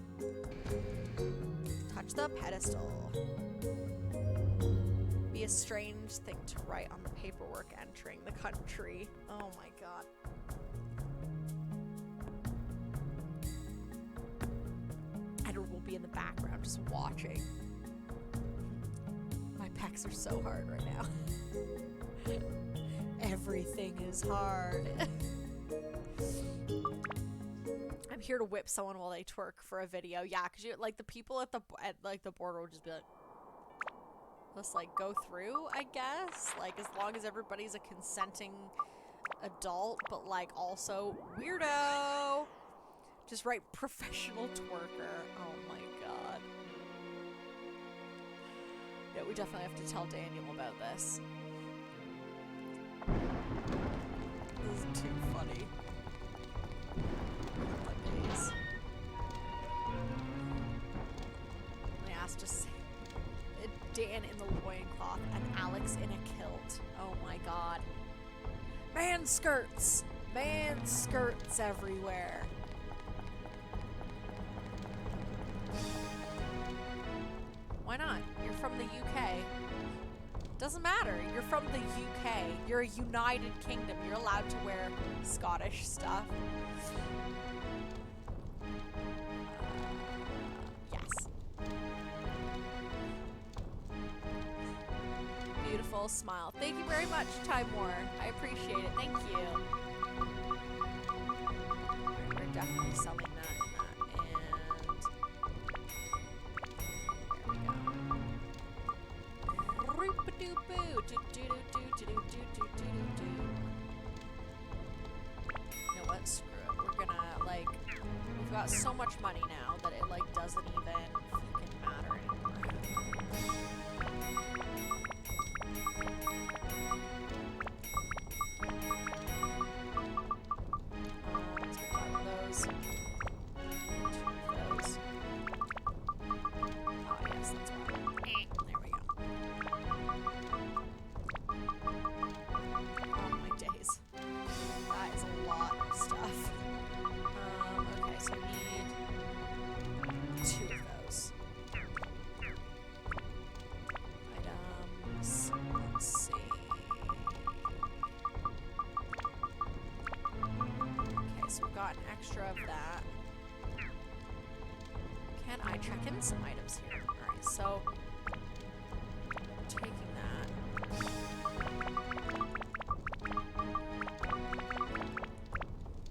Touch the pedestal. Be a strange thing to write on the paperwork entering the country. Oh my god. Edward will be in the background just watching. My pecs are so hard right now. Everything is hard. I'm here to whip someone while they twerk for a video. Yeah, because you like the people at the border will just be like, let's like go through, I guess. Like as long as everybody's a consenting adult, but like also weirdo. Just write professional twerker. Oh my god. Yeah, we definitely have to tell Daniel about this. This is too funny. My ass just Dan in the loincloth and Alex in a kilt. Oh my god. Man skirts! Man skirts everywhere. Why not? You're from the UK. Doesn't matter. You're from the UK. You're a United Kingdom. You're allowed to wear Scottish stuff. Yes. Beautiful smile. Thank you very much, Timor. I appreciate it. Thank you. We're definitely selling that and that. And there we go. You know what? Screw it. We're gonna, like, we've got so much money now that it, like, doesn't even fucking matter anymore. Let's get one of those. Two of those. Oh, yes, that's one. There we go. Oh my days. That is a lot of stuff. Okay, so I need 2 of those. Items. Let's see. Okay, so we've got an extra of that. Can I check in some items here? Alright, so taking that.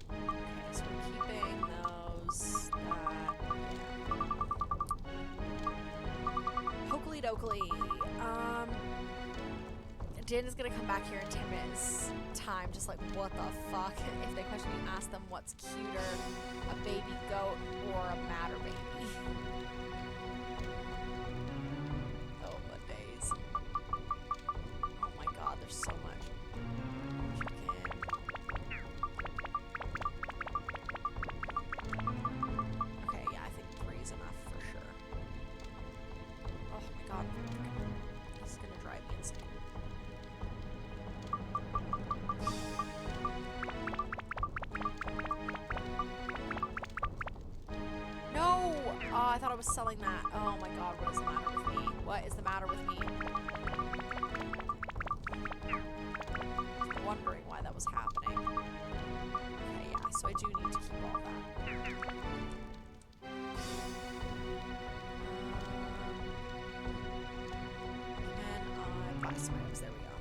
Okay, so we're keeping those, that, yeah. Hokely dokely. Dana's gonna come back here in 10 minutes time, just like, what the fuck? If they question you, ask them what's cuter, a baby goat or a matter baby. Oh, what days. Oh my god, there's so much. Chicken. Okay, yeah, I think 3 is enough for sure. Oh my god, this is gonna drive me insane. No! Oh, I thought I was selling that. Oh my god, what is the matter with me? What is the matter with me? I'm wondering why that was happening. Okay, yeah, so I do need to keep all that. Can I buy some items? There we go.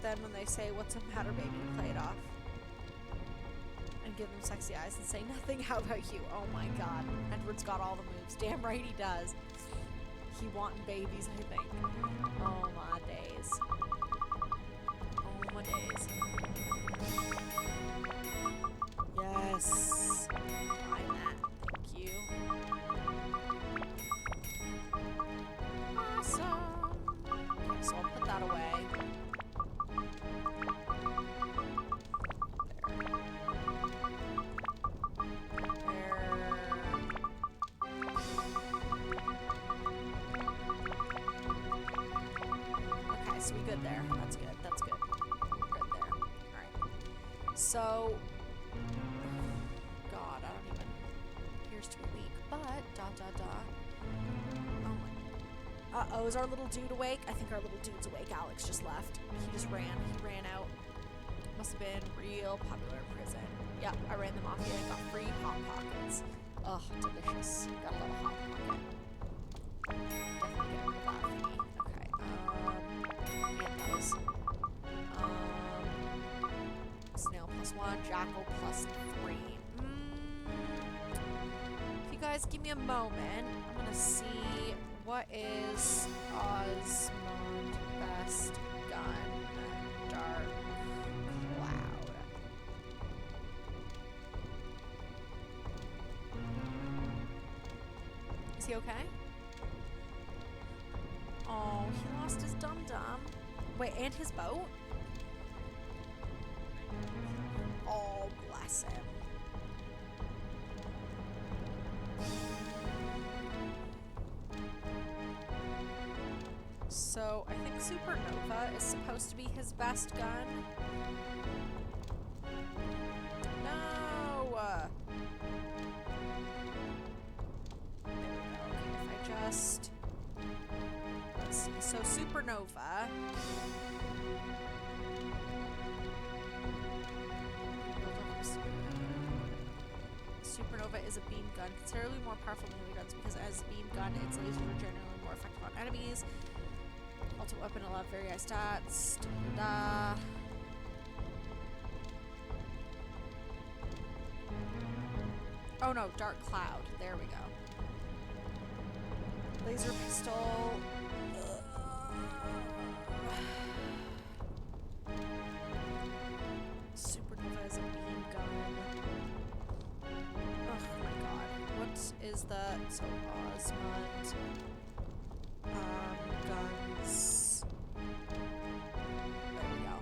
Then when they say, what's a matter, baby, play it off. And give them sexy eyes and say nothing. How about you? Oh my god. Edward's got all the moves. Damn right he does. He wanting babies, I think. Oh my days. Oh my days. Yes. Buy that. Thank you. Awesome. Okay, so I'll put that away. So we good there. That's good. That's good. We're good there. Alright. So, God, I don't even. Here's to a week. But, Oh my. Uh-oh, is our little dude awake? I think our little dude's awake. Alex just left. He just ran. He ran out. Must have been real popular in prison. Yep, I ran the mafia and got free Hot Pockets. Ugh, delicious. Got a little Hot Pocket. Definitely get rid of that thingy. And those. Snail +1, Jackal +3. If you guys give me a moment, I'm gonna see what is Osmond best gun. Dark Cloud. Is he okay? Oh, he lost his dum-dum. Wait, and his boat? Oh, bless him. So, I think Supernova is supposed to be his best gun. No! There we go. Okay, if I just... Supernova. Supernova is a beam gun, considerably more powerful than other guns because as a beam gun, its lasers are generally more effective on enemies. Ultimate weapon allowed very high stats. Da. Oh no, Dark Cloud. There we go. Laser pistol. Supernova is a beam gun. Oh my god. What is that? So Osmond. Guns. There we go.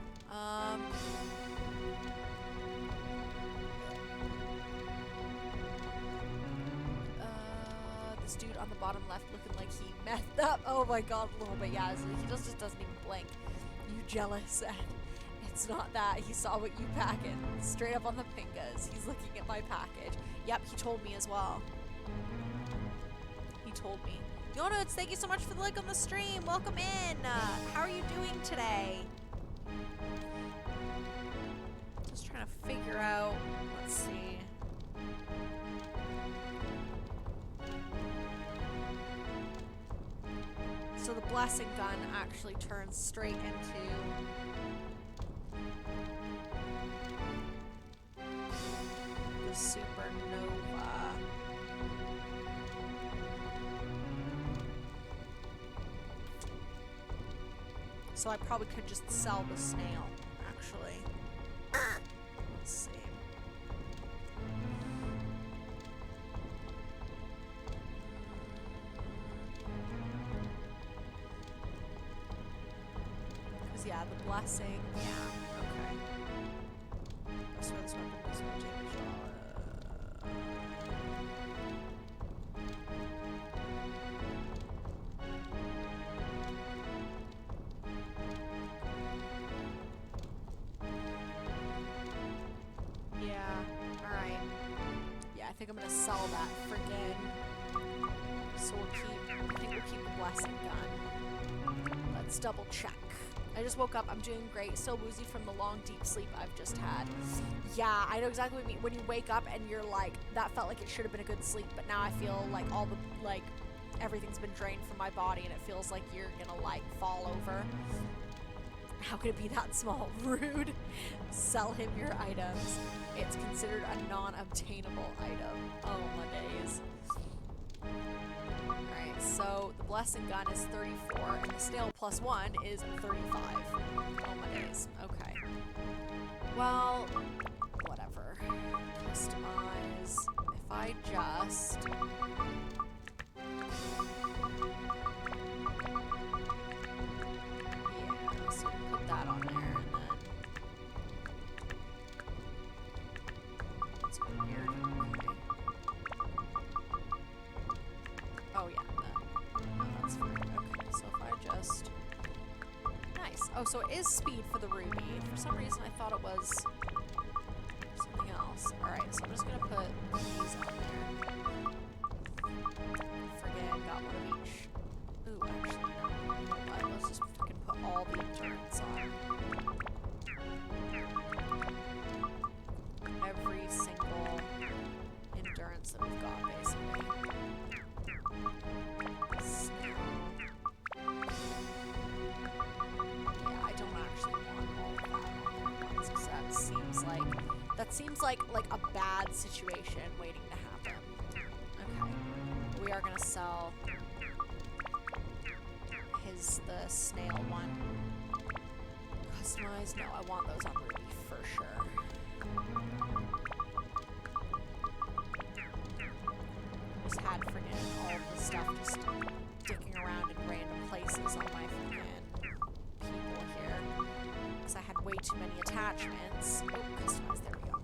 This dude on the bottom left looking like he methed up. Oh my god, a little bit, yeah. He just doesn't even blink. You jealous, Ed. It's not that. He saw what you packing. Straight up on the pingas. He's looking at my package. Yep, he told me as well. He told me. Yonuts, thank you so much for the like on the stream. Welcome in. How are you doing today? Just trying to figure out. Let's see. So the blessing gun actually turns straight into the supernova. So I probably could just sell the snail, actually. Let's see. Because, yeah, the blessing, yeah, okay. That's where this weapon does not take a shot. I think I'm gonna sell that friggin'. So I think we'll keep the blessing gun. Let's double check. I just woke up, I'm doing great. Still woozy from the long deep sleep I've just had. Yeah, I know exactly what you mean. When you wake up and you're like, that felt like it should have been a good sleep, but now I feel like all the, like, everything's been drained from my body and it feels like you're gonna, like, fall over. How could it be that small? Rude. Sell him your items. It's considered a non-obtainable item. Oh my days. Alright, so the blessing gun is 34 and the snail plus 1 is 35. Oh my days. Okay. Well, whatever. Customize. If I just... So put that on there, and then it's weird. Okay. Oh yeah, no, that's fine. Okay, so if I just nice. Oh, so it is speed for the ruby. For some reason, I thought it was something else. All right, so I'm just gonna put these on there. Forget, got one of each. Ooh, actually, no. You know what? Let's just fucking put all the endurance on. Every single endurance that we've got, basically. Snail. Yeah, I don't actually want all of that on there once, because that seems like a bad situation waiting to happen. Okay. We are gonna sell the snail one. Customize? No, I want those on Ruby for sure. Just had friggin' all of the stuff just dicking around in random places on my friggin' people here. Because I had way too many attachments. Oh, customize, there we go.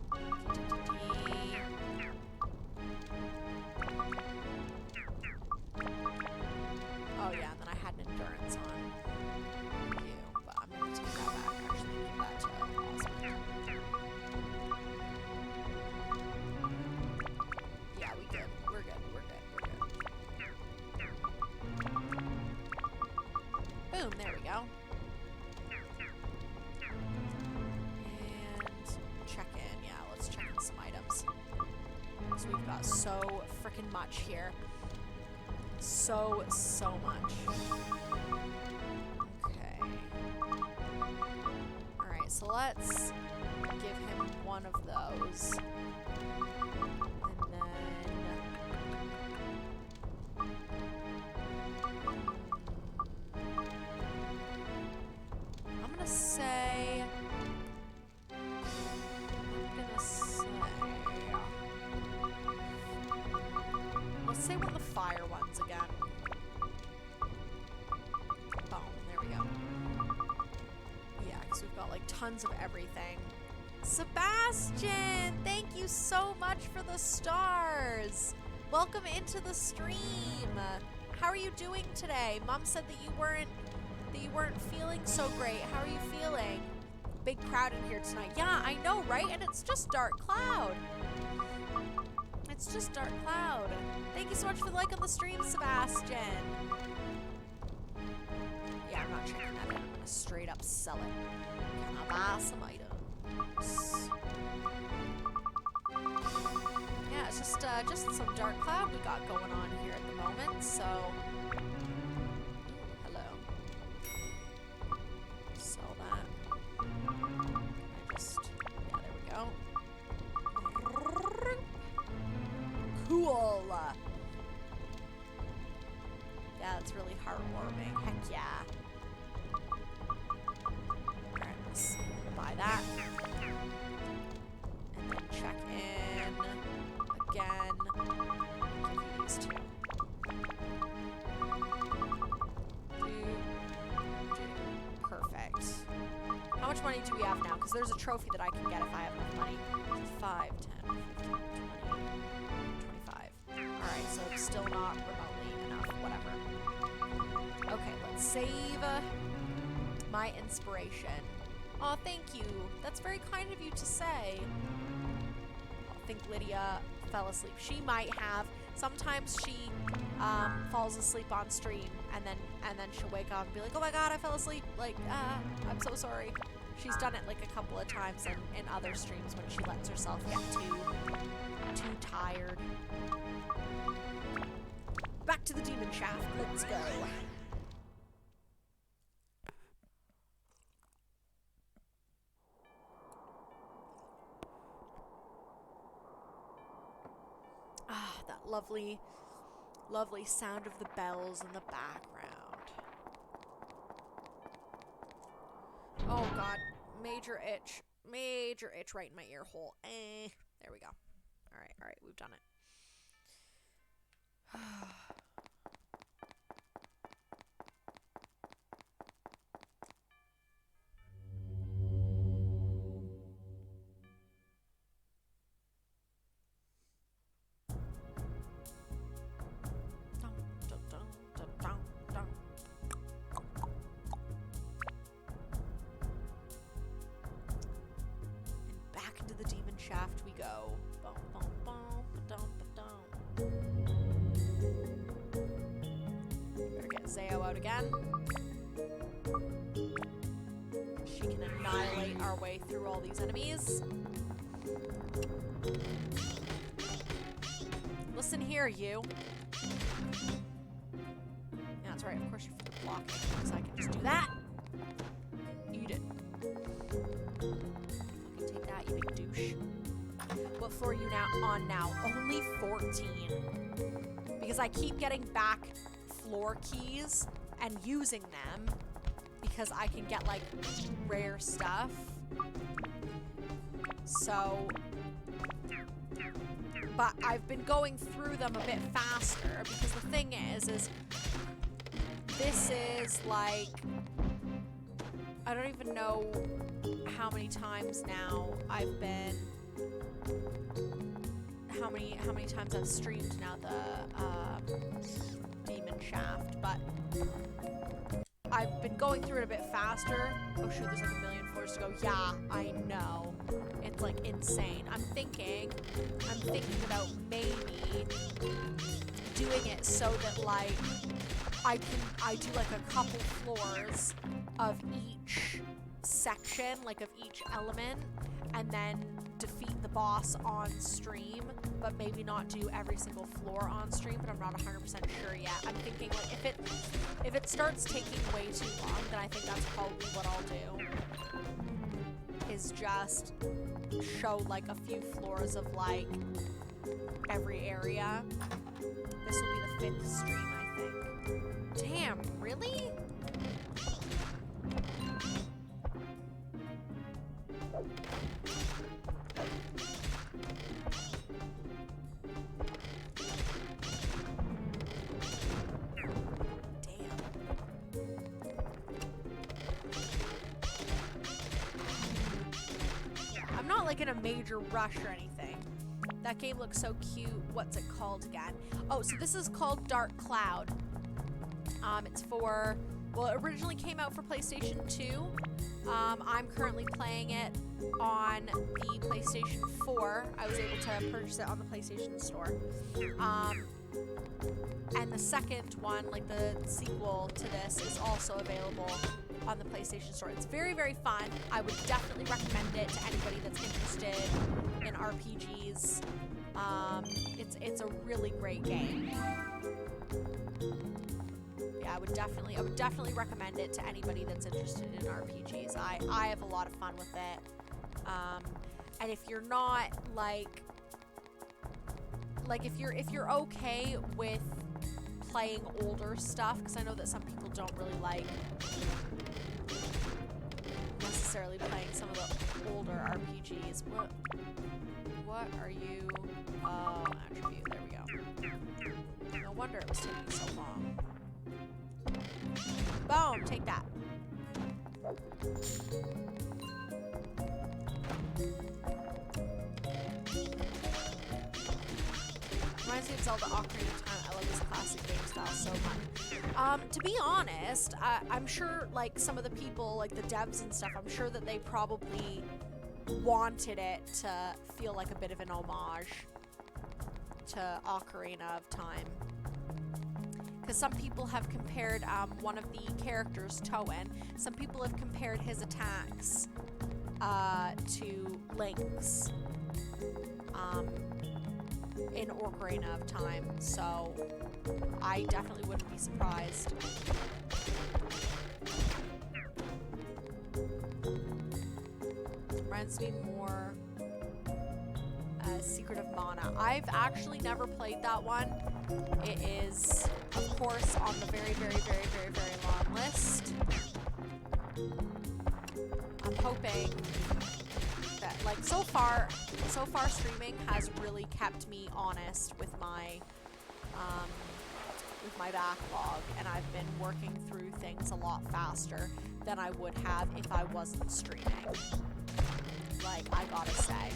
Oh yeah, and then I had an endurance on you, but I'm gonna take that back actually and give that to Osmond. Yeah, we good. We're good. Boom, because we've got so freaking much here. So much. Okay. Alright, so let's give him one of those. And then... I'm gonna say... Let's say one of the fire ones again. Boom, there we go. Yeah, because we've got like tons of everything. Sebastian, thank you so much for the stars. Welcome into the stream. How are you doing today? Mom said that you weren't feeling so great. How are you feeling? Big crowd in here tonight. Yeah, I know, right? And it's just Dark Cloud. It's just Dark Cloud. Thank you so much for the like on the stream, Sebastian. Yeah, I'm not checking that in. I'm gonna straight up sell it. Can I buy some items? Yeah, it's just some Dark Cloud we got going on here at the moment, so... Hello. Sell that. I just... Yeah, there we go. Cool. Yeah, that's really heartwarming. Heck yeah. Alright, let's buy that. And then check in again. Give you these two. Perfect. How much money do we have now? Because there's a trophy that I can get if I have enough money. 5, 10, 15, 20. Alright, so it's still not remotely enough. Whatever. Okay, let's save my inspiration. Aw, thank you. That's very kind of you to say. I think Lydia fell asleep. She might have. Sometimes she falls asleep on stream and then she'll wake up and be like, oh my god, I fell asleep. Like, I'm so sorry. She's done it like a couple of times in other streams when she lets herself get too tired. Back to the demon shaft. Let's go. Ah, that lovely, lovely sound of the bells in the background. Oh god, major itch. Major itch right in my ear hole. There we go. Alright, we've done it. And back into the demon shaft we go. Boom, boom, boom, ba-dum, ba-dum. Better get Zao out again. She can annihilate our way through all these enemies. Listen here, you. Yeah, that's right. Of course you're for the blocking, because I can just do that. Eat it. Fucking take that, you big douche. What floor are you on now? Only 14. Because I keep getting back floor keys and using them because I can get like rare stuff. So, but I've been going through them a bit faster because the thing is this is like, I don't even know how many times now I've been, how many times I've streamed now the demon shaft, but I've been going through it a bit faster. Oh shoot, there's like a million floors to go. Yeah, I know. It's like insane. I'm thinking about maybe doing it so that like I do like a couple floors of each section, like of each element, and then defeat the boss on stream, but maybe not do every single floor on stream, but I'm not 100% sure yet. I'm thinking like if it starts taking way too long, then I think that's probably what I'll do. Is just show like a few floors of like every area. This will be the 5th stream, I think. Damn, really? In a major rush or anything. That game looks so cute. What's it called again? Oh, so this is called Dark Cloud. It's for, well, it originally came out for PlayStation 2. I'm currently playing it on the PlayStation 4. I was able to purchase it on the PlayStation Store. And the second one, like the sequel to this, is also available on the PlayStation Store. It's very, very fun. I would definitely recommend it to anybody that's interested in RPGs. It's a really great game. Yeah, I would definitely recommend it to anybody that's interested in RPGs. I have a lot of fun with it. And if you're not like if you're okay with playing older stuff, because I know that some people don't really like necessarily playing some of the older RPGs. What are you? Oh, attribute. There we go. No wonder it was taking so long. Boom! Take that. Reminds me of Zelda Ocarina of Time. I love this classic game style so much. To be honest, I'm sure like some of the people, like the devs and stuff, I'm sure that they probably wanted it to feel like a bit of an homage to Ocarina of Time. Because some people have compared one of the characters, Toan, some people have compared his attacks to Link's in Ocarina of Time, so I definitely wouldn't be surprised. Reminds me more Secret of Mana. I've actually never played that one. It is, of course, on the very, very, very, very, very long list. I'm hoping that, like, so far streaming has really kept me honest with my backlog, and I've been working through things a lot faster than I would have if I wasn't streaming. Like, I gotta say.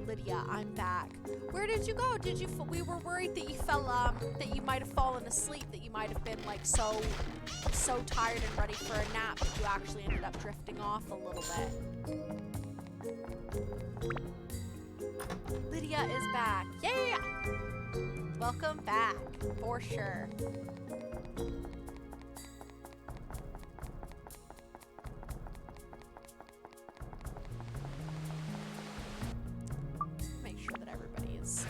Lydia, I'm back. Where did you go? We were worried that you fell, that you might have fallen asleep, that you might have been, like, so tired and ready for a nap that you actually ended up drifting off a little bit. Lydia is back. Yeah! Welcome back, for sure. Make sure that everybody's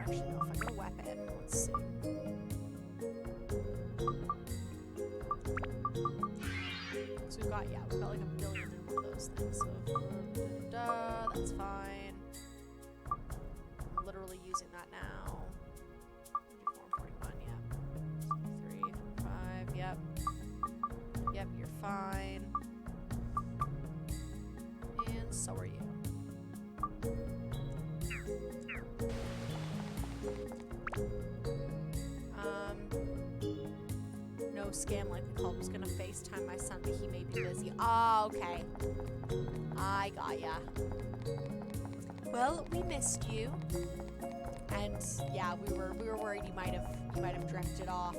healed. We've got like a billion and one of those things, so that's fine. I'm literally using that now. 41, yeah. 3, 5, yep. Yep, you're fine. And so are you. No scam like we called was gonna FaceTime my son, but he may be busy. Ah, okay. I got ya. Well, we missed you. And yeah, we were worried you might have drifted off.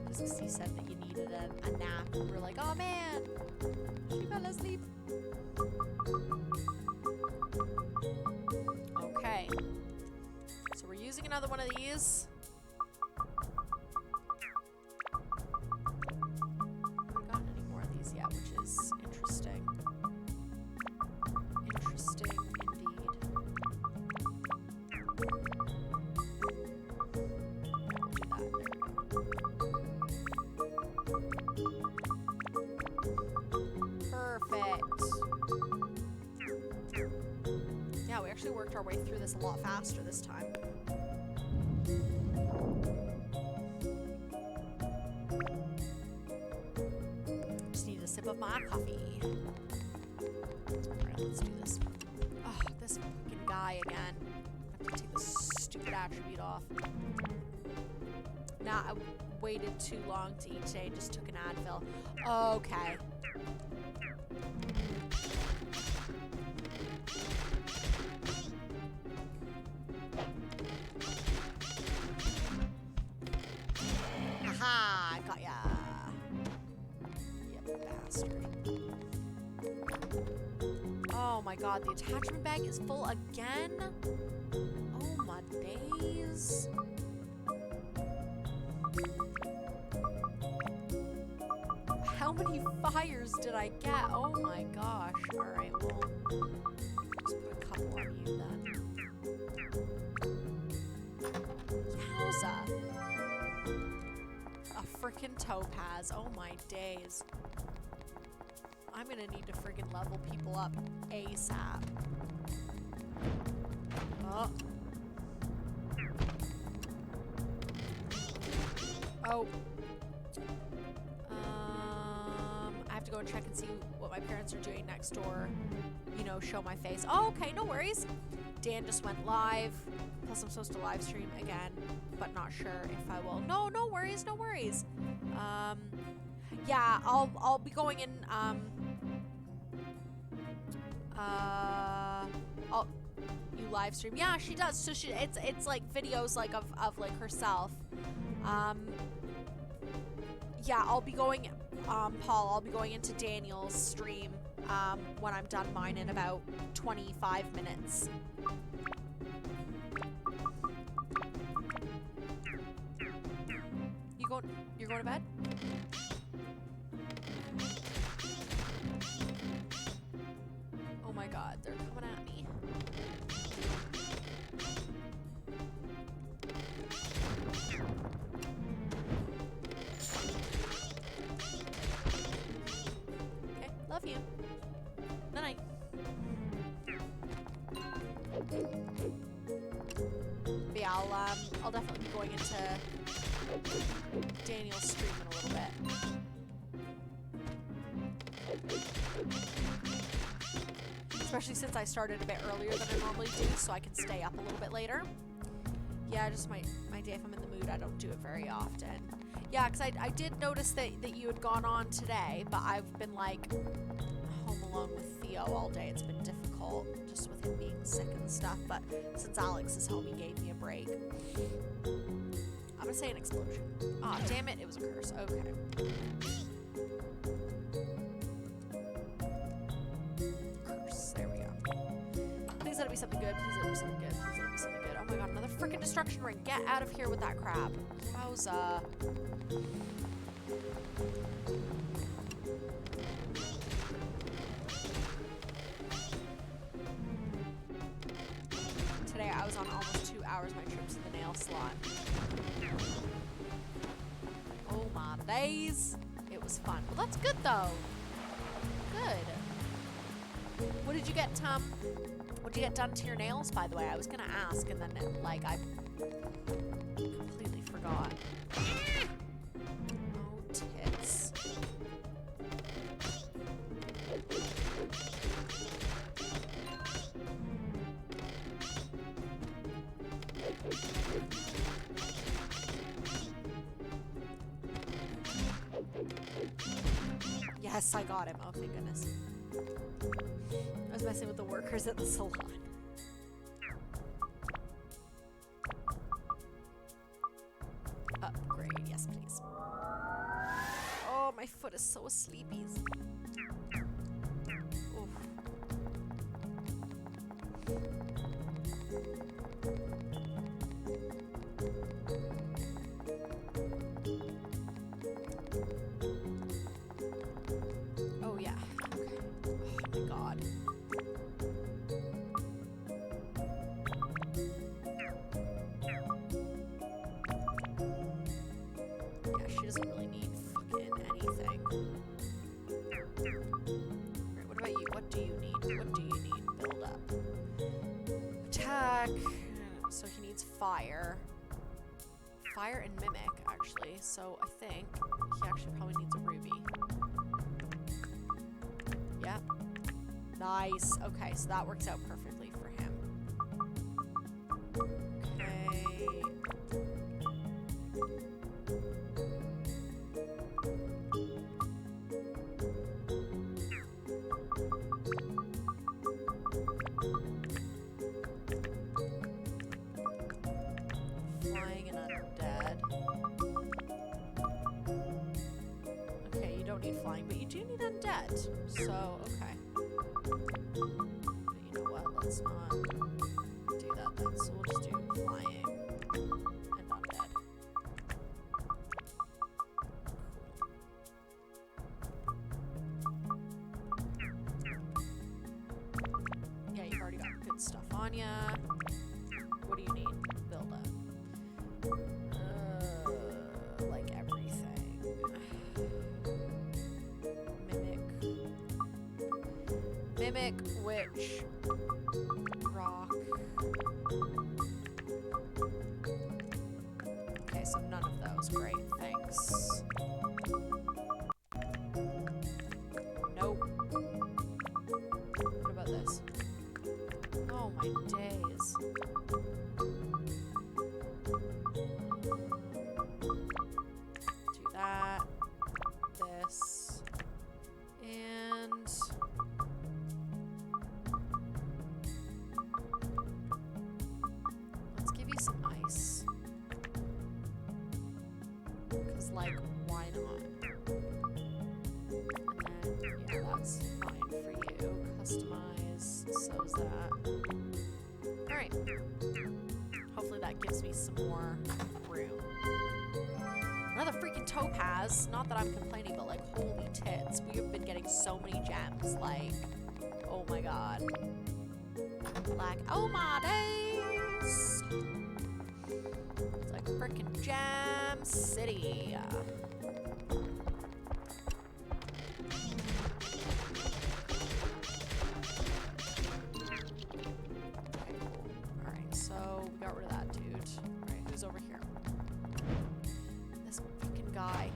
Because he said that you needed a nap. And we were like, oh man, she fell asleep. Okay. So we're using another one of these. Haven't gotten any more of these yet, which is interesting. Interesting indeed. Actually worked our way through this a lot faster this time. Just need a sip of my coffee. Alright, let's do this. Oh, this fucking guy again. I have to take this stupid attribute off. Nah, I waited too long to eat today and just took an Advil. Okay. Aha! Got ya! Yep, bastard. Oh my god, the attachment bag is full again? Oh my days. How many fires did I get? Oh my gosh. Alright, well, just put a couple on you then. Yowza. A frickin' topaz. Oh my days. I'm gonna need to friggin' level people up ASAP. Oh. Oh. I have to go and check and see what my parents are doing next door. You know, show my face. Oh, okay, no worries. Dan just went live. Plus I'm supposed to live stream again, but not sure if I will. No, no worries, no worries. Yeah, I'll be going in, you live stream. Yeah, she does. So it's like videos like of like herself. Yeah, I'll be going, Paul, I'll be going into Daniel's stream, when I'm done mine in about 25 minutes. You're going to bed? Oh my god, they're coming at me. Okay, love you. Night-night. But yeah, I'll definitely be going into Daniel's stream in a little bit. Especially since I started a bit earlier than I normally do, so I can stay up a little bit later. Yeah, just my day, if I'm in the mood, I don't do it very often. Yeah, because I did notice that you had gone on today, but I've been like home alone with Theo all day. It's been difficult just with him being sick and stuff, but since Alex is home, he gave me a break. I'm gonna say an explosion. Aw, oh, damn it, it was a curse. Okay. Curse, there we go. Please let it be something good, please let it be something good, please let it be something good. Oh my god, another freaking destruction ring. Get out of here with that crap. Yowza. Today I was on almost 2 hours my trip to the nail salon. Oh my days. It was fun. Well, that's good though. Good. What did you get, Tom? What did you get done to your nails, by the way? I was gonna ask and then like I completely forgot. Oh, tits. Yes, I got him. Oh, thank goodness. I was messing with the workers at the salon. Upgrade. Yes, please. Oh, my foot is so sleepy. Oof. Oh, yeah. Okay. Oh, my God. Yeah, she doesn't really need fucking anything. Alright, what about you? What do you need? What do you need? Build up. Attack. So he needs fire. Fire and mimic, actually. So I think he actually probably needs a ruby. Yeah. Nice. Okay, so that works out perfectly for him. Okay. Flying and undead. Okay, you don't need flying, but you do need undead. So, okay. But you know what? Let's not do that then. So we'll just do flying and undead. Cool. Yeah, you've already got good stuff on ya. What do you need? Build up. Like everything. Mimic, witch, rock. Okay, so none of those. Great, thanks. Nope. What about this? Oh my days. Do that. This. And... let's give you some ice. Because, like, why not? And then, yeah, that's fine for you. Customize. So's that. Alright. Hopefully that gives me some more room. Another freaking topaz. Not that I'm complaining, but, like, holy tits. We have been getting so many gems. Like, oh my god. Like, oh my days. It's like frickin' Gem City. Okay, cool. Alright, so we got rid of that dude. Alright, who's over here? This fucking guy.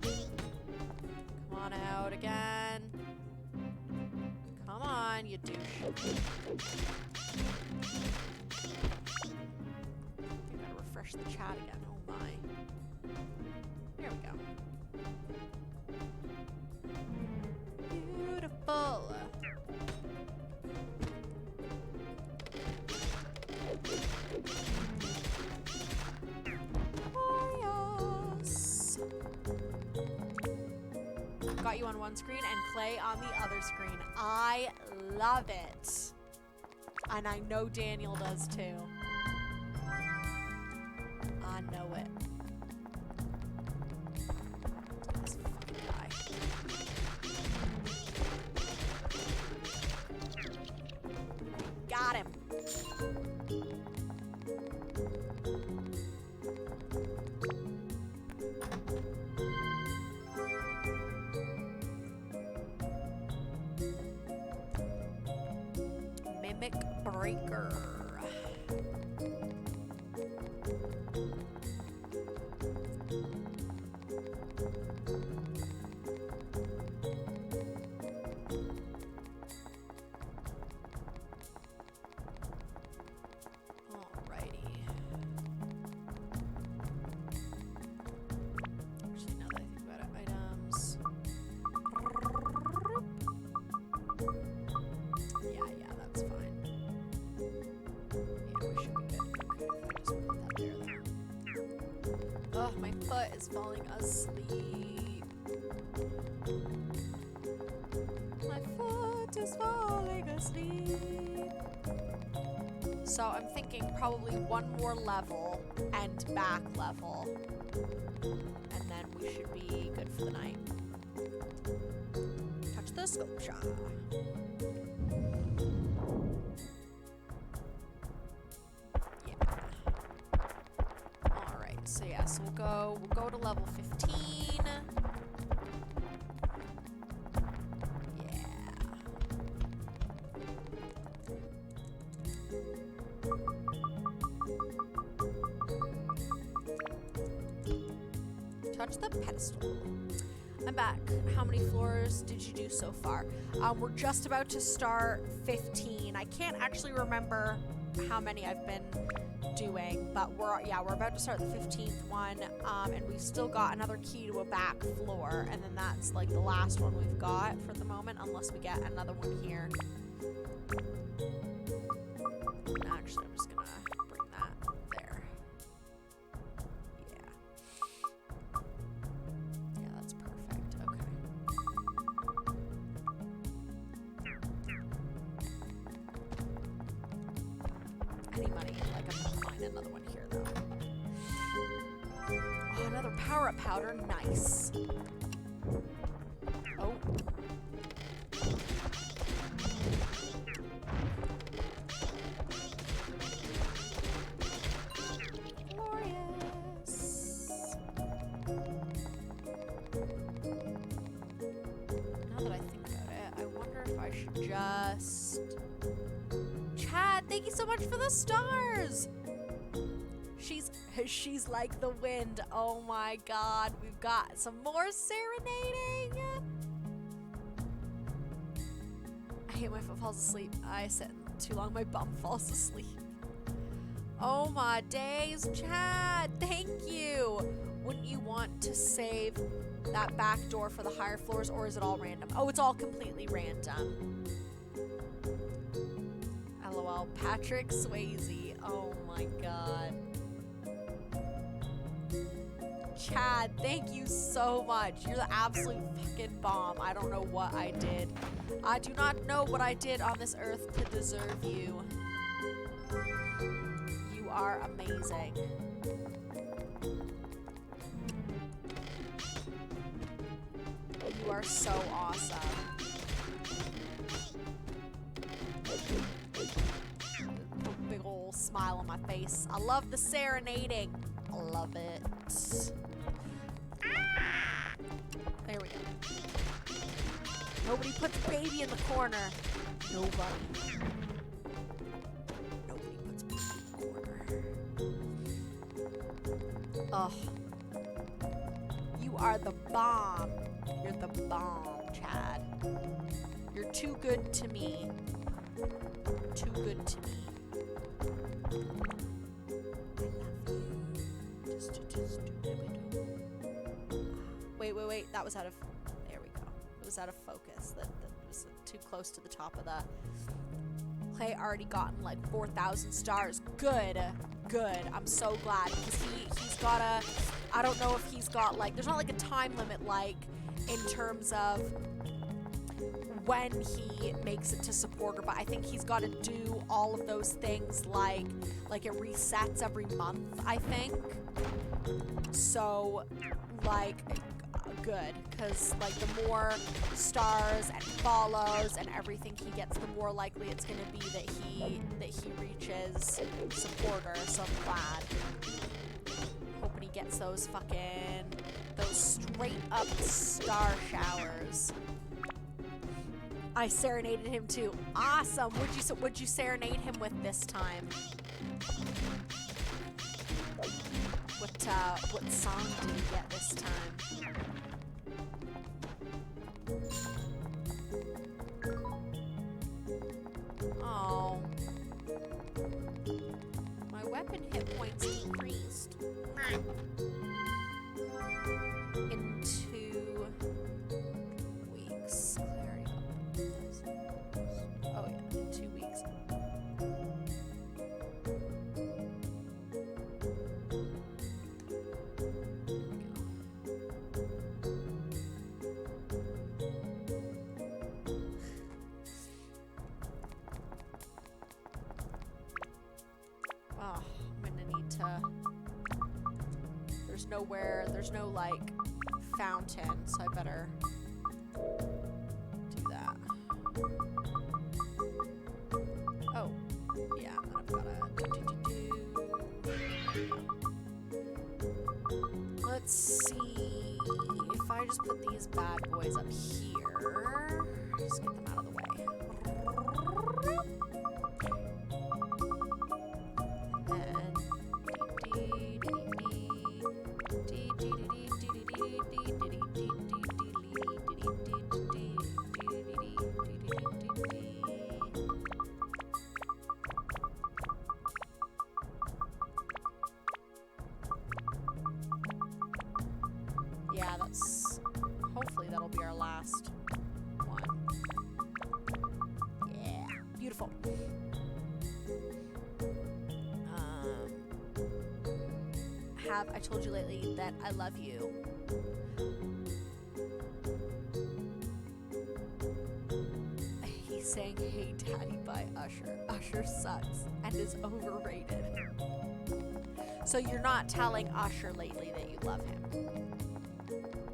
Come on out again. Come on, you douche. We gotta refresh the chat again. Oh my. There we go. Beautiful. Yes. Got you on one screen and Clay on the other screen. I love it. And I know Daniel does too. I know it. This fucking guy. Got him. Mimic Breaker. Alrighty. Actually, now that I think about it, items. foot is falling asleep. My foot is falling asleep. So I'm thinking probably one more level and back level. And then we should be good for the night. Touch the sculpture. So yeah, so we'll go to level 15. Yeah. Touch the pedestal. I'm back. How many floors did you do so far? We're just about to start 15. I can't actually remember how many I've been doing, but we're about to start the 15th one, and we've still got another key to a back floor, and then that's like the last one we've got for the moment, unless we get another one here. Actually, I'm just gonna bring that there. Yeah, that's perfect. Okay. Any money, like I'm gonna find another one here though. Oh, another power-up powder, nice. Oh. Glorious. Now that I think about it, I wonder if I should just... Chad, thank you so much for the stars! She's like the wind. Oh my god, we've got some more serenading! I hate my foot falls asleep. I sit too long, my bum falls asleep. Oh my days, Chad, thank you! Wouldn't you want to save that back door for the higher floors, or is it all random? Oh, it's all completely random. LOL, Patrick Swayze. Oh my god. Chad, thank you so much. You're the absolute fucking bomb. I don't know what I did. I do not know what I did on this earth to deserve you. You are amazing. You are so awesome. Big ol' smile on my face. I love the serenading. I love it. There we go. Nobody puts baby in the corner. Nobody. Nobody puts baby in the corner. Ugh. You are the bomb. You're the bomb, Chad. You're too good to me. Too good to me. Wait. That was out of... There we go. It was out of focus. That was too close to the top of the... Clay already gotten like 4,000 stars. Good. I'm so glad. Because he's got a... I don't know if he's got like... There's not like a time limit like in terms of when he makes it to supporter, but I think he's got to do all of those things like it resets every month, I think. So, like, good, because like the more stars and follows and everything he gets, the more likely it's going to be that he reaches supporter. So I'm glad. Hoping he gets those straight up star showers. I serenaded him too. Awesome. Would you serenade him with this time? What song did you get this time? Oh. My weapon hit points decreased. In 2 weeks. Oh yeah, in 2 weeks. Okay. there's nowhere, there's no like fountain, so I better do that. Oh, yeah, and then I've gotta Let's see if I just put these bad boys up here. Just get them out of the way. Yeah, that's... hopefully that'll be our last one. Yeah, beautiful. Have I told you lately that I love you? He's saying Hey Daddy by Usher. Usher sucks and is overrated. So you're not telling Usher lately that you love him.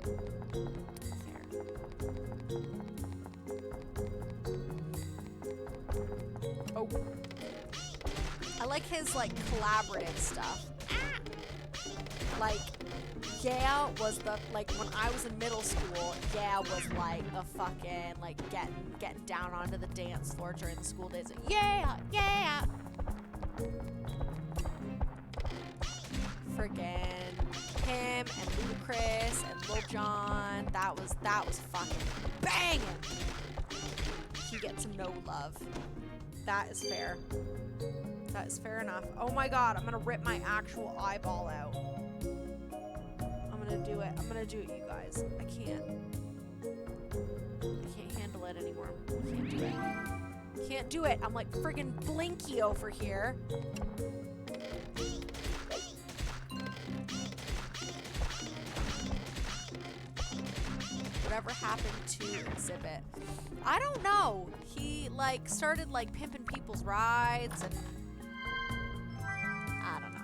Fair. Oh. I like his like collaborative stuff. Like, Yeah was the, like, when I was in middle school, Yeah was like a fucking, like, getting down onto the dance floor during the school days. Yeah, yeah. Friggin' him and Ludacris and Lil Jon, that was fucking banging. He gets no love. That is fair. That is fair enough. Oh my god, I'm gonna rip my actual eyeball out. I'm gonna do it, you guys. I can't handle it anymore. Can't do it. Can't do it. I'm like friggin' Blinky over here. Whatever happened to Exhibit? I don't know. He like started like pimping people's rides and I don't know.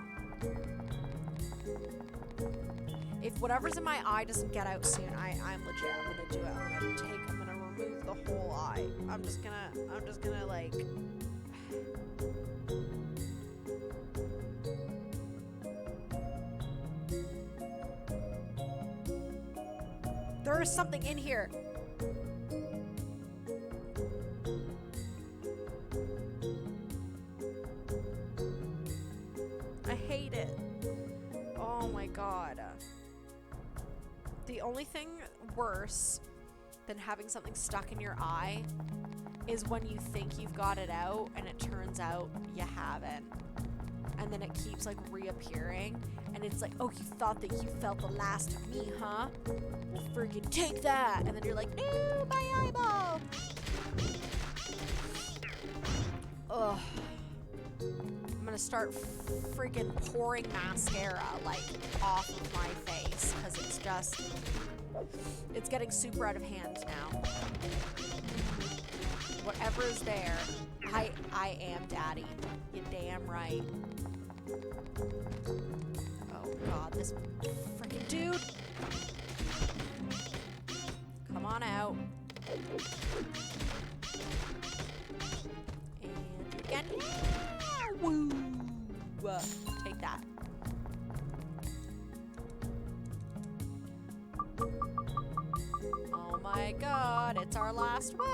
If whatever's in my eye doesn't get out soon, I'm legit. I'm gonna do it. I'm gonna remove the whole eye. I'm just gonna like there is something in here. I hate it. Oh my god. The only thing worse than having something stuck in your eye is when you think you've got it out and it turns out you haven't. And then it keeps like reappearing and it's like, oh, you thought that you felt the last of me, huh? Well, friggin' take that. And then you're like, no, my eyeball. Ugh. I'm gonna start friggin' pouring mascara like off of my face because it's getting super out of hand now. Whatever is there, I am daddy. You damn right. Oh god, this freaking dude. Come on out. And do it again. Yeah, woo. Take that. Oh my god, it's our last one.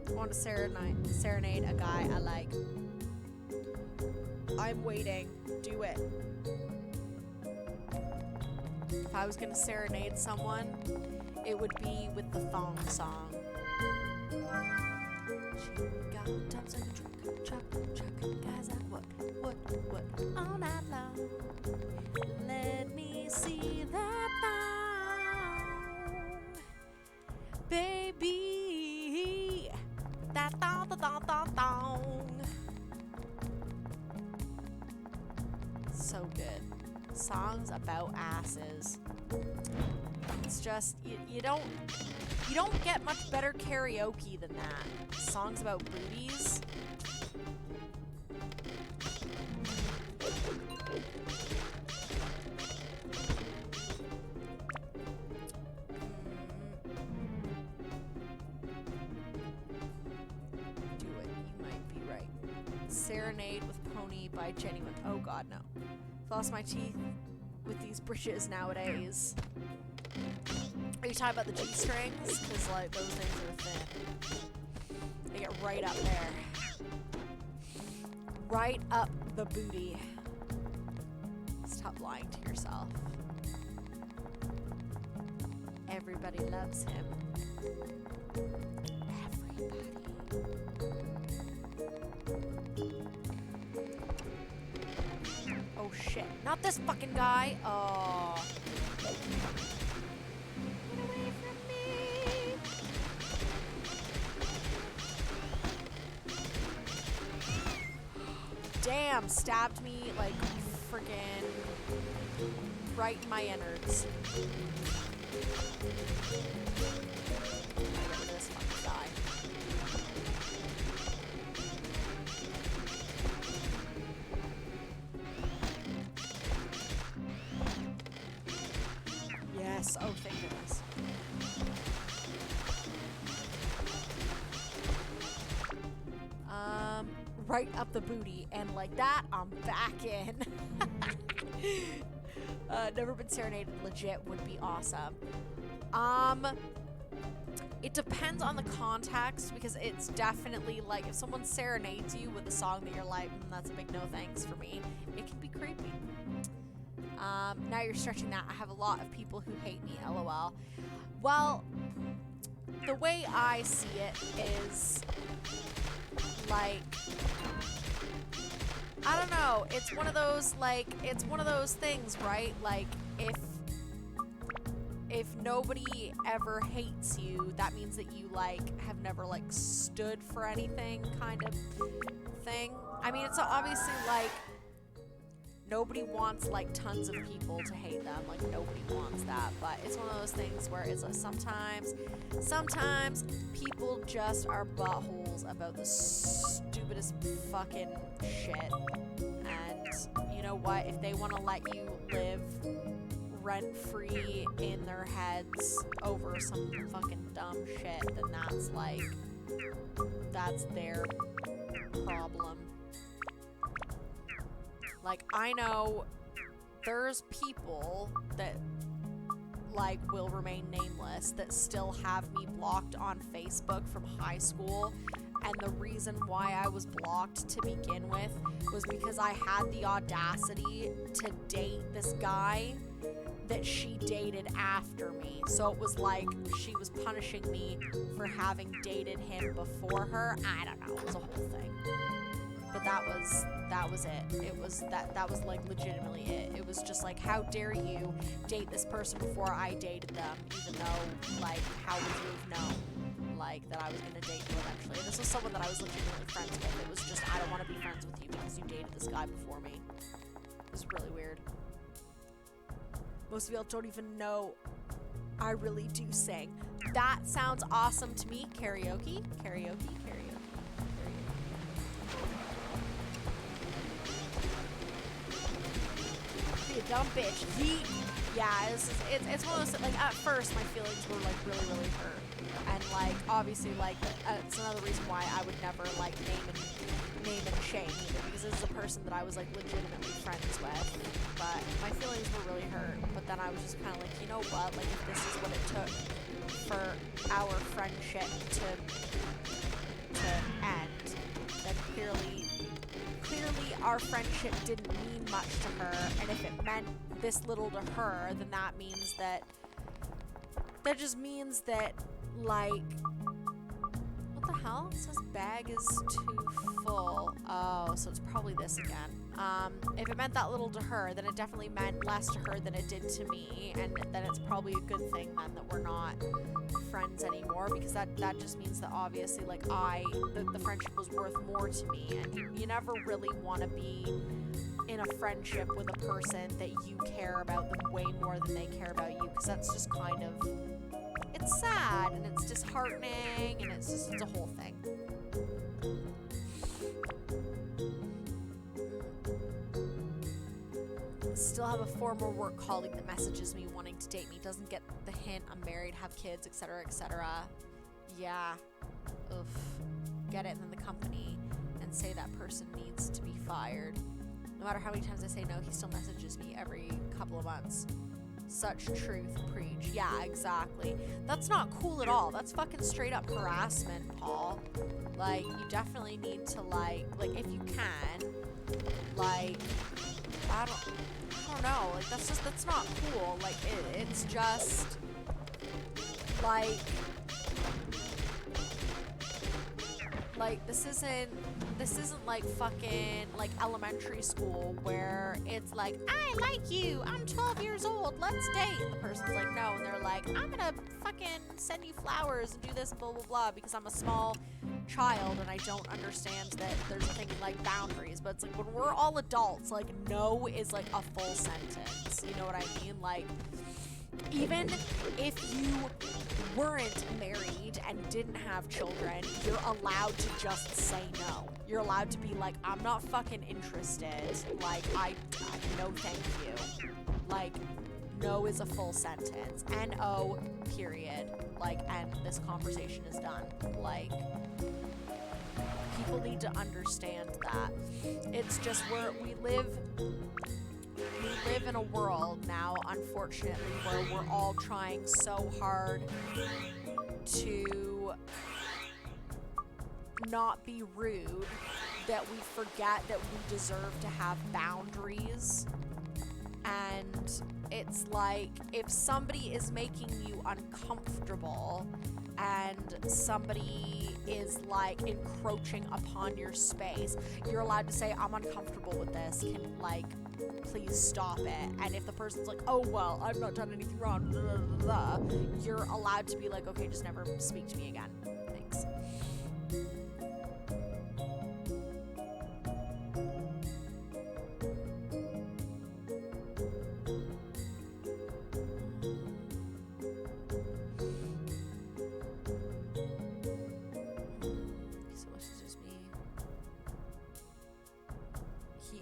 I want to serenade a guy I like. I'm waiting. Do it. If I was gonna serenade someone, it would be with the thong song. She got tubs in the truck, guys at what, all night long. Let me see that thong, baby, that thong. So good. Songs about asses. It's just you don't get much better karaoke than that. Songs about booties. Serenade with Pony by Genuine. Oh god, no. Lost my teeth with these bridges nowadays. Are you talking about the G-strings? Because, like, those things are thin. They get right up there. Right up the booty. Stop lying to yourself. Everybody loves him. Everybody. Oh shit. Not this fucking guy. Oh. Get away from me. Damn, stabbed me like friggin' right in my innards. Get rid of this fucking guy. Yes, oh thank goodness. Right up the booty, and like that, I'm back in. Never been serenaded legit would be awesome. It depends on the context, because it's definitely like if someone serenades you with a song that you're like, that's a big no thanks for me, it can be creepy. Now you're stretching that. I have a lot of people who hate me, lol. Well, the way I see it is like, I don't know, it's one of those, like, it's one of those things, right? Like, if nobody ever hates you, that means that you, like, have never, like, stood for anything kind of thing. I mean, it's obviously, like, nobody wants, like, tons of people to hate them. Like, nobody wants that. But it's one of those things where it's like sometimes people just are buttholes about the stupidest fucking shit. And you know what? If they want to let you live rent-free in their heads over some fucking dumb shit, then that's, like, that's their problem. Like, I know there's people that, like, will remain nameless that still have me blocked on Facebook from high school, and the reason why I was blocked to begin with was because I had the audacity to date this guy that she dated after me. So it was like she was punishing me for having dated him before her. I don't know, it was a whole thing. But that was it. It was that was like legitimately it. It was just like, how dare you date this person before I dated them, even though, like, how would you have known, like, that I was gonna date you eventually? And this was someone that I was legitimately friends with. It was just, I don't want to be friends with you because you dated this guy before me. It was really weird. Most of y'all don't even know I really do sing. That sounds awesome to me. Karaoke. Be a dumb bitch. Yeet. Yeah, it's one of those, like, at first my feelings were, like, really, really hurt. And, like, obviously, like, it's another reason why I would never, like, name and shame either, because this is a person that I was, like, legitimately friends with. But my feelings were really hurt. But then I was just kind of like, you know what? Like, if this is what it took for our friendship to end, then clearly our friendship didn't mean much to her. And if it meant this little to her, then that just means that, like, what the hell? It says bag is too full. Oh, so it's probably this again. If it meant that little to her, then it definitely meant less to her than it did to me, and then it's probably a good thing then that we're not friends anymore, because that just means that obviously, like, the friendship was worth more to me, and you never really want to be in a friendship with a person that you care about them way more than they care about you, because that's just kind of, it's sad, and it's disheartening, and it's a whole thing. Still have a former work colleague that messages me wanting to date me, doesn't get the hint I'm married, have kids, etc., etc. Yeah. Oof. Get it? And then the company and can't say that person needs to be fired. No matter how many times I say no, he still messages me every couple of months. Such truth preach. Yeah, exactly. That's not cool at all. That's fucking straight up harassment, Paul. Like, you definitely need to, like, if you can, like, I don't know. Like, that's not cool. Like, it's just, like, this isn't like fucking like elementary school where it's like, I like you, I'm 12 years old, let's date. And the person's like, no, and they're like, I'm gonna fucking send you flowers and do this, blah blah blah, because I'm a small child and I don't understand that there's a thing like boundaries. But it's like, when we're all adults, like, no is like a full sentence. You know what I mean? Like, even if you weren't married and didn't have children, you're allowed to just say no. You're allowed to be like, I'm not fucking interested. Like, I no thank you. Like, no is a full sentence. N-O, period. Like, and this conversation is done. Like, people need to understand that. It's just we live in a world now, unfortunately, where we're all trying so hard to not be rude that we forget that we deserve to have boundaries. And it's like, if somebody is making you uncomfortable and somebody is like encroaching upon your space, you're allowed to say, I'm uncomfortable with this, can, like, please stop it. And if the person's like, oh well, I've not done anything wrong, blah, blah, blah, you're allowed to be like, okay, just never speak to me again, thanks.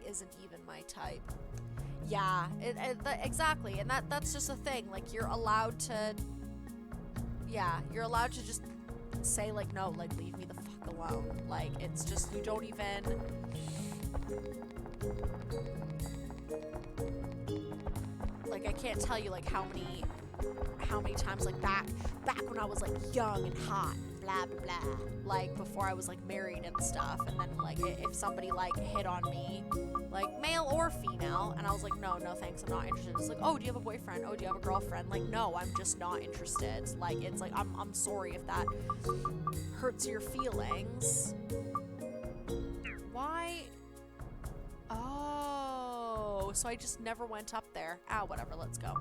Isn't even my type. Yeah, exactly. And that's just a thing. Like, you're allowed to, yeah, you're allowed to just say, like, no, like, leave me the fuck alone. Like, it's just, you don't even, like, I can't tell you, like, how many times, like, back when I was, like, young and hot, blah blah blah, like, before I was, like, married and stuff, and then, like, if somebody, like, hit on me, like, male or female, and I was like, no thanks, I'm not interested. It's like, oh, do you have a boyfriend? Oh, do you have a girlfriend? Like, no, I'm just not interested. Like, it's like, I'm sorry if that hurts your feelings. Why? Oh, so I just never went up there. Ah, whatever, let's go.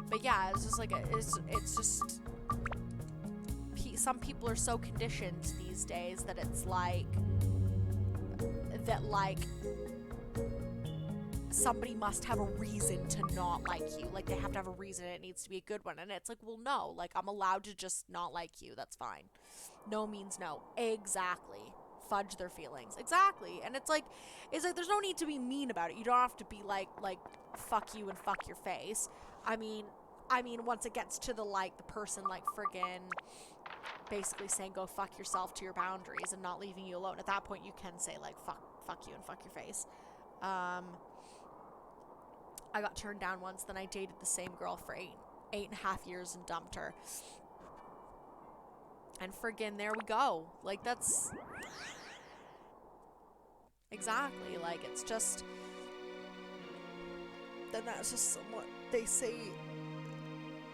But yeah, it's just like, it's just, some people are so conditioned these days that it's like, that, like, somebody must have a reason to not like you. Like, they have to have a reason, and it needs to be a good one. And it's like, well, no, like, I'm allowed to just not like you. That's fine. No means no. Exactly. Fudge their feelings. Exactly. And it's like, there's no need to be mean about it. You don't have to be like, fuck you and fuck your face. I mean, once it gets to the, like, the person, like, friggin' basically saying, go fuck yourself to your boundaries and not leaving you alone. At that point, you can say, like, fuck you and fuck your face. I got turned down once, then I dated the same girl for 8.5 years and dumped her. And friggin' there we go. Like, that's, exactly, like, it's just, then that's just somewhat, they say,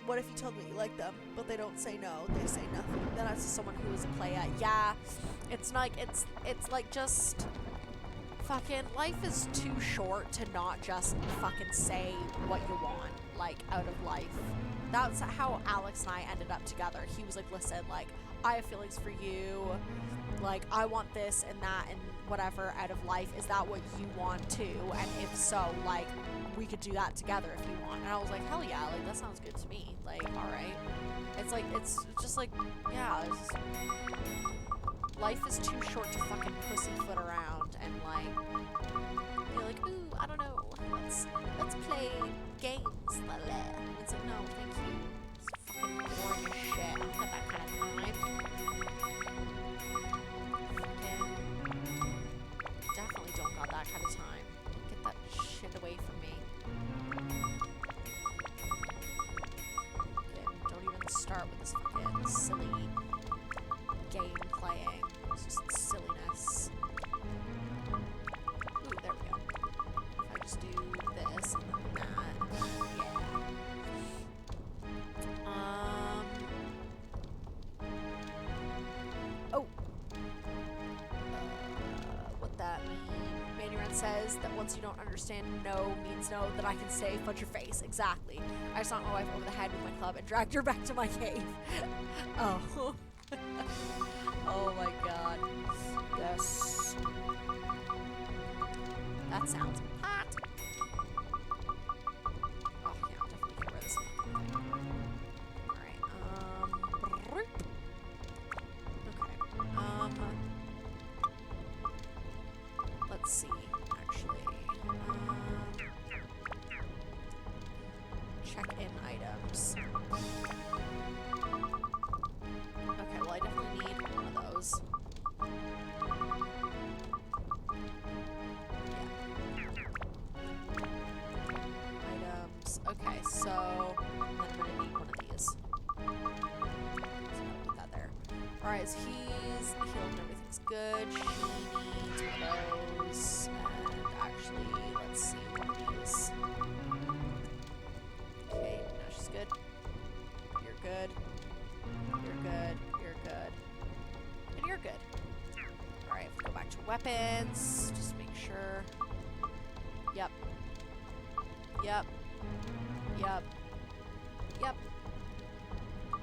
what if you told me you like them, but they don't say no, they say nothing. Then that's just someone who is a playa. Yeah, it's like, it's like, just, fucking, life is too short to not just fucking say what you want, like, out of life. That's how Alex and I ended up together. He was like, listen, like, I have feelings for you, like, I want this and that and whatever out of life. Is that what you want too? And if so, like, we could do that together if you want. And I was like, hell yeah, like, that sounds good to me. Like, alright. It's like, it's just like, yeah, it's just, life is too short to fucking pussyfoot around and, like, be like, ooh, I don't know, let's play games, la la. It's like, no, thank you. It's fucking boring as shit. I don't have that kind of time. start with this fucking silly game playing. It's just silliness. Ooh, there we go. If I just do this and then that, and then, yeah. Oh. What that mean? Manuran says that once you don't understand no means no, that I can say fudge your face. Exactly. I just knocked my wife over the head with my club and dragged her back to my cave. Oh. Oh my god. Yes. That sounds hot. Oh yeah, definitely get rid of this fucking thing. Alright, okay. Let's see, actually. Check-in items. Okay, well I definitely need one of those. Yeah. Items. Okay, so then I'm gonna need one of these. So I'll put that there. Alright, so he's healed and everything's good. She needs one of those. And actually, let's see one of these. Okay, now she's good. You're good. You're good. You're good. And you're good. Alright, if we go back to weapons, just make sure. Yep. Yep. Yep. Yep.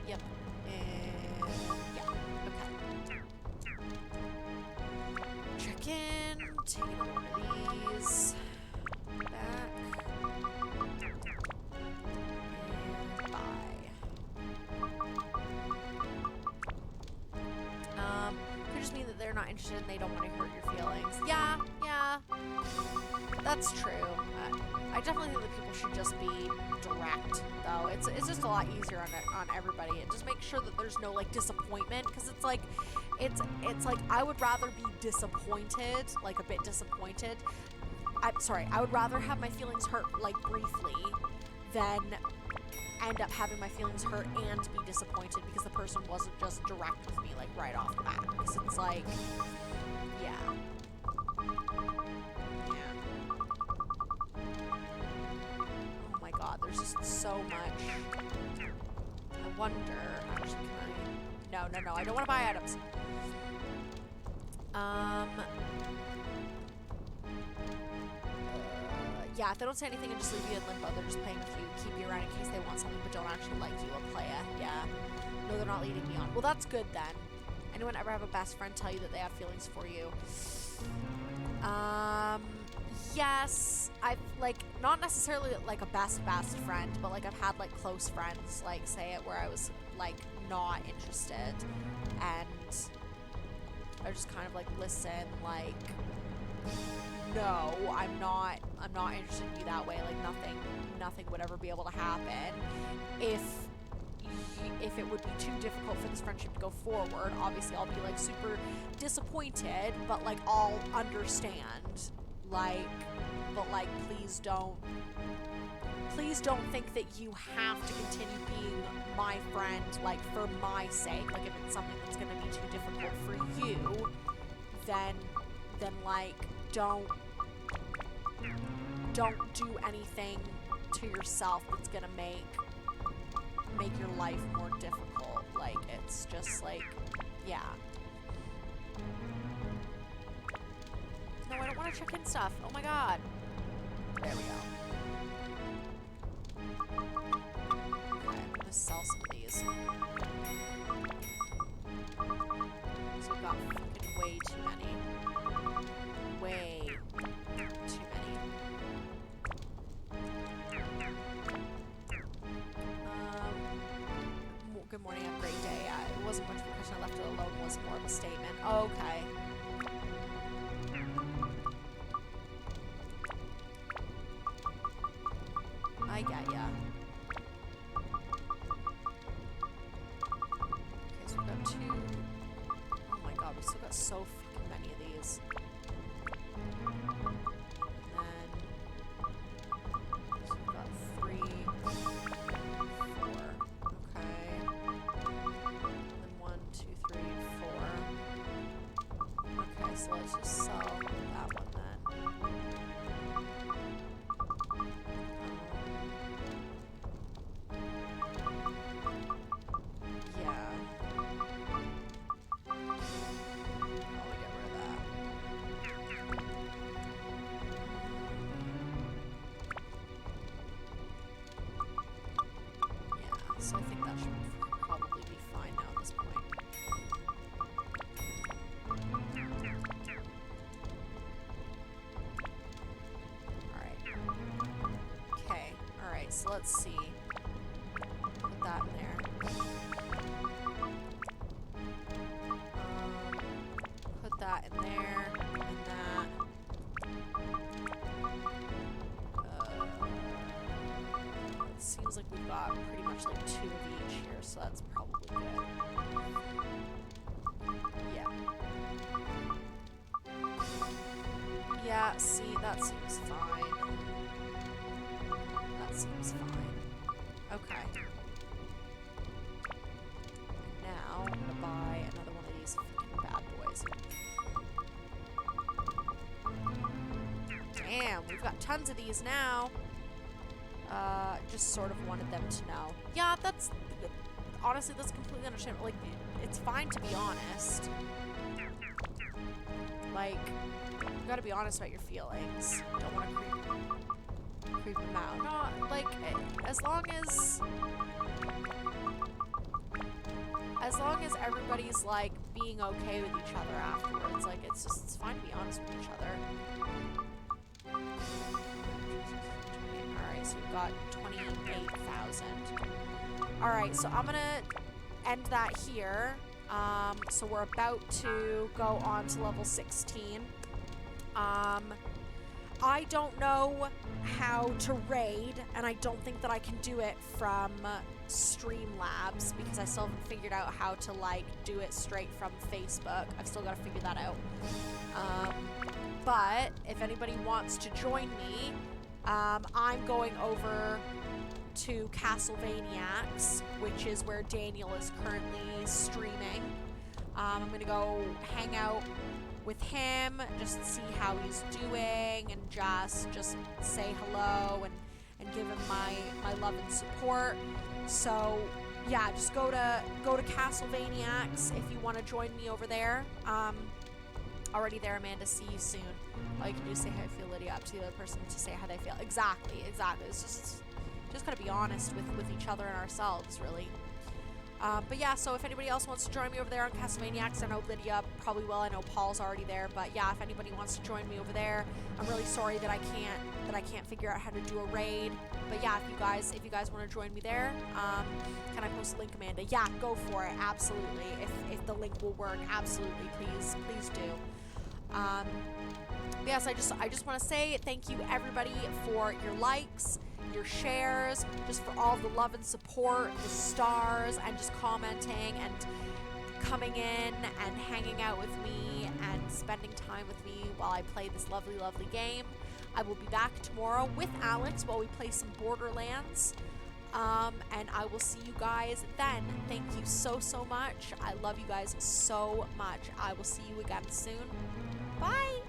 Yep. And yeah. Okay. Check in. Take one of these. Back. And buy. Could just mean that they're not interested and they don't want to hurt your feelings. Yeah, yeah. That's true. I definitely think that people should just be direct, though. It's just a lot easier on everybody. And just make sure that there's no, like, disappointment. Because it's like, I would rather be disappointed, like, a bit disappointed. I would rather have my feelings hurt, like, briefly than end up having my feelings hurt and be disappointed because the person wasn't just direct with me, like, right off the bat. Because it's like, yeah. Oh my god, there's just so much. I wonder, actually, can I? No, I don't want to buy items. Yeah, if they don't say anything and just leave you in limbo, they're just playing with you, keep you around in case they want something but don't actually like you or play it. Yeah. No, they're not leading me on. Well, that's good then. Anyone ever have a best friend tell you that they have feelings for you? Yes. I've, like, not necessarily, like, a best friend, but, like, I've had, like, close friends, like, say it where I was, like, not interested, and I just kind of, like, listen, like, no, I'm not interested in you that way, like, nothing would ever be able to happen. If it would be too difficult for this friendship to go forward, obviously I'll be, like, super disappointed, but, like, I'll understand, like, but, like, please don't think that you have to continue being my friend, like, for my sake. Like, if it's something that's gonna be too difficult for you, then like, don't do anything to yourself that's gonna make your life more difficult. Like, it's just like, yeah. No, I don't want to check in stuff. Oh my god. There we go. Okay, I'm gonna sell some of these. So we've got fucking way too many. Way too many. Good morning, have a great day. It wasn't much of a question. I left it alone. Was more of a statement. Okay. I get ya. Okay, so we've got 2. Oh my god, we still got so fucking many of these. And then so we've got 3, 4. Okay. let's just sell that one then. Yeah. Probably get rid of that. Yeah, so I think that should probably be fine now at this point. Okay, alright, so let's see. Put that in there. Put that in there, and that. It seems like we've got pretty much like 2 of each here, so that's probably good. Yeah. Yeah, see, that seems fine. That seems fine. Okay. And now, I'm gonna buy another one of these fucking bad boys. Damn, we've got tons of these now. Just sort of wanted them to know. Yeah, that's... Honestly, that's completely understandable. Like, it's fine to be honest. Like, you gotta be honest about your feelings. Don't want to creep them out. No, like, as long as everybody's, like, being okay with each other afterwards, like, it's fine to be honest with each other. Alright, so we've got 28,000. Alright, so I'm gonna end that here. So we're about to go on to level 16. I don't know how to raid, and I don't think that I can do it from Streamlabs because I still haven't figured out how to, like, do it straight from Facebook. I've still got to figure that out. But if anybody wants to join me, I'm going over to Castlevaniacs, which is where Daniel is currently streaming. I'm gonna go hang out with him, just see how he's doing, and just say hello and give him my love and support. So yeah, just go to Castlevaniacs if you want to join me over there. Already there, Amanda. See you soon. All you can do is say how you feel, Lydia, up to the other person to say how they feel. Exactly. It's just gotta be honest with each other and ourselves, really. But yeah, so if anybody else wants to join me over there on Castlevaniacs, I know Lydia probably will. I know Paul's already there, but yeah, if anybody wants to join me over there, I'm really sorry that I can't figure out how to do a raid. But yeah, if you guys want to join me there, can I post a link, Amanda? Yeah, go for it. Absolutely. If the link will work, absolutely. Please do. Yes, I just want to say thank you everybody for your likes, your shares, just for all the love and support, the stars, and just commenting and coming in and hanging out with me and spending time with me while I play this lovely, lovely game. I will be back tomorrow with Alex while we play some Borderlands. And I will see you guys then. Thank you so much. I love you guys so much. I will see you again soon. Bye!